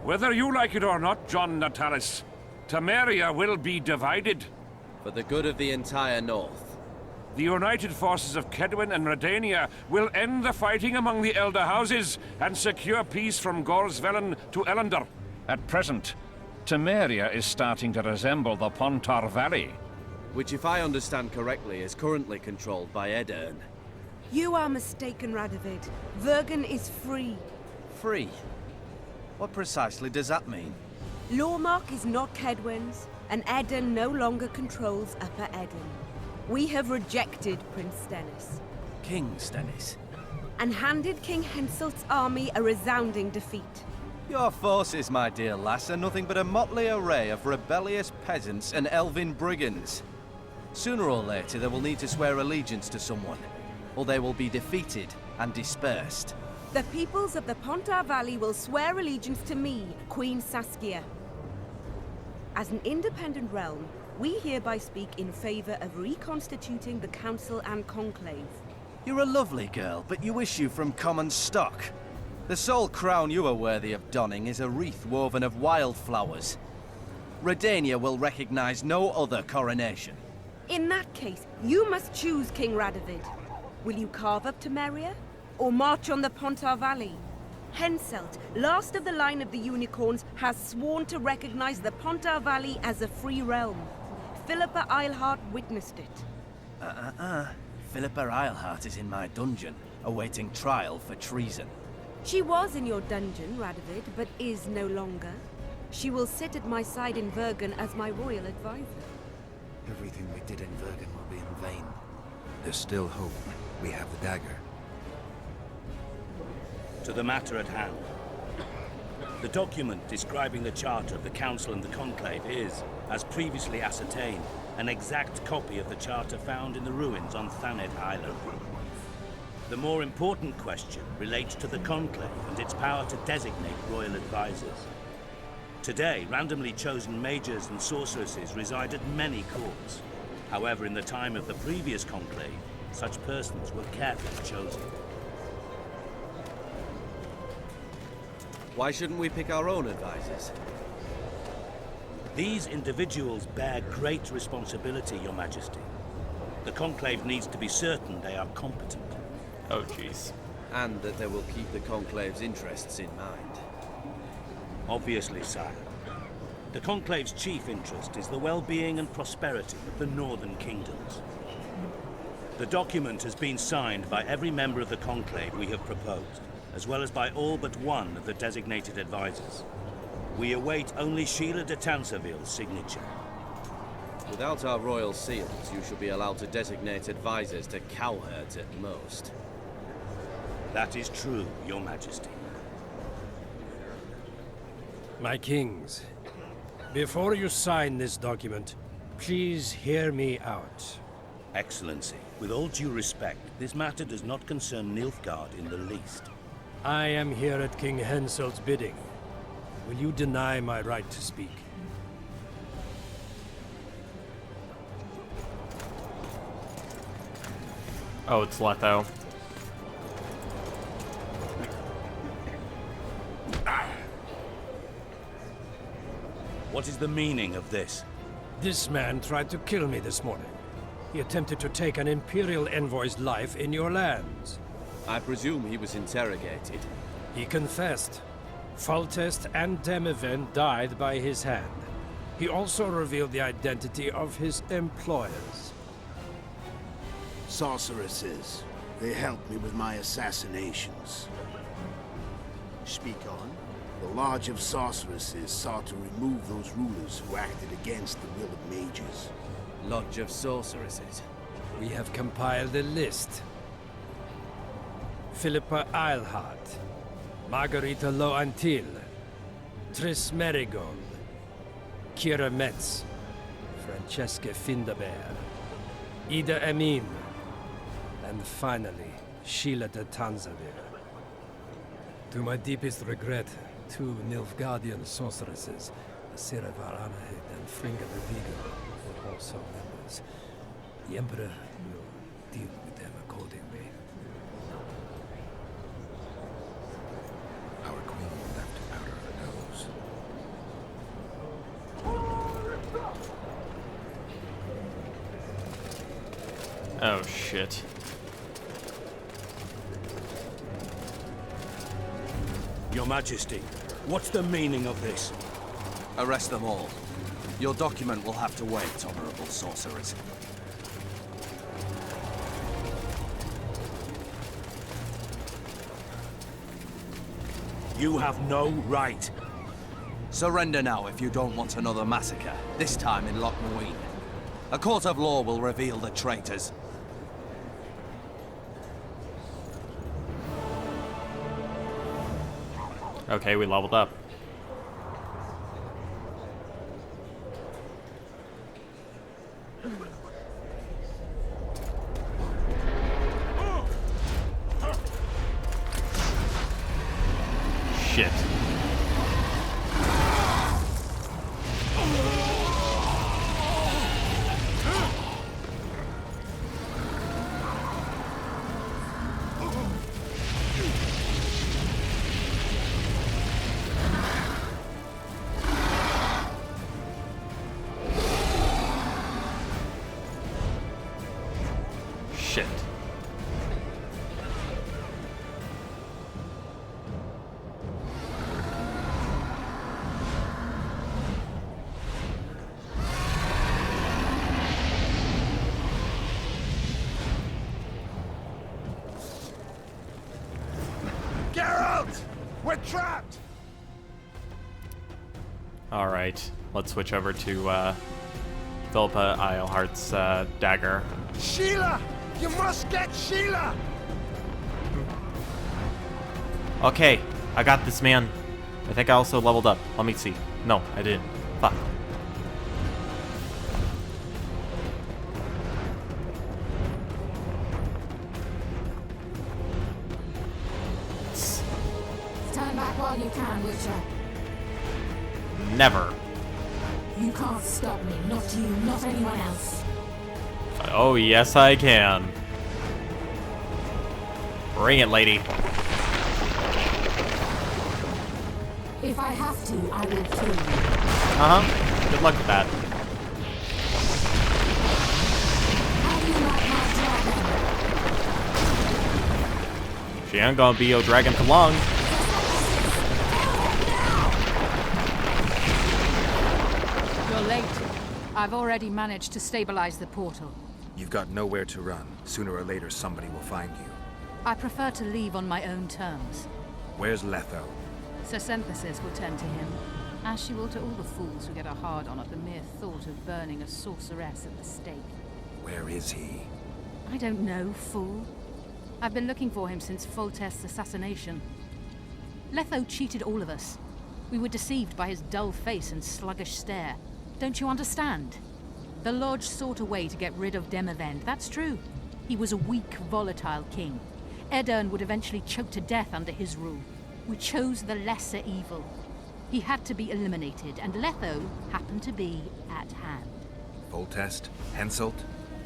Whether you like it or not, John Natalis, Temeria will be divided. For the good of the entire North. The united forces of Kedwin and Redania will end the fighting among the Elder Houses and secure peace from Gorsvelen to Ellender. At present, Temeria is starting to resemble the Pontar Valley. Which, if I understand correctly, is currently controlled by Edirn. You are mistaken, Radovid. Vergen is free. Free? What precisely does that mean? Lormark is not Kedwin's, and Edirn no longer controls Upper Edirn. We have rejected Prince Stennis. King Stennis? And handed King Henselt's army a resounding defeat. Your forces, my dear lass, are nothing but a motley array of rebellious peasants and elven brigands. Sooner or later, they will need to swear allegiance to someone, or they will be defeated and dispersed. The peoples of the Pontar Valley will swear allegiance to me, Queen Saskia. As an independent realm, we hereby speak in favor of reconstituting the Council and Conclave. You're a lovely girl, but you issue from common stock. The sole crown you are worthy of donning is a wreath woven of wildflowers. Redania will recognize no other coronation. In that case, you must choose, King Radovid. Will you carve up Temeria, or march on the Pontar Valley? Henselt, last of the line of the Unicorns, has sworn to recognize the Pontar Valley as a free realm. Philippa Eilhart witnessed it. Philippa Eilhart is in my dungeon, awaiting trial for treason. She was in your dungeon, Radovid, but is no longer. She will sit at my side in Vergen as my royal advisor. Everything we did in Vergen will be in vain. There's still hope. We have the dagger. To the matter at hand. The document describing the charter of the Council and the Conclave is, as previously ascertained, an exact copy of the charter found in the ruins on Thanet Island. The more important question relates to the Conclave and its power to designate royal advisors. Today, randomly chosen mages and sorceresses reside at many courts. However, in the time of the previous Conclave, such persons were carefully chosen. Why shouldn't we pick our own advisors? These individuals bear great responsibility, Your Majesty. The Conclave needs to be certain they are competent. Oh, jeez. And that they will keep the Conclave's interests in mind. Obviously, sire. The Conclave's chief interest is the well-being and prosperity of the Northern Kingdoms. The document has been signed by every member of the Conclave we have proposed, as well as by all but one of the designated advisors. We await only Sheila de Tanseville's signature. Without our royal seals, you shall be allowed to designate advisors to cowherds at most. That is true, Your Majesty. My kings, before you sign this document, please hear me out. Excellency, with all due respect, this matter does not concern Nilfgaard in the least. I am here at King Henselt's bidding. Will you deny my right to speak? Oh, it's Letho. What is the meaning of this? This man tried to kill me this morning. He attempted to take an Imperial envoy's life in your lands. I presume he was interrogated. He confessed. Foltest and Demiven died by his hand. He also revealed the identity of his employers. Sorceresses. They helped me with my assassinations. Speak on. The Lodge of Sorceresses sought to remove those rulers who acted against the will of mages. Lodge of Sorceresses. We have compiled a list. Philippa Eilhart, Margarita Loantil, Triss Merigold, Kira Metz, Francesca Findabair, Ida Amin, and finally, Sheila de Tanzavir. To my deepest regret, 2 Nilfgaardian sorceresses, Asira Varanahid and Fringa de Vigo, were also members. The Emperor will deal with them accordingly. Our queen left to powder her nose. Oh, shit. Your Majesty, what's the meaning of this? Arrest them all. Your document will have to wait, honorable sorcerers. You have no right. Surrender now if you don't want another massacre, this time in Loc Muinne. A court of law will reveal the traitors. Okay, we leveled up. Shit. Shit. Geralt! We're trapped! Alright, let's switch over to Philippa Eilhart's dagger. Sheila! You must get Sheila! Okay, I got this, man. I think I also leveled up. Let me see. No, I didn't. Fuck. Stand back while you can, Witcher. Never. You can't stop me. Not you, not anyone else. Oh, yes, I can. Bring it, lady. If I have to, I will kill you. Uh-huh. Good luck with that. How do you like my dragon? She ain't gonna be your dragon for long. You're late. I've already managed to stabilize the portal. You've got nowhere to run. Sooner or later, somebody will find you. I prefer to leave on my own terms. Where's Letho? Sir Synthesis will tend to him, as she will to all the fools who get a hard-on at the mere thought of burning a sorceress at the stake. Where is he? I don't know, fool. I've been looking for him since Foltest's assassination. Letho cheated all of us. We were deceived by his dull face and sluggish stare. Don't you understand? The Lodge sought a way to get rid of Demavend, that's true. He was a weak, volatile king. Edirn would eventually choke to death under his rule. We chose the lesser evil. He had to be eliminated, and Letho happened to be at hand. Foltest? Henselt?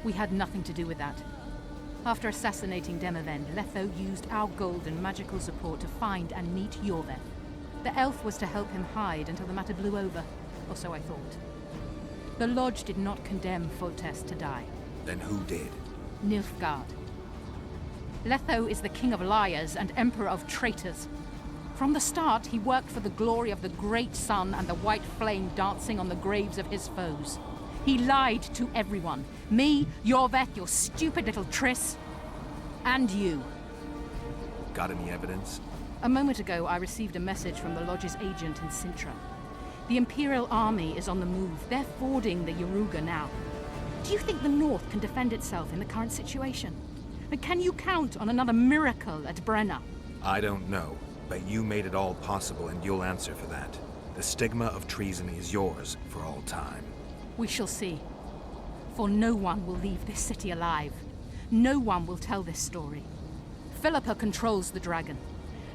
We had nothing to do with that. After assassinating Demavend, Letho used our gold and magical support to find and meet Yorveth. The elf was to help him hide until the matter blew over, or so I thought. The Lodge did not condemn Foltest to die. Then who did? Nilfgaard. Letho is the king of liars and emperor of traitors. From the start, he worked for the glory of the great sun and the white flame dancing on the graves of his foes. He lied to everyone. Me, Yorveth, your stupid little Triss, and you. Got any evidence? A moment ago, I received a message from the Lodge's agent in Sintra. The Imperial Army is on the move. They're fording the Yaruga now. Do you think the North can defend itself in the current situation? And can you count on another miracle at Brenna? I don't know, but you made it all possible and you'll answer for that. The stigma of treason is yours for all time. We shall see. For no one will leave this city alive. No one will tell this story. Philippa controls the dragon.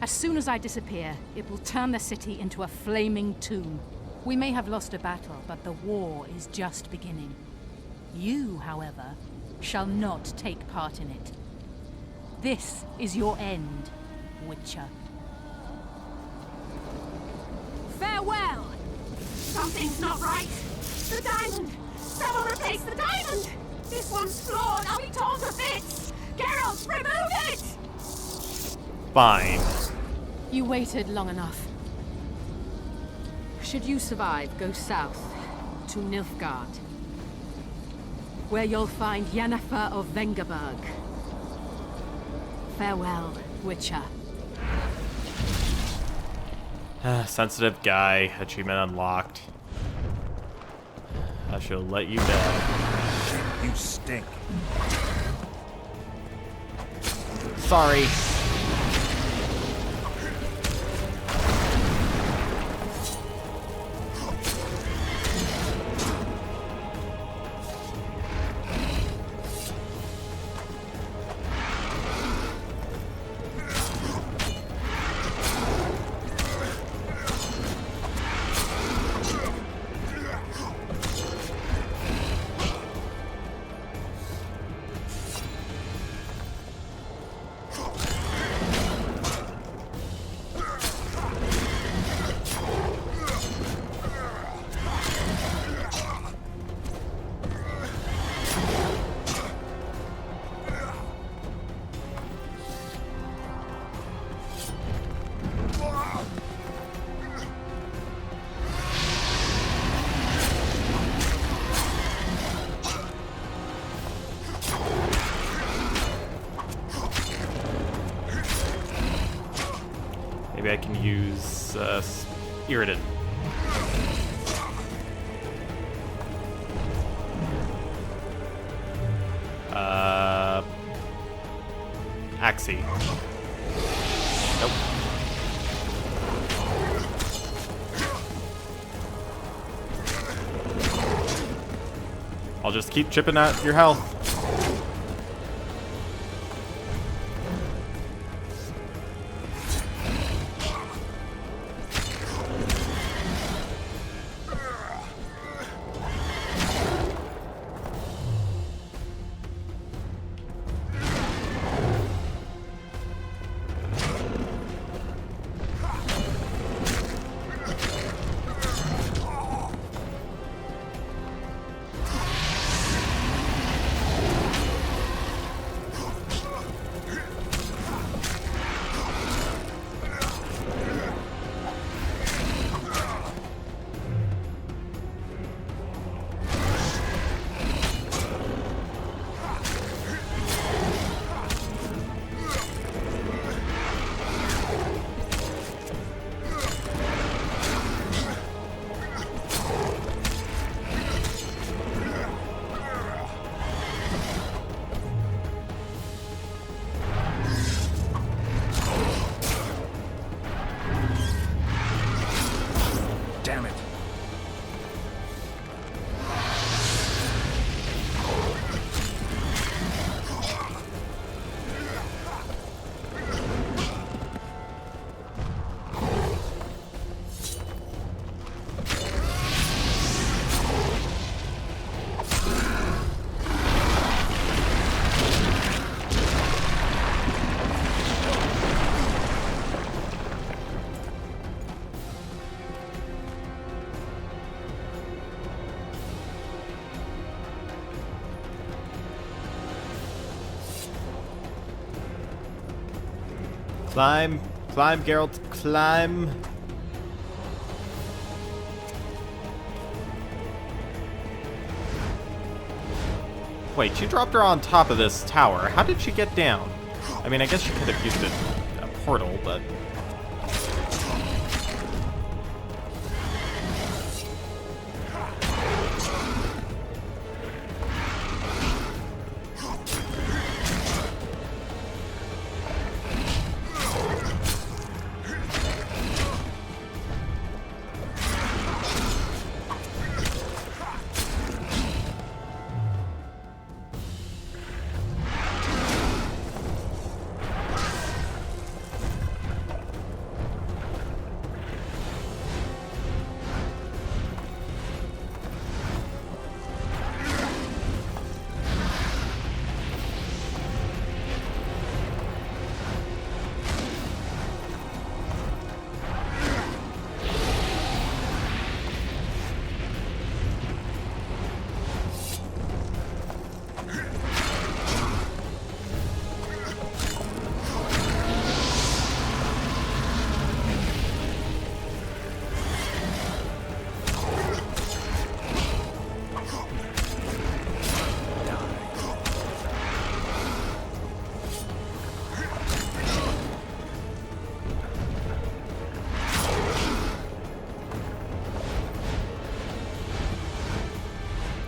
As soon as I disappear, it will turn the city into a flaming tomb. We may have lost a battle, but the war is just beginning. You, however, shall not take part in it. This is your end, Witcher. Farewell! Something's not right. The diamond! Someone replace the diamond! This one's flawed. I'll be torn to bits! Geralt, remove it! Fine. You waited long enough. Should you survive, go south to Nilfgaard, where you'll find Yennefer of Vengerberg. Farewell, Witcher. Sensitive guy. Achievement unlocked. I shall let you know. You stink. Sorry. Maybe I can use Irridan. Axie. Nope. I'll just keep chipping at your health. Climb. Climb, Geralt. Climb. Wait, she dropped her on top of this tower. How did she get down? I mean, I guess she could have used a portal, but...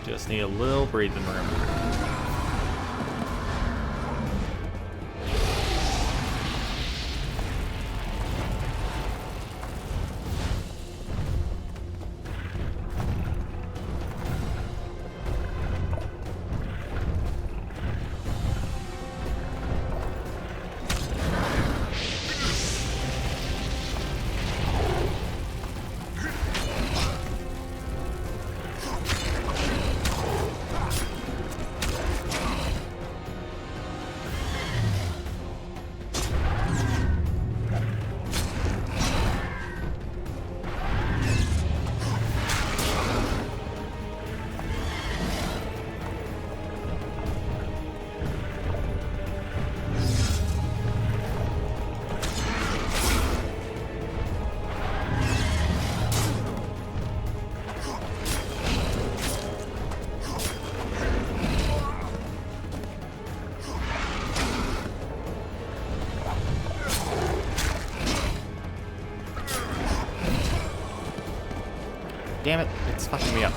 Just need a little breathing room. Damn it, it's fucking me up.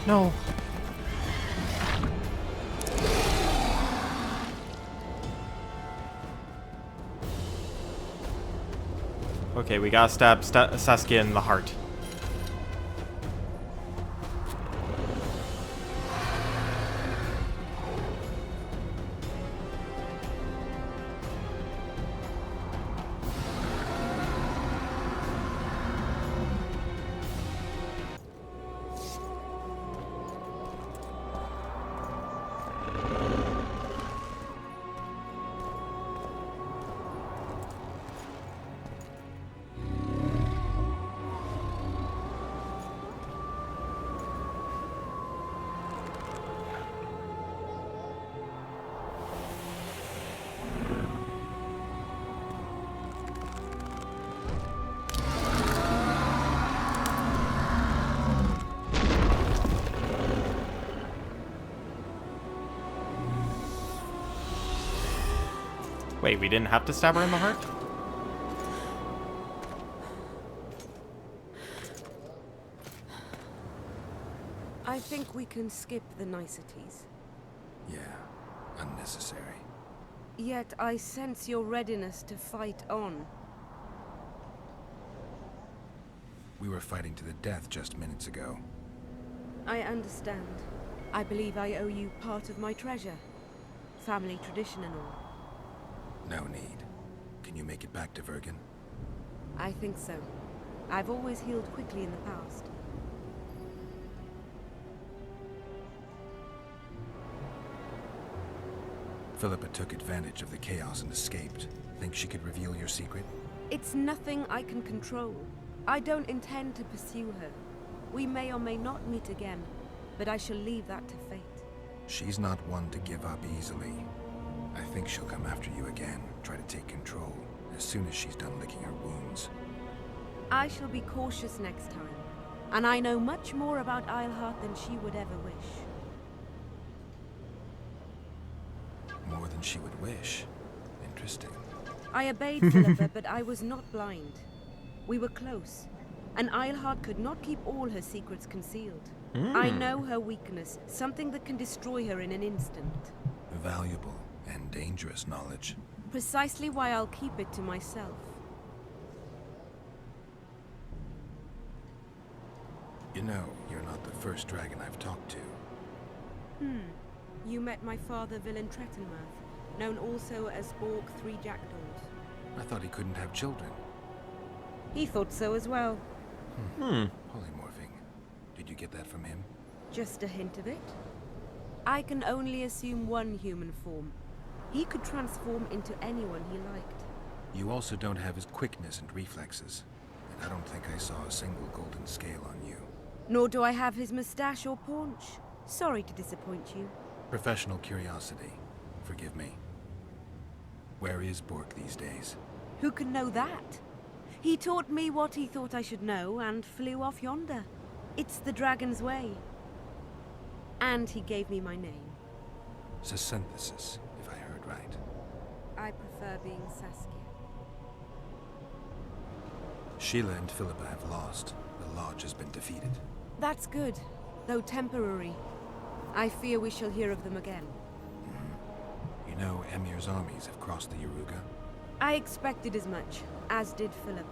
No. Okay, we gotta stab Saskia in the heart. Wait, we didn't have to stab her in the heart? I think we can skip the niceties. Yeah, unnecessary. Yet I sense your readiness to fight on. We were fighting to the death just minutes ago. I understand. I believe I owe you part of my treasure. Family tradition and all. No need. Can you make it back to Vergen? I think so. I've always healed quickly in the past. Philippa took advantage of the chaos and escaped. Think she could reveal your secret? It's nothing I can control. I don't intend to pursue her. We may or may not meet again, but I shall leave that to fate. She's not one to give up easily. I think she'll come after you again, try to take control, as soon as she's done licking her wounds. I shall be cautious next time, and I know much more about Eilhart than she would ever wish. More than she would wish. Interesting. I obeyed Philippa, but I was not blind. We were close, and Eilhart could not keep all her secrets concealed. I know her weakness, something that can destroy her in an instant. Valuable and dangerous knowledge. Precisely why I'll keep it to myself. You know, you're not the first dragon I've talked to. You met my father, Villain Trettenmirth, known also as Borg 3 Jackdaws. I thought he couldn't have children. He thought so as well. Polymorphing. Did you get that from him? Just a hint of it. I can only assume one human form. He could transform into anyone he liked. You also don't have his quickness and reflexes. And I don't think I saw a single golden scale on you. Nor do I have his mustache or paunch. Sorry to disappoint you. Professional curiosity. Forgive me. Where is Borg these days? Who can know that? He taught me what he thought I should know and flew off yonder. It's the dragon's way. And he gave me my name. Synthesis, if I heard right. I prefer being Saskia. Sheila and Philippa have lost. The Lodge has been defeated. That's good, though temporary. I fear we shall hear of them again. You know, Emir's armies have crossed the Yaruga. I expected as much, as did Philippa.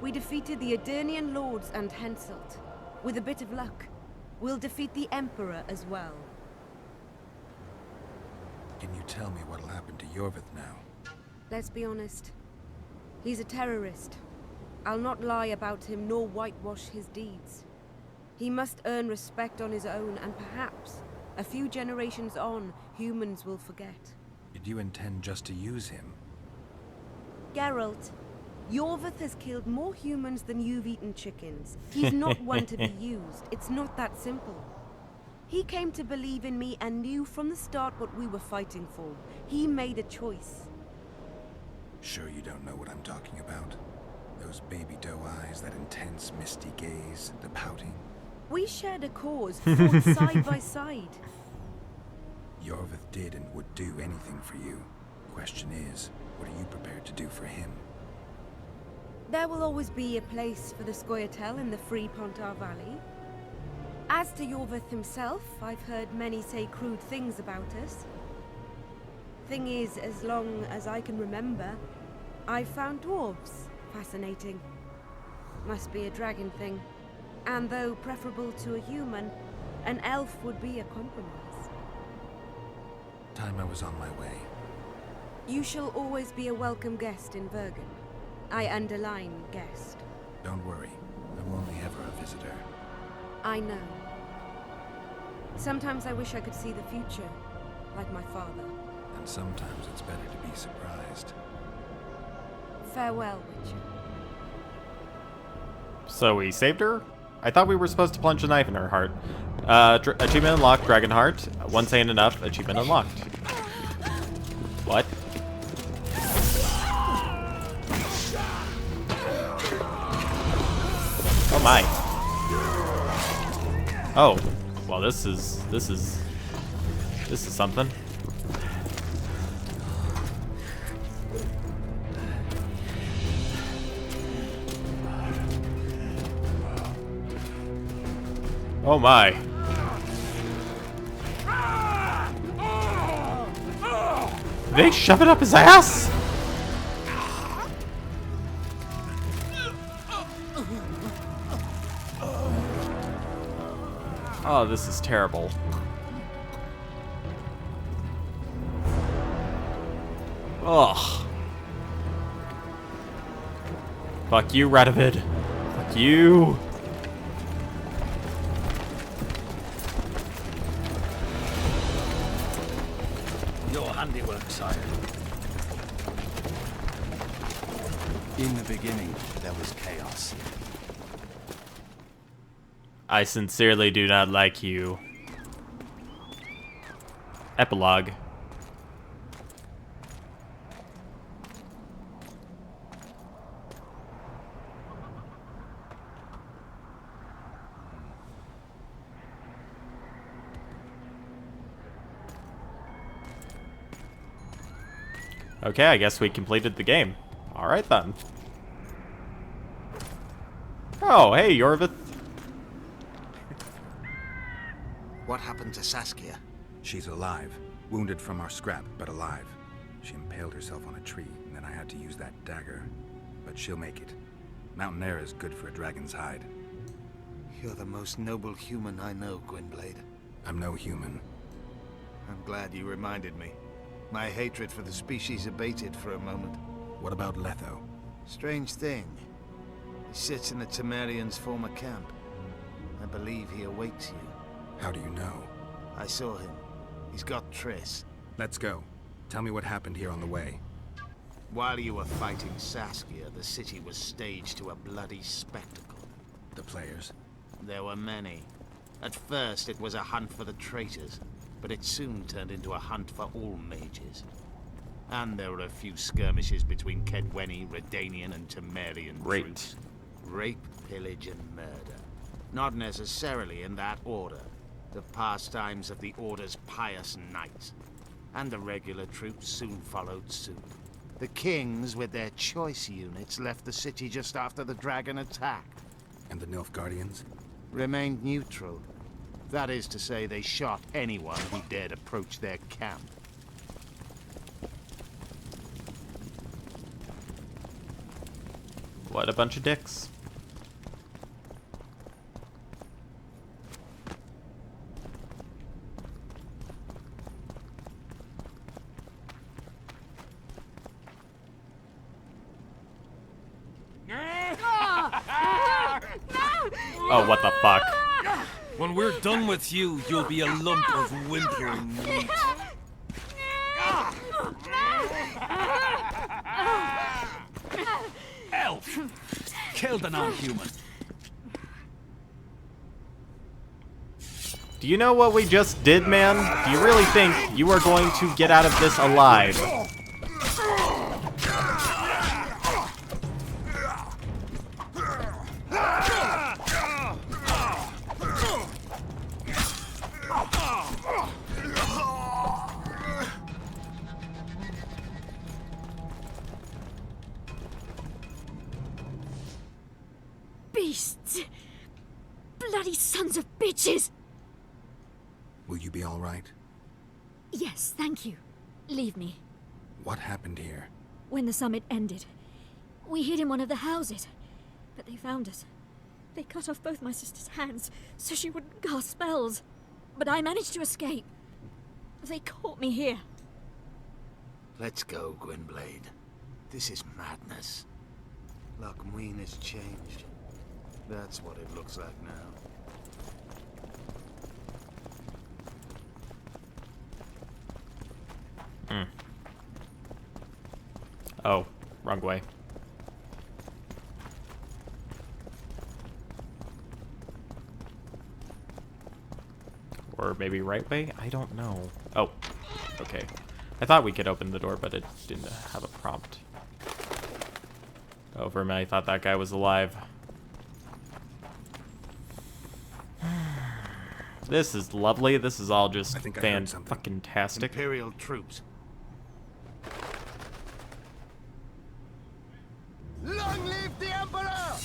We defeated the Edirnian lords and Henselt. With a bit of luck, we'll defeat the Emperor as well. Can you tell me what'll happen to Yorvith now? Let's be honest. He's a terrorist. I'll not lie about him nor whitewash his deeds. He must earn respect on his own, and perhaps, a few generations on, humans will forget. Did you intend just to use him? Geralt, Yorvith has killed more humans than you've eaten chickens. He's not one to be used. It's not that simple. He came to believe in me and knew from the start what we were fighting for. He made a choice. Sure you don't know what I'm talking about? Those baby doe eyes, that intense, misty gaze, the pouting. We shared a cause, fought side by side. Yorvith did and would do anything for you. Question is, what are you prepared to do for him? There will always be a place for the Scoia'tael in the free Pontar Valley. As to Yorvith himself, I've heard many say crude things about us. Thing is, as long as I can remember, I've found dwarves fascinating. Must be a dragon thing. And though preferable to a human, an elf would be a compromise. Time I was on my way. You shall always be a welcome guest in Vergen. I underline guest. Don't worry, I'm only ever a visitor. I know. Sometimes I wish I could see the future, like my father. And sometimes it's better to be surprised. Farewell, Witcher. So we saved her? I thought we were supposed to plunge a knife in her heart. Achievement unlocked, Dragon Heart. Once ain't enough, achievement unlocked. What? Oh my. Oh, well this is something. Oh my. Did they shove it up his ass? Oh, this is terrible. Ugh. Fuck you, Radovid. Fuck you. Your handiwork, sire. In the beginning, there was chaos. I sincerely do not like you. Epilogue. Okay, I guess we completed the game. Alright then. Oh, hey, Yorvith. What happened to Saskia? She's alive. Wounded from our scrap, but alive. She impaled herself on a tree, and then I had to use that dagger. But she'll make it. Mountain air is good for a dragon's hide. You're the most noble human I know, Gwynblade. I'm no human. I'm glad you reminded me. My hatred for the species abated for a moment. What about Letho? Strange thing. He sits in the Temerians' former camp. I believe he awaits you. How do you know? I saw him. He's got Triss. Let's go. Tell me what happened here on the way. While you were fighting Saskia, the city was staged to a bloody spectacle. The players? There were many. At first, it was a hunt for the traitors, but it soon turned into a hunt for all mages. And there were a few skirmishes between Kedweni, Redanian, and Temerian troops. Rape, pillage, and murder. Not necessarily in that order. The pastimes of the Order's pious knights. And the regular troops soon followed suit. The kings, with their choice units, left the city just after the dragon attacked. And the Nilfgaardians? Remained neutral. That is to say, they shot anyone who dared approach their camp. What a bunch of dicks. Oh, what the fuck? When we're done with you, you'll be a lump of whimpering meat. Elf! Killed a non-human. Do you know what we just did, man? Do you really think you are going to get out of this alive? Beasts! Bloody sons of bitches! Will you be all right? Yes, thank you. Leave me. What happened here? When the summit ended, we hid in one of the houses, but they found us. They cut off both my sister's hands so she wouldn't cast spells. But I managed to escape. They caught me here. Let's go, Gwynblade. This is madness. Loc Muinne has changed. That's what it looks like now. Oh, wrong way. Or maybe right way? I don't know. Oh, okay. I thought we could open the door, but it didn't have a prompt. Oh, for a minute, I thought that guy was alive. This is lovely. This is all just fan-fucking-tastic. Imperial troops. Long live the Emperor!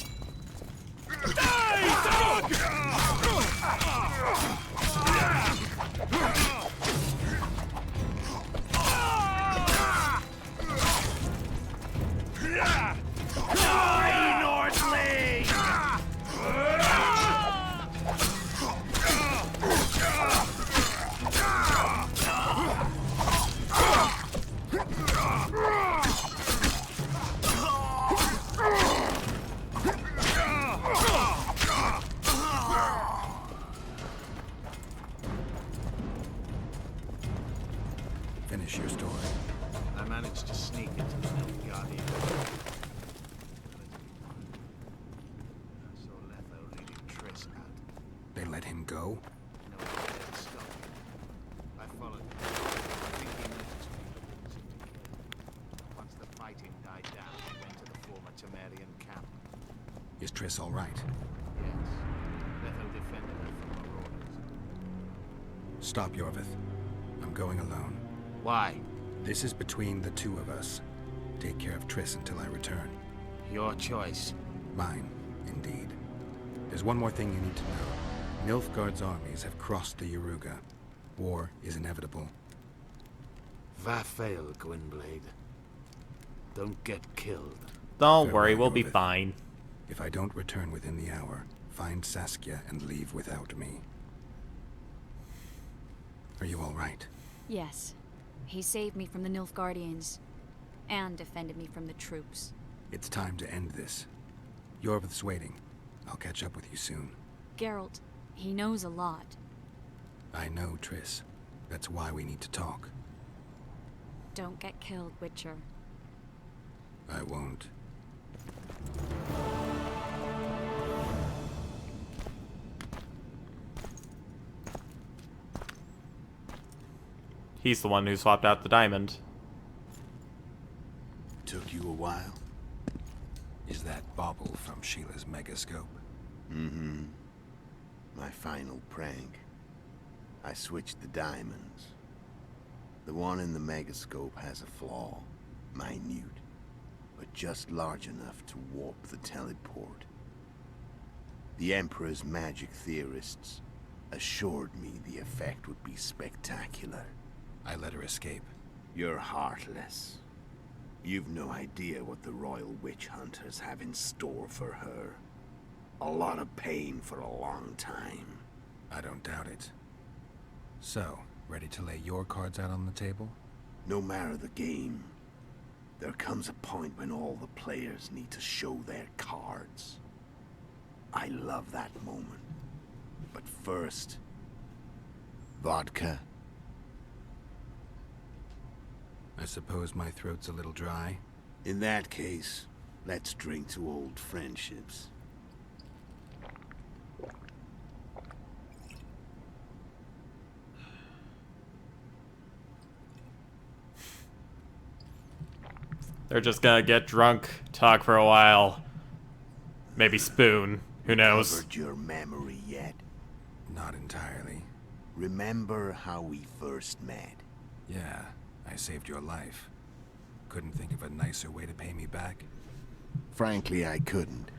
Finish your story. I managed to sneak into the Nilfgaardian. I saw Letho leading Triss out. They let him go? No one dared stop him. I followed him, thinking that it was decay. Once the fighting died down, he went to the former Temerian camp. Is Triss all right? Yes. Letho defended her from marauders. Stop, Yorvith. I'm going alone. Why? This is between the two of us. Take care of Triss until I return. Your choice. Mine, indeed. There's one more thing you need to know. Nilfgaard's armies have crossed the Yaruga. War is inevitable. Va fail, Gwynblade. Don't get killed. Don't worry, we'll be fine. If I don't return within the hour, find Saskia and leave without me. Are you all right? Yes. He saved me from the Nilfgaardians, and defended me from the troops. It's time to end this. Yorvith's waiting. I'll catch up with you soon. Geralt, he knows a lot. I know, Triss. That's why we need to talk. Don't get killed, Witcher. I won't. He's the one who swapped out the diamond. Took you a while? Is that bauble from Sheila's megascope? Mm-hmm. My final prank. I switched the diamonds. The one in the megascope has a flaw. Minute. But just large enough to warp the teleport. The Emperor's magic theorists assured me the effect would be spectacular. I let her escape. You're heartless. You've no idea what the Royal Witch Hunters have in store for her. A lot of pain for a long time. I don't doubt it. So, ready to lay your cards out on the table? No matter the game, there comes a point when all the players need to show their cards. I love that moment. But first, vodka. I suppose my throat's a little dry. In that case, let's drink to old friendships. They're just gonna get drunk, talk for a while. Maybe spoon. Who knows? Covered your memory yet? Not entirely. Remember how we first met? Yeah, I saved your life. Couldn't think of a nicer way to pay me back? Frankly, I couldn't.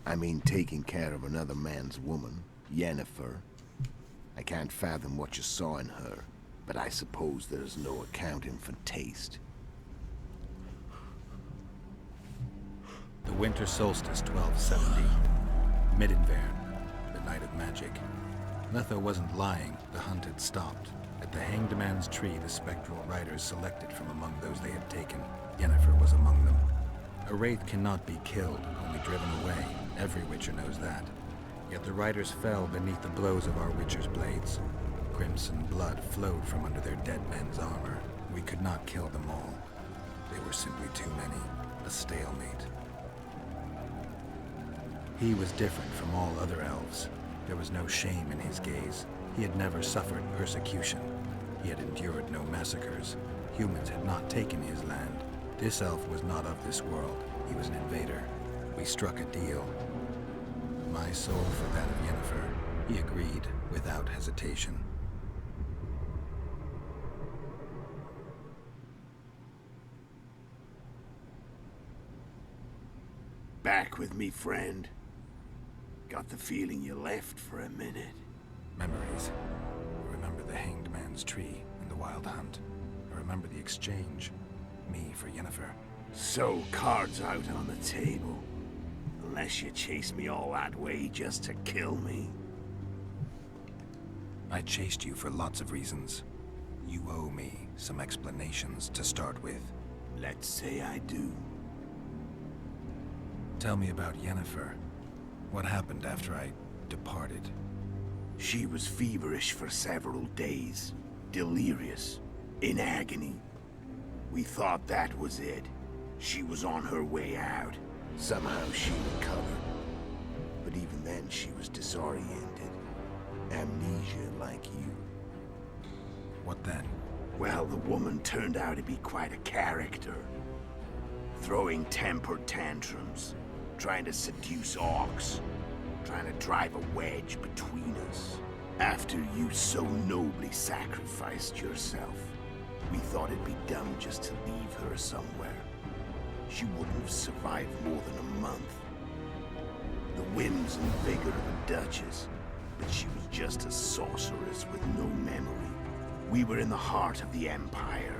I mean, taking care of another man's woman, Yennefer. I can't fathom what you saw in her, but I suppose there's no accounting for taste. The winter solstice, 1270. Midinvern, the night of magic. Letho wasn't lying, the hunt had stopped. At the Hanged Man's Tree, the spectral riders selected from among those they had taken. Yennefer was among them. A wraith cannot be killed, only driven away. Every Witcher knows that. Yet the riders fell beneath the blows of our Witcher's blades. Crimson blood flowed from under their dead men's armor. We could not kill them all. They were simply too many. A stalemate. He was different from all other elves. There was no shame in his gaze. He had never suffered persecution. He had endured no massacres. Humans had not taken his land. This elf was not of this world. He was an invader. We struck a deal. My soul for that of Yennefer. He agreed without hesitation. Back with me, friend. Got the feeling you left for a minute. Memories. I remember the Hanged Man's Tree and the Wild Hunt. I remember the exchange. Me for Yennefer. So, cards out on the table. Unless you chase me all that way just to kill me. I chased you for lots of reasons. You owe me some explanations to start with. Let's say I do. Tell me about Yennefer. What happened after I departed? She was feverish for several days. Delirious. In agony. We thought that was it. She was on her way out. Somehow she recovered. But even then she was disoriented. Amnesia like you. What then? Well, the woman turned out to be quite a character. Throwing temper tantrums. Trying to seduce orcs. Trying to drive a wedge between us. After you so nobly sacrificed yourself, we thought it'd be dumb just to leave her somewhere. She wouldn't have survived more than a month. The whims and vigor of a duchess, but she was just a sorceress with no memory. We were in the heart of the Empire.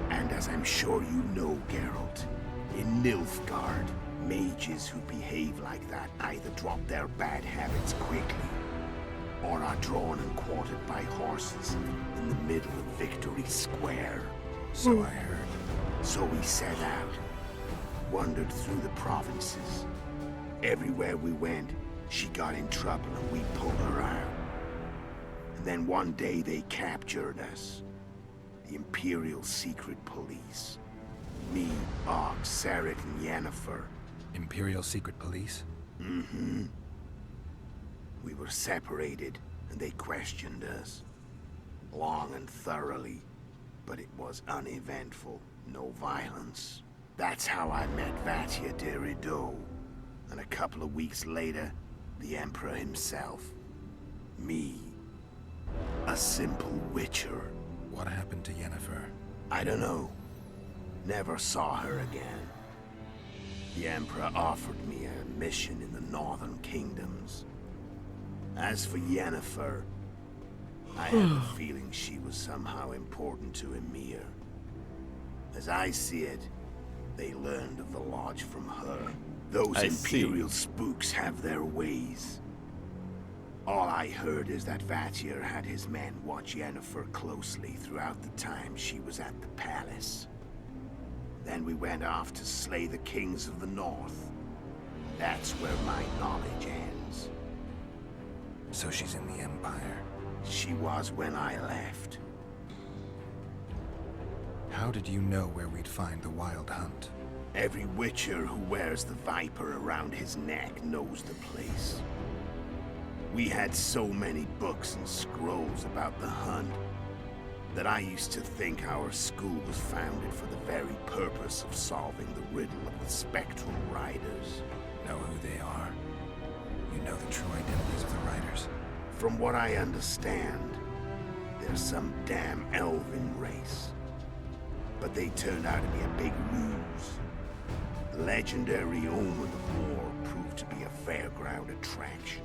And as I'm sure you know, Geralt, in Nilfgaard, mages who behave like that either drop their bad habits quickly, or are drawn and quartered by horses in the middle of Victory Square. So I heard. So we set out, wandered through the provinces. Everywhere we went, she got in trouble and we pulled her out. And then one day they captured us. The Imperial Secret Police. Me, Og, Sarek, and Yennefer. Imperial Secret Police? Mm-hmm. We were separated, and they questioned us. Long and thoroughly, but it was uneventful. No violence. That's how I met Vatia Derrido. And a couple of weeks later, the Emperor himself. Me. A simple witcher. What happened to Yennefer? I don't know. Never saw her again. The Emperor offered me a mission in the Northern Kingdoms. As for Yennefer, I had a feeling she was somehow important to Emir. As I see it, they learned of the Lodge from her. Those Imperial spooks have their ways. All I heard is that Vatir had his men watch Yennefer closely throughout the time she was at the palace. Then we went off to slay the kings of the north. That's where my knowledge ends. So she's in the Empire? She was when I left. How did you know where we'd find the Wild Hunt? Every witcher who wears the viper around his neck knows the place. We had so many books and scrolls about the hunt that I used to think our school was founded for the very purpose of solving the riddle of the spectral riders. Know who they are? You know the true identities of the riders? From what I understand, they're some damn elven race. But they turned out to be a big ruse. The legendary Omen of War proved to be a fairground attraction.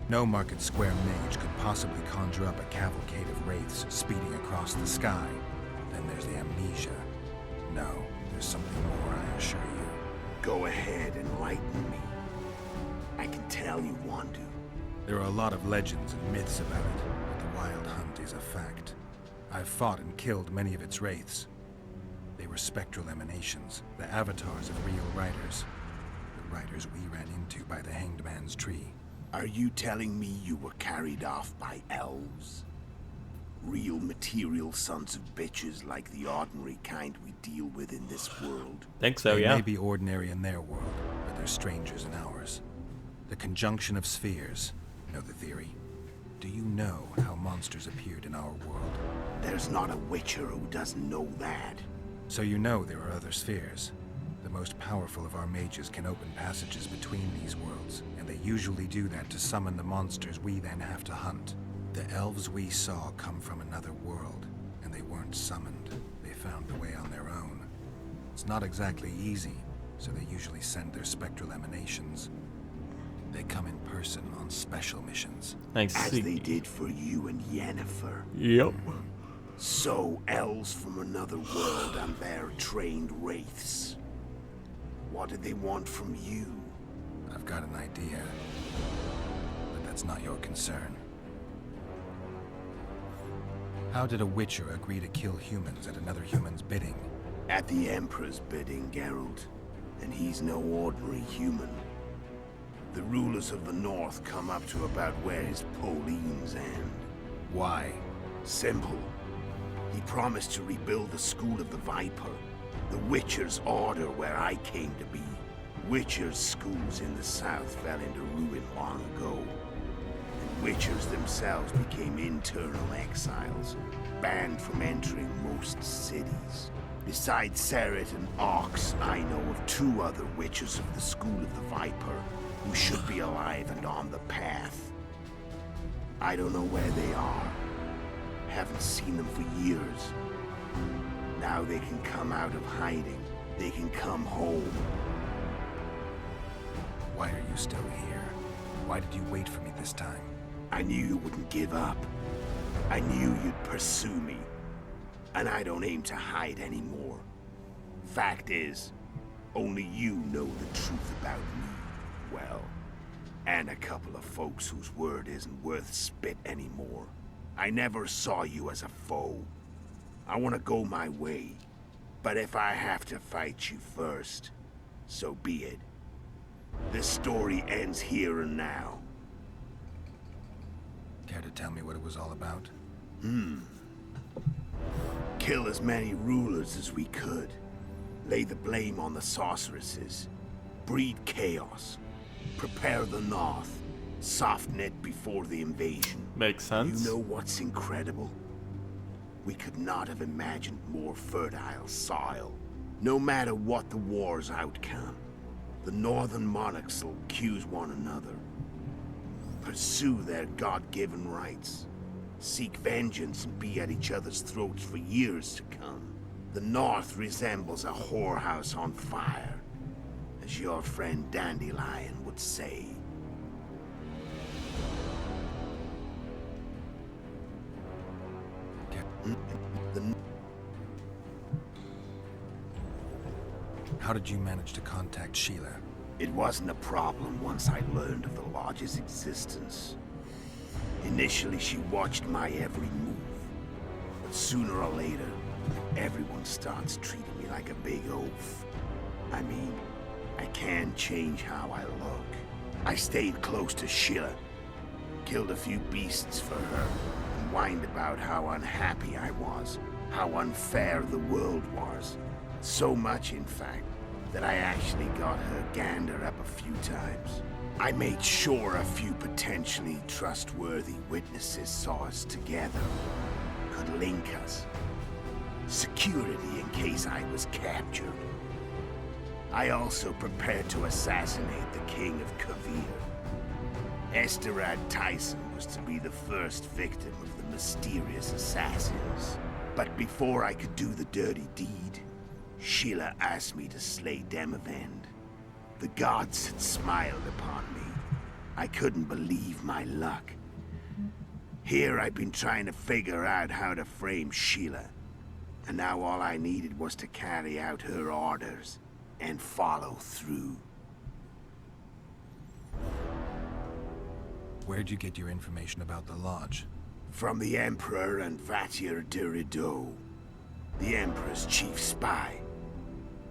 No Market Square mage could possibly conjure up a cavalcade of wraiths speeding across the sky. Then there's the amnesia. No, there's something more, I assure you. Go ahead, enlighten me. I can tell you want to. There are a lot of legends and myths about it, but the Wild Hunt is a fact. I've fought and killed many of its wraiths. They were spectral emanations, the avatars of real riders. The riders we ran into by the Hanged Man's Tree. Are you telling me you were carried off by elves? Real material sons of bitches like the ordinary kind we deal with in this world? Think so, They yeah. may be ordinary in their world, but they're strangers in ours. The conjunction of spheres. Know the theory? Do you know how monsters appeared in our world? There's not a witcher who doesn't know that. So you know there are other spheres. The most powerful of our mages can open passages between these worlds, and they usually do that to summon the monsters we then have to hunt. The elves we saw come from another world, and they weren't summoned. They found the way on their own. It's not exactly easy, so they usually send their spectral emanations. They come in person on special missions. Thanks. As they did for you and Yennefer. Yep. So, elves from another world and their trained wraiths. What did they want from you? I've got an idea, but that's not your concern. How did a Witcher agree to kill humans at another human's bidding? At the Emperor's bidding, Geralt. And he's no ordinary human. The rulers of the North come up to about where his Pauline's end. Why? Simple. He promised to rebuild the School of the Viper, the Witcher's order where I came to be. Witcher's schools in the south fell into ruin long ago. And Witchers themselves became internal exiles, banned from entering most cities. Besides Seret and Ox, I know of 2 other Witchers of the School of the Viper who should be alive and on the path. I don't know where they are. Haven't seen them for years. Now they can come out of hiding. They can come home. Why are you still here? Why did you wait for me this time? I knew you wouldn't give up. I knew you'd pursue me. And I don't aim to hide anymore. Fact is, only you know the truth about me. Well, and a couple of folks whose word isn't worth spit anymore. I never saw you as a foe. I want to go my way. But if I have to fight you first, so be it. This story ends here and now. Care to tell me what it was all about? Kill as many rulers as we could. Lay the blame on the sorceresses. Breed chaos. Prepare the North. Soften it before the invasion. Makes sense. You know what's incredible? We could not have imagined more fertile soil. No matter what the war's outcome, the northern monarchs will accuse one another. Pursue their God-given rights. Seek vengeance and be at each other's throats for years to come. The North resembles a whorehouse on fire, as your friend Dandelion would say. How did you manage to contact Sheila? It wasn't a problem once I learned of the Lodge's existence. Initially, she watched my every move. But sooner or later, everyone starts treating me like a big oaf. I mean, I can change how I look. I stayed close to Sheila, killed a few beasts for her, and whined about how unhappy I was, how unfair the world was. So much, in fact, that I actually got her gander up a few times. I made sure a few potentially trustworthy witnesses saw us together, could link us. Security in case I was captured. I also prepared to assassinate the King of Kavir. Esterad Tyson was to be the first victim of the mysterious assassins. But before I could do the dirty deed, Sheila asked me to slay Demavend. The gods had smiled upon me. I couldn't believe my luck. Here I've been trying to figure out how to frame Sheila. And now all I needed was to carry out her orders and follow through. Where'd you get your information about the Lodge? From the Emperor and Vatier de Rideau, the Emperor's chief spy.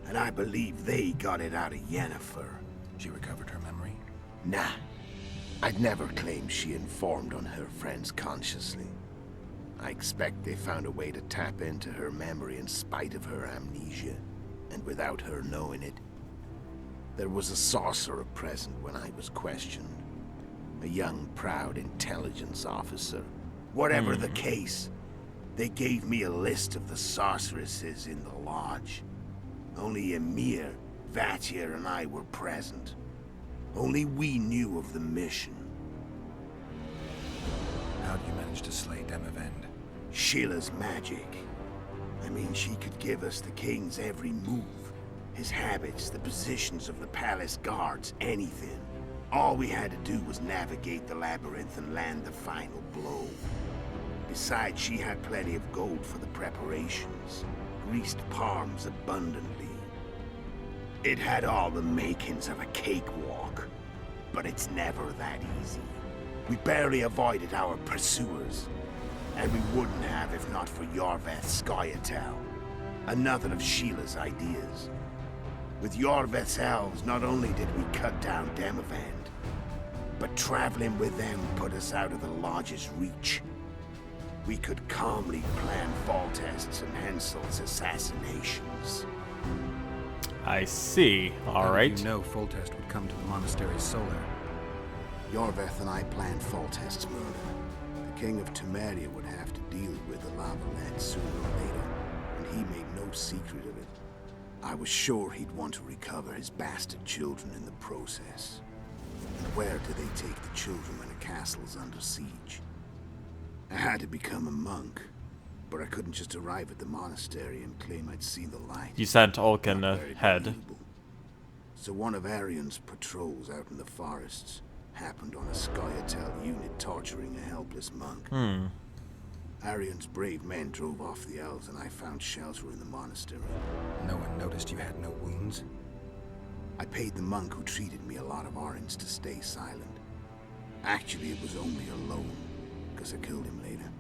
And I believe they got it out of Yennefer. She recovered her memory? Nah. I'd never claim she informed on her friends consciously. I expect they found a way to tap into her memory in spite of her amnesia, and without her knowing it. There was a sorcerer present when I was questioned. A young, proud intelligence officer. Whatever the case, they gave me a list of the sorceresses in the Lodge. Only Emir, Vatier, and I were present. Only we knew of the mission. How'd you manage to slay Demavend? Sheila's magic. I mean, she could give us the king's every move. His habits, the positions of the palace guards, anything. All we had to do was navigate the labyrinth and land the final blow. Besides, she had plenty of gold for the preparations. Greased palms abundantly. It had all the makings of a cakewalk. But it's never that easy. We barely avoided our pursuers. And we wouldn't have if not for Yorveth's Scoia'tael. Another of Sheila's ideas. With Yorveth's elves, not only did we cut down Demavend, but traveling with them put us out of the Lodge's reach. We could calmly plan Foltest's and Henselt's assassinations. I see. All right. You know Foltest would come to the monastery's solar. Yorveth and I planned Foltest's murder. The King of Temeria would have to deal with the lava lad sooner or later, and he made no secret of it. I was sure he'd want to recover his bastard children in the process. And where do they take the children when a castle's under siege? I had to become a monk, but I couldn't just arrive at the monastery and claim I'd seen the light. You sent Ulcan ahead. So one of Arian's patrols out in the forests happened on a Scoia'tael unit torturing a helpless monk. Arian's brave men drove off the elves and I found shelter in the monastery. No one noticed you had no wounds? I paid the monk who treated me a lot of orange to stay silent. Actually, it was only a loan, because I killed him later.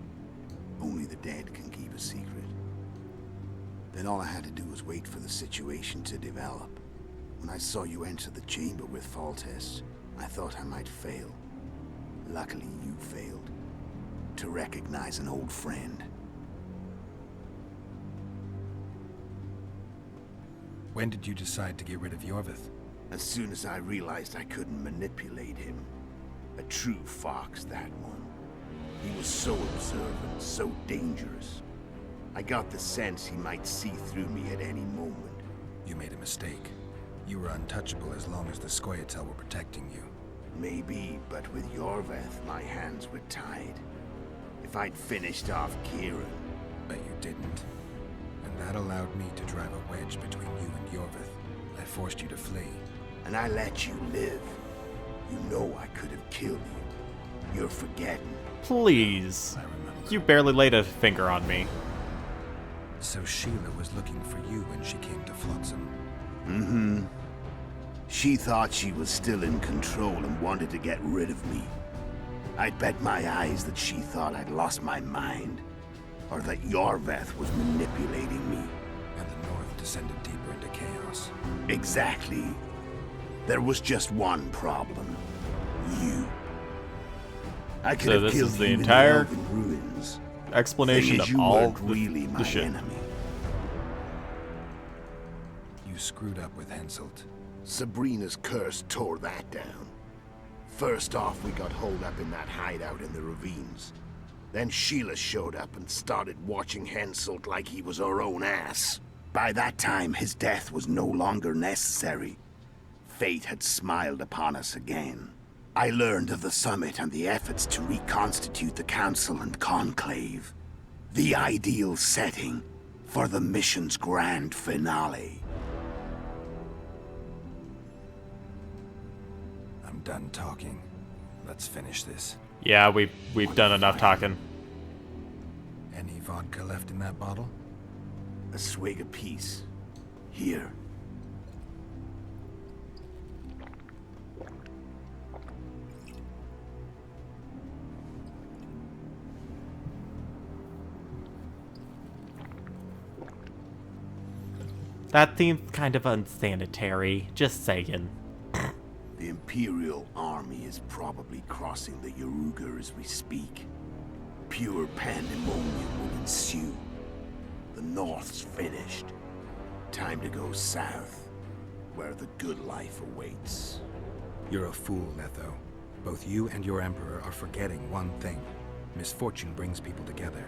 Only the dead can keep a secret. Then all I had to do was wait for the situation to develop. When I saw you enter the chamber with Foltest, I thought I might fail. Luckily, you failed. To recognize an old friend. When did you decide to get rid of Yorveth? As soon as I realized I couldn't manipulate him. A true fox, that one. He was so observant, so dangerous. I got the sense he might see through me at any moment. You made a mistake. You were untouchable as long as the Scoia'tael were protecting you. Maybe, but with Yorveth, my hands were tied. If I'd finished off Kieran... But you didn't. And that allowed me to drive a wedge between you and Yorveth. I forced you to flee. And I let you live. You know I could have killed you. You're forgetting. Please. You barely laid a finger on me. So Sheila was looking for you when she came to Flotsam. Mm-hmm. She thought she was still in control and wanted to get rid of me. I'd bet my eyes that she thought I'd lost my mind. Or that Yorveth was manipulating me. And the North descended deeper into chaos. Exactly. There was just one problem. You. I could have killed you in the Elven ruins. Explanation of all the shit. Enemy. You screwed up with Henselt. Sabrina's curse tore that down. First off, we got holed up in that hideout in the ravines. Then Sheila showed up and started watching Henselt like he was her own ass. By that time, his death was no longer necessary. Fate had smiled upon us again. I learned of the summit and the efforts to reconstitute the council and conclave. The ideal setting for the mission's grand finale. I'm done talking. Let's finish this. Yeah, we've done enough talking. Any vodka left in that bottle? A swig apiece. Here. That seems kind of unsanitary, just saying. The Imperial Army is probably crossing the Yaruga as we speak. Pure pandemonium will ensue. The North's finished. Time to go south, where the good life awaits. You're a fool, Letho. Both you and your Emperor are forgetting one thing. Misfortune brings people together.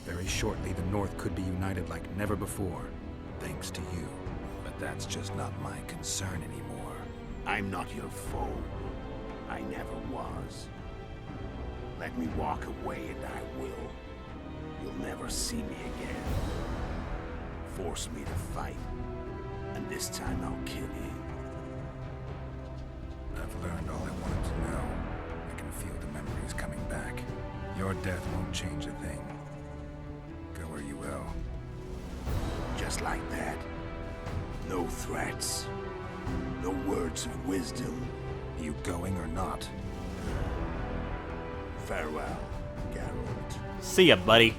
Very shortly, the North could be united like never before. Thanks to you. But that's just not my concern anymore. I'm not your foe. I never was. Let me walk away and I will. You'll never see me again. Force me to fight. And this time I'll kill you. I've learned all I wanted to know. I can feel the memories coming back. Your death won't change a thing. Go where you will. Just like that. No threats. No words of wisdom. You going or not? Farewell, Geralt. See ya, buddy.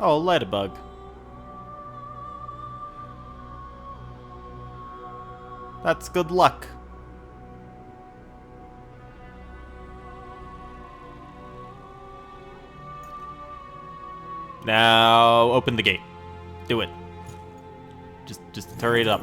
Oh, Ladybug. That's good luck. Now, open the gate. Do it. Just hurry it up.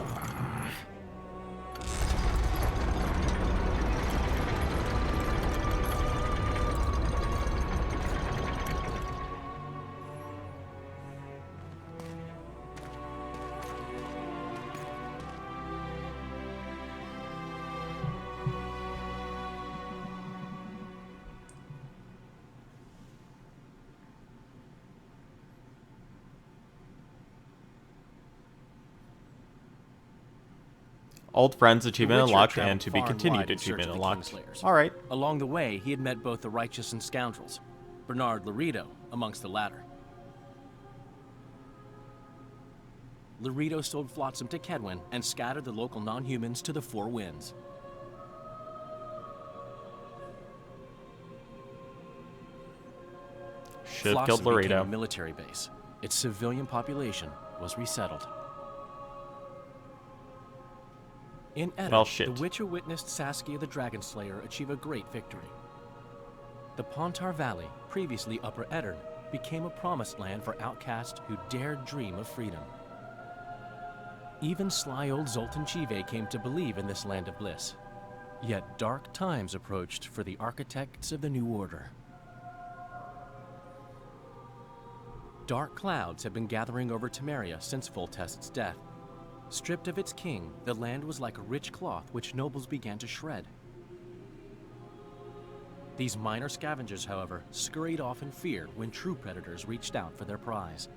Old friends achievement Witcher unlocked traveled and to be far and continued wide in search achievement of the unlocked. Kingslayers. Alright. Along the way, he had met both the righteous and scoundrels, Bernard Laredo amongst the latter. Laredo sold Flotsam to Kedwin and scattered the local non-humans to the four winds. Should have killed Flotsam became Laredo. a military base. Its civilian population was resettled. In Eddard, Well, shit. the Witcher witnessed Saskia the Dragonslayer achieve a great victory. The Pontar Valley, previously Upper Eddard, became a promised land for outcasts who dared dream of freedom. Even sly old Zoltan Chive came to believe in this land of bliss. Yet dark times approached for the architects of the New Order. Dark clouds have been gathering over Temeria since Foltest's death. Stripped of its king, the land was like a rich cloth which nobles began to shred. These minor scavengers, however, scurried off in fear when true predators reached out for their prize.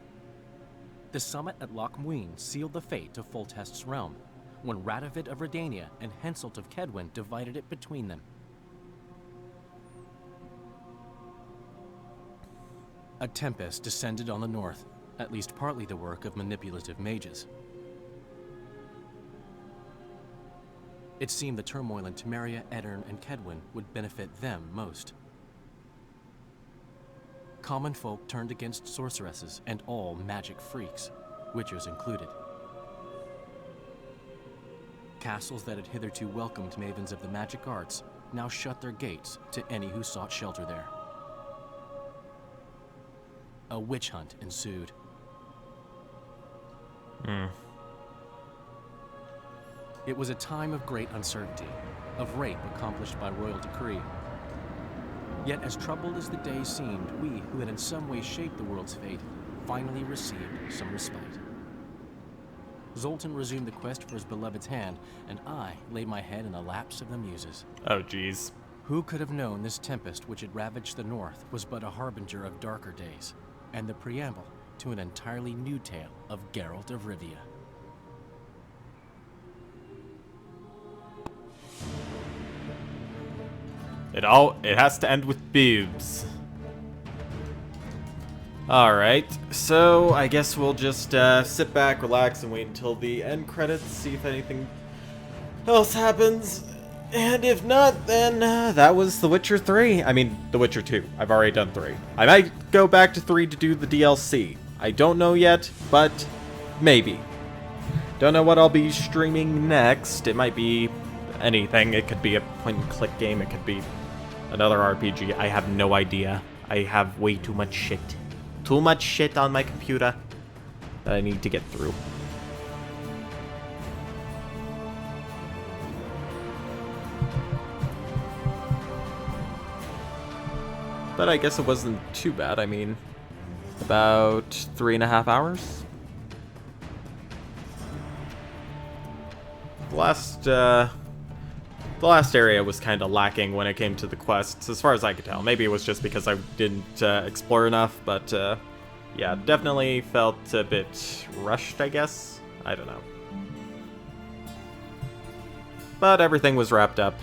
The summit at Loc Muinne sealed the fate of Foltest's realm, when Radovid of Redania and Henselt of Kedwin divided it between them. A tempest descended on the north, at least partly the work of manipulative mages. It seemed the turmoil in Temeria, Eddern, and Kedwin would benefit them most. Common folk turned against sorceresses and all magic freaks, witchers included. Castles that had hitherto welcomed mavens of the magic arts now shut their gates to any who sought shelter there. A witch hunt ensued. It was a time of great uncertainty, of rape accomplished by royal decree. Yet as troubled as the days seemed, we, who had in some way shaped the world's fate, finally received some respite. Zoltan resumed the quest for his beloved's hand, and I laid my head in a lapse of the muses. Oh, jeez. Who could have known this tempest which had ravaged the north was but a harbinger of darker days, and the preamble to an entirely new tale of Geralt of Rivia. It has to end with boobs. Alright, so I guess we'll just sit back, relax, and wait until the end credits, see if anything else happens. And if not, then that was The Witcher 3. I mean, The Witcher 2. I've already done 3. I might go back to 3 to do the DLC. I don't know yet, but maybe. Don't know what I'll be streaming next. It might be anything. It could be a point-and-click game. It could be another RPG. I have no idea. I have way too much shit. Too much shit on my computer that I need to get through. But I guess it wasn't too bad. I mean, about 3.5 hours. The last area was kind of lacking when it came to the quests, as far as I could tell. Maybe it was just because I didn't explore enough, but yeah, definitely felt a bit rushed, I guess. I don't know. But everything was wrapped up.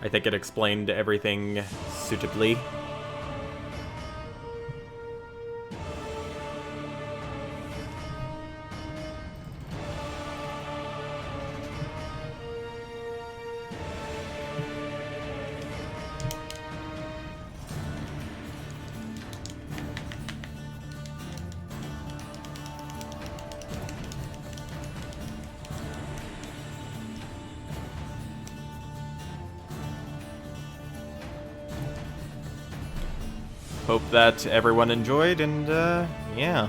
I think it explained everything suitably. Hope that everyone enjoyed, and yeah.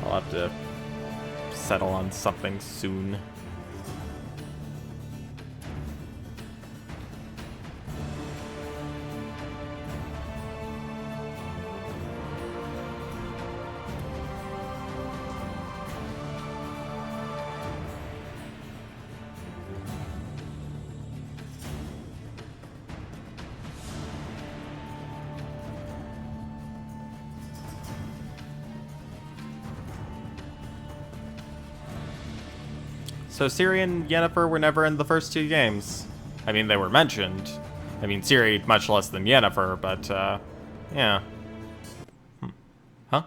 I'll have to settle on something soon. So Ciri and Yennefer were never in the first 2 games. I mean, they were mentioned. I mean, Ciri much less than Yennefer, but, yeah. Huh?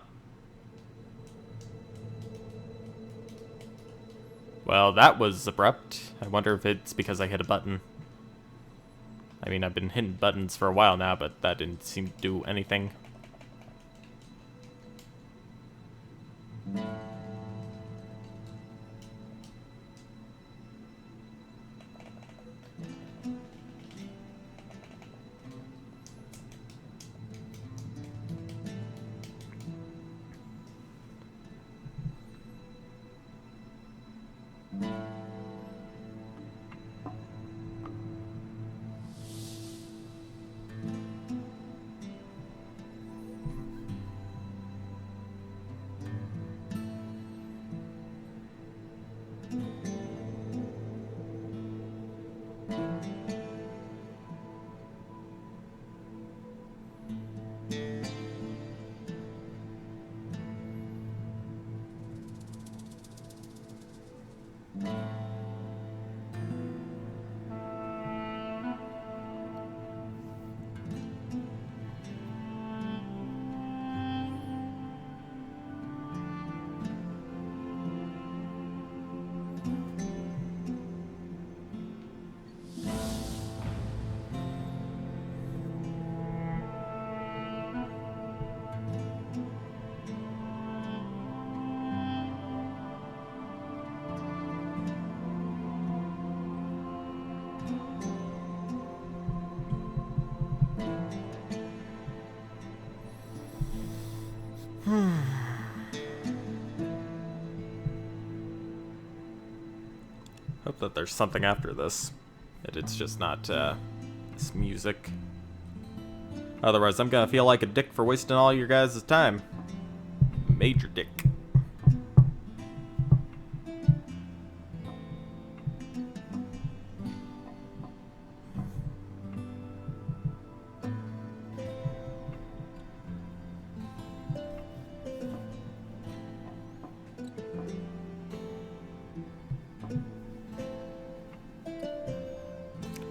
Well, that was abrupt. I wonder if it's because I hit a button. I mean, I've been hitting buttons for a while now, but that didn't seem to do anything. Hope that there's something after this. That it's just not, this music. Otherwise, I'm gonna feel like a dick for wasting all your guys' time. Major dick.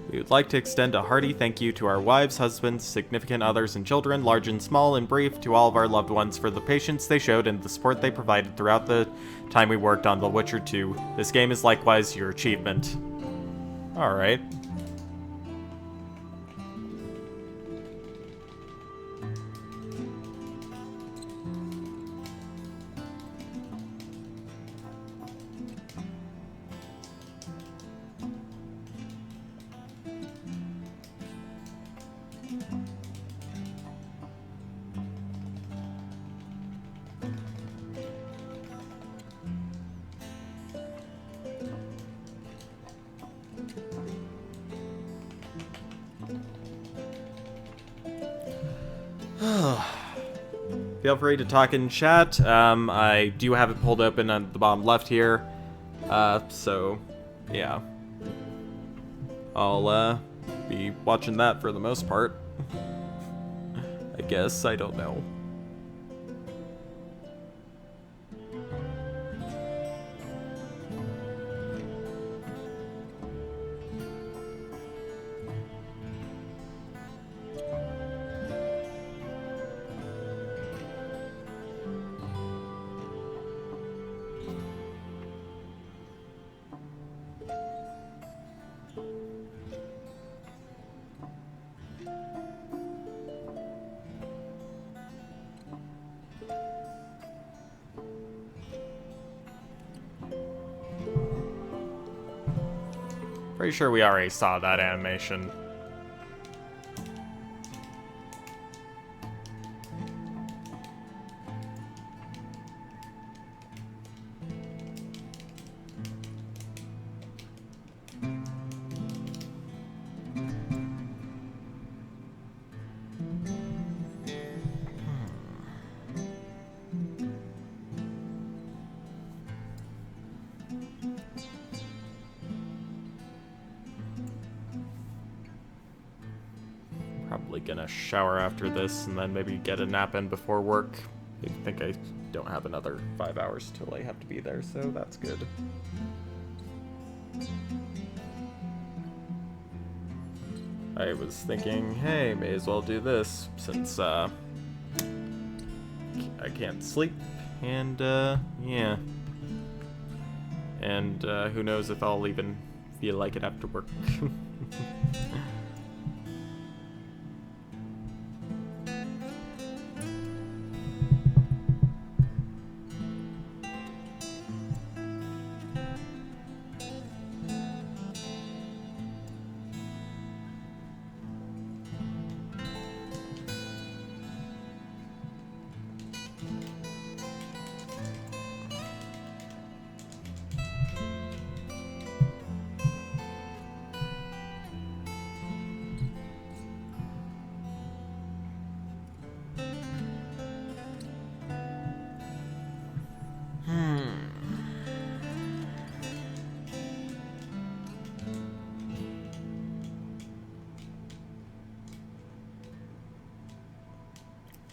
We would like to extend a hearty thank you to our wives, husbands, significant others, and children, large and small, and brief, to all of our loved ones for the patience they showed and the support they provided throughout the time we worked on The Witcher 2. This game is likewise your achievement. Alright. Feel free to talk in chat. I do have it pulled open on the bottom left here. So, yeah. I'll, be watching that for the most part. I guess, I don't know. Pretty sure we already saw that animation. Probably gonna shower after this and then maybe get a nap in before work. I think I don't have another 5 hours till I have to be there, so that's good. I was thinking, hey, may as well do this since I can't sleep, and yeah. And who knows if I'll even feel like it after work.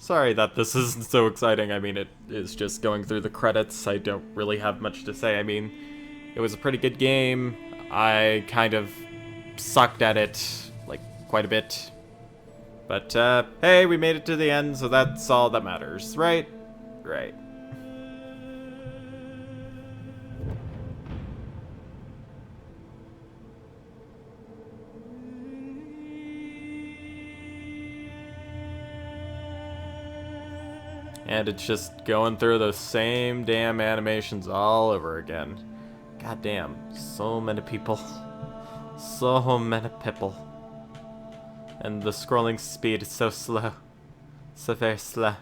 Sorry that this isn't so exciting. I mean, it is just going through the credits. I don't really have much to say. I mean, it was a pretty good game. I kind of sucked at it, like, quite a bit. But, hey, we made it to the end, so that's all that matters, right? Right. And it's just going through those same damn animations all over again. God damn, so many people. So many people. And the scrolling speed is so slow. So very slow.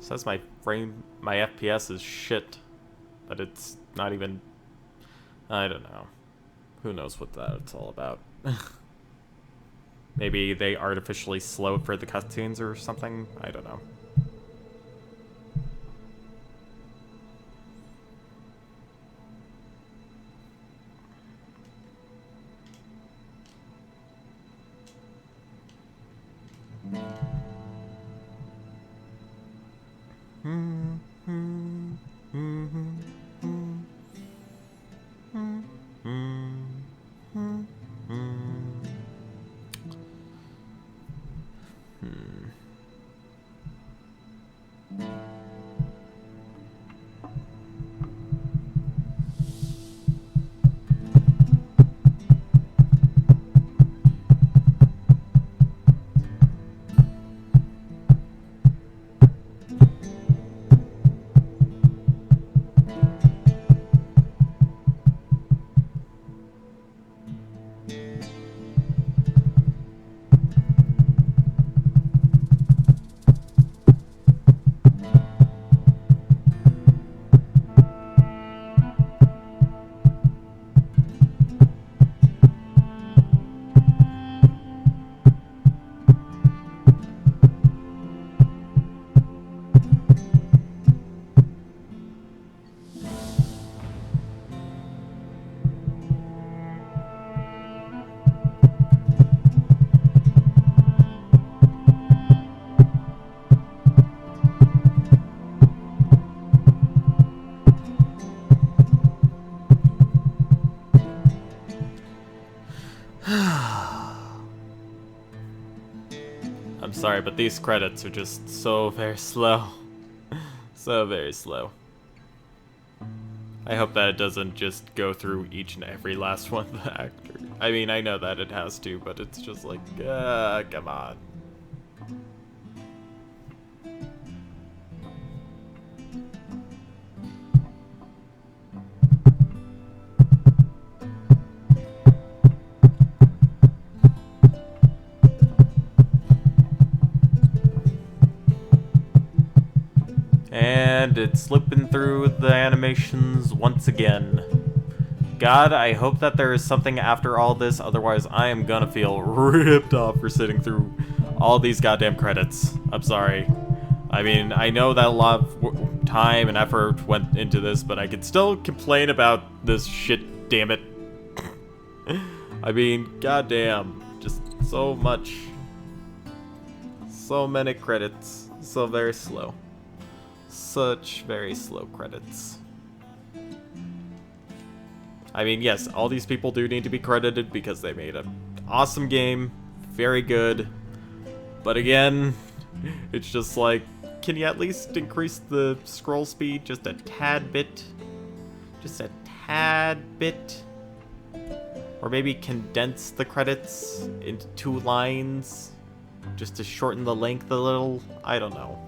Says my FPS is shit, but it's not even, I don't know. Who knows what that's all about. Maybe they artificially slowed for the cutscenes or something? I don't know. I'm sorry, but these credits are just so very slow. So very slow. I hope that it doesn't just go through each and every last one of the actors. I mean, I know that it has to, but it's just like, come on. And it's looping through the animations once again. God, I hope that there is something after all this, otherwise I am gonna feel ripped off for sitting through all these goddamn credits. I'm sorry. I mean, I know that a lot of time and effort went into this, but I could still complain about this shit, damn it. I mean, goddamn. Just so much. So many credits. So very slow. Such very slow credits. I mean, yes, all these people do need to be credited because they made an awesome game. Very good. But again, it's just like, can you at least increase the scroll speed just a tad bit? Just a tad bit? Or maybe condense the credits into 2 lines just to shorten the length a little? I don't know.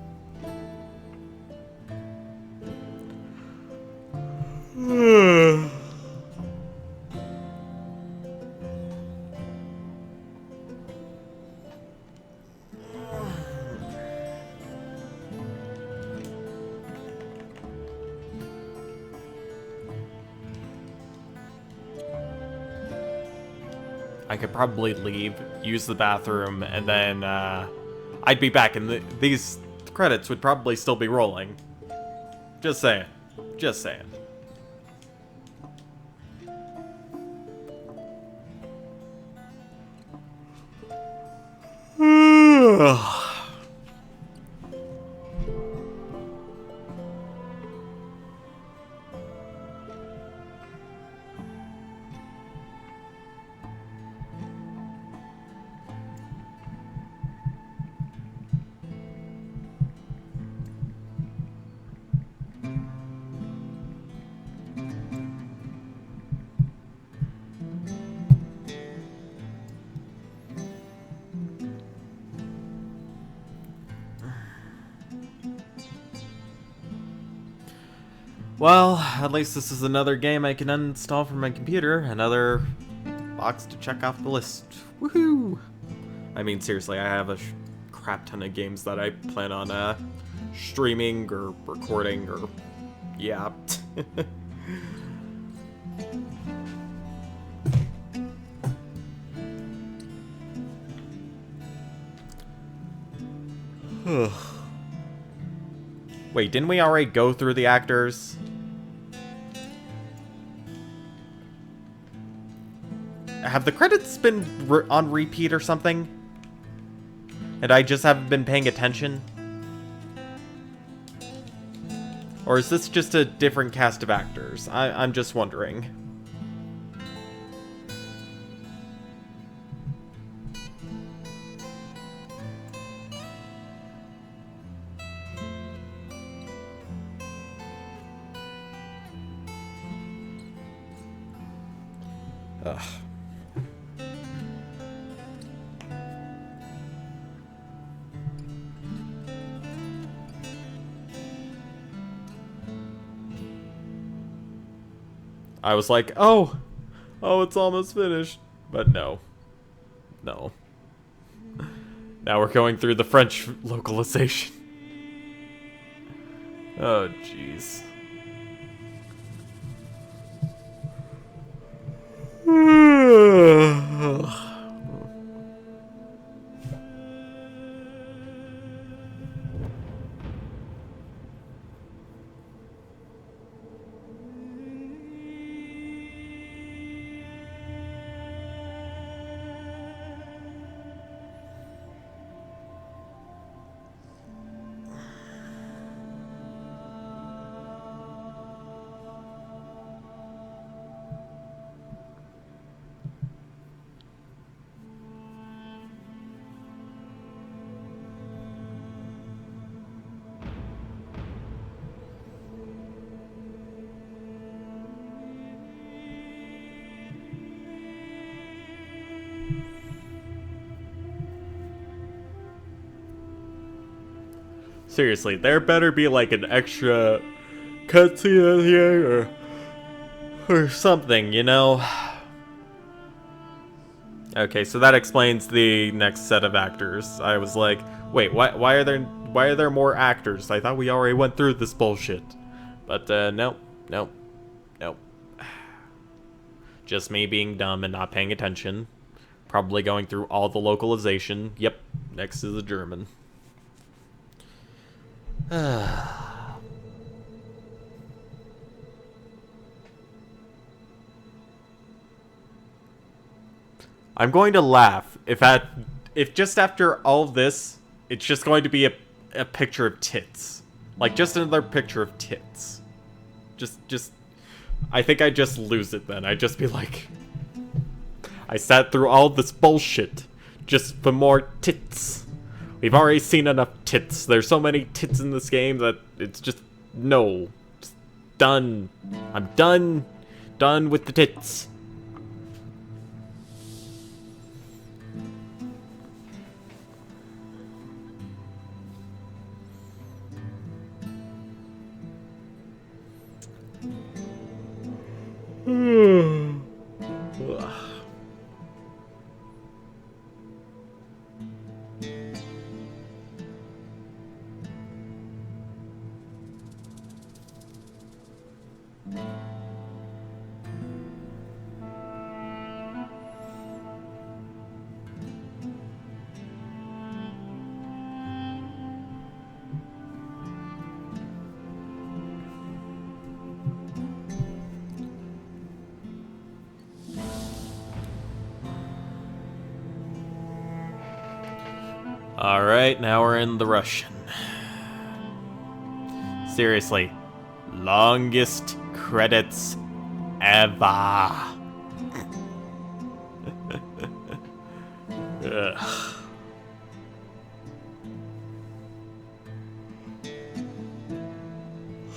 I could probably leave, use the bathroom, and then I'd be back, and these credits would probably still be rolling. Just saying. Just saying. Well, at least this is another game I can uninstall from my computer. Another box to check off the list. Woohoo! I mean, seriously, I have a crap ton of games that I plan on streaming or recording or... yeah. Wait, didn't we already go through the actors? Have the credits been on repeat or something? And I just haven't been paying attention? Or is this just a different cast of actors? I'm just wondering. Ugh. I was like, oh, it's almost finished. But no. No. Now we're going through the French localization. Oh, jeez. Seriously, there better be like an extra cutscene in here or something, you know? Okay, so that explains the next set of actors. I was like, wait, why are there more actors? I thought we already went through this bullshit. But nope. Just me being dumb and not paying attention. Probably going through all the localization. Yep, next is the German. I'm going to laugh if just after all of this, it's just going to be a picture of tits. Like, just another picture of tits. Just, I think I'd just lose it then. I'd just be like, I sat through all this bullshit just for more tits. We've already seen enough tits. There's so many tits in this game that it's just, no. Just done. I'm done. Done with the tits. Alright, now we're in the Russian. Seriously. Longest credits ever.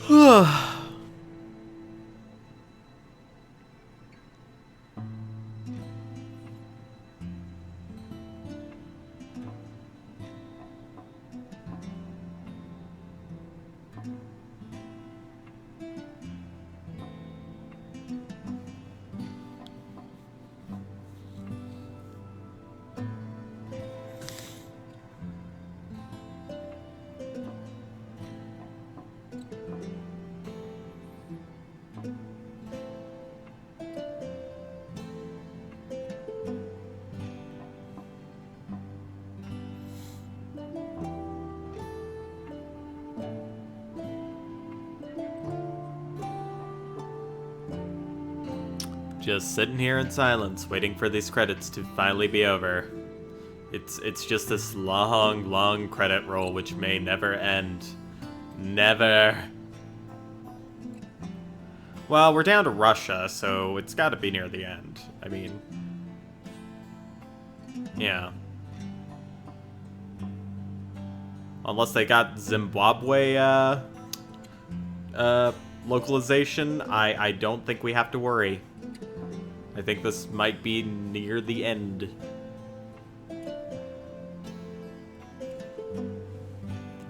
Ugh. Just sitting here in silence, waiting for these credits to finally be over. It's just this long credit roll which may never end. Never. Well, we're down to Russia, so it's gotta be near the end. I mean... yeah. Unless they got Zimbabwe, localization, I don't think we have to worry. I think this might be near the end.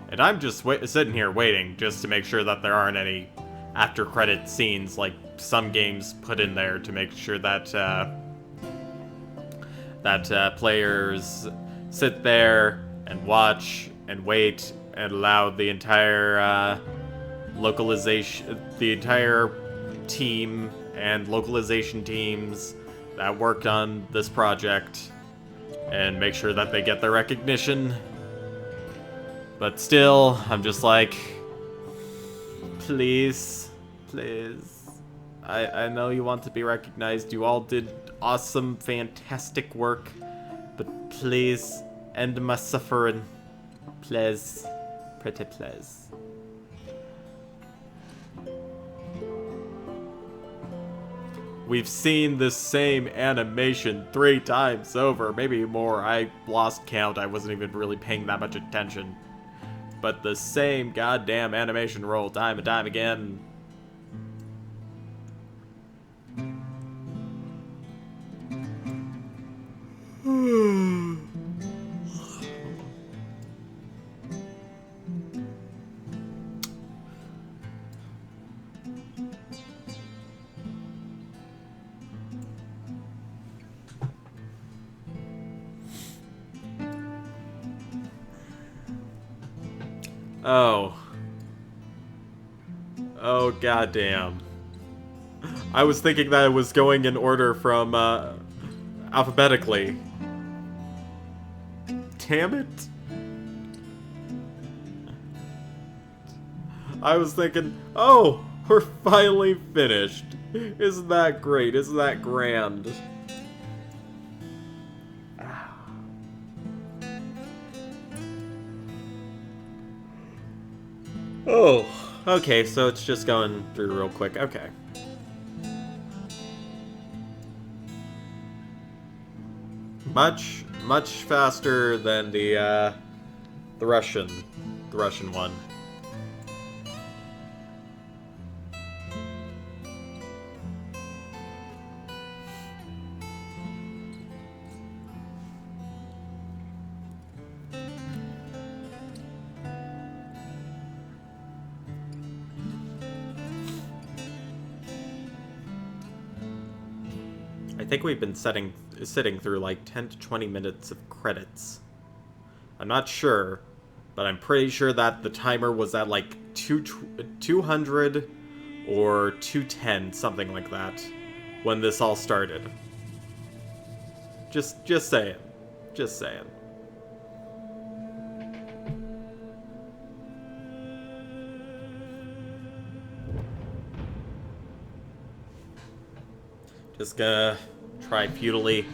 And I'm just sitting here waiting just to make sure that there aren't any after-credit scenes like some games put in there to make sure that players sit there and watch and wait and allow the entire localization, the entire team and localization teams that worked on this project and make sure that they get their recognition. But still, I'm just like, please, please. I know you want to be recognized. You all did awesome, fantastic work. But please, end my suffering. Please. Pretty please. We've seen the same animation 3 times over, maybe more. I lost count. I wasn't even really paying that much attention. But the same goddamn animation roll time and time again. Oh. Oh, goddamn. I was thinking that it was going in order from, alphabetically. Damn it. I was thinking, oh, we're finally finished. Isn't that great? Isn't that grand? Oh, okay, so it's just going through real quick. Okay. Much faster than the Russian one. I think we've been sitting through like 10 to 20 minutes of credits. I'm not sure, but I'm pretty sure that the timer was at like 200 or 210, something like that, when this all started. Just saying. Just saying. Just gonna try futilely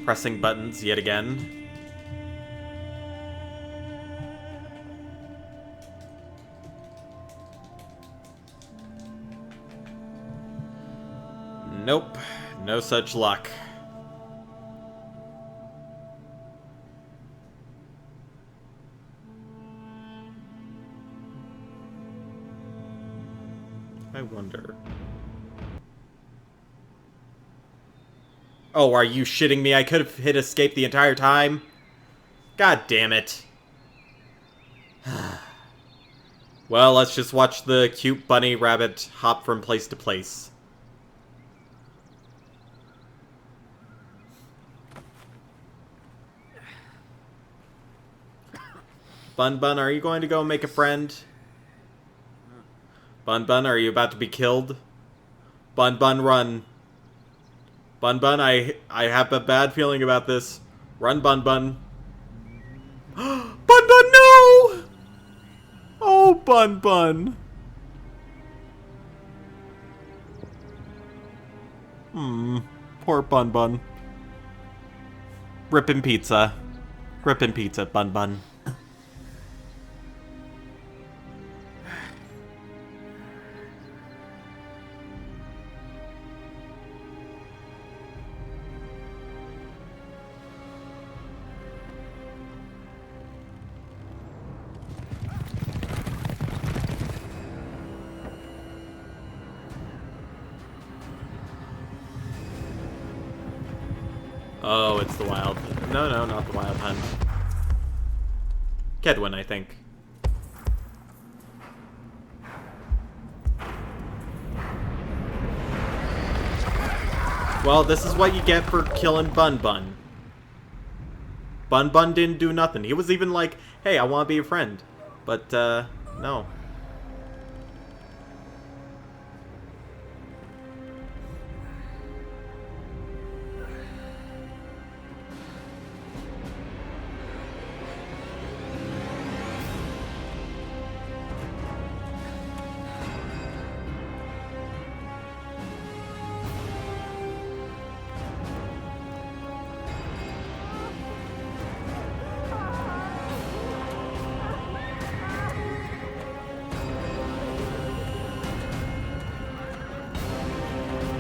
pressing buttons yet again. Nope, no such luck. I wonder. Oh, are you shitting me? I could have hit escape the entire time? God damn it. Well, let's just watch the cute bunny rabbit hop from place to place. Bun Bun, are you going to go make a friend? Bun Bun, are you about to be killed? Bun Bun, run. Bun Bun, I have a bad feeling about this. Run, Bun Bun. Bun Bun, no! Oh, Bun Bun. Poor Bun Bun. Rippin' pizza. Rippin' pizza, Bun Bun. Oh, it's the wild... No, not the wild hunt. Kedwin, I think. Well, this is what you get for killing Bun Bun. Bun Bun didn't do nothing. He was even like, hey, I want to be a friend. But, no.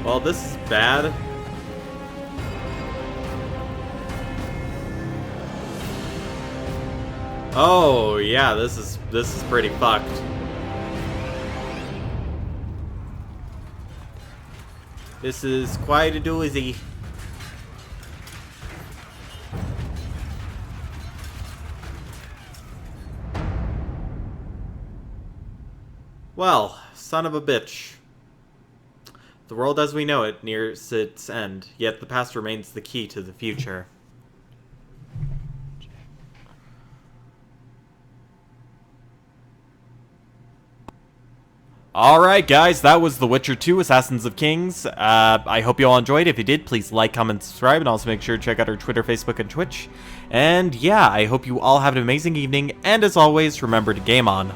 Well, this is bad. Oh, yeah, this is pretty fucked. This is quite a doozy. Well, son of a bitch. The world as we know it nears its end, yet the past remains the key to the future. Alright guys, that was The Witcher 2 Assassins of Kings. I hope you all enjoyed. If you did, please like, comment, subscribe, and also make sure to check out our Twitter, Facebook, and Twitch. And yeah, I hope you all have an amazing evening, and as always, remember to game on.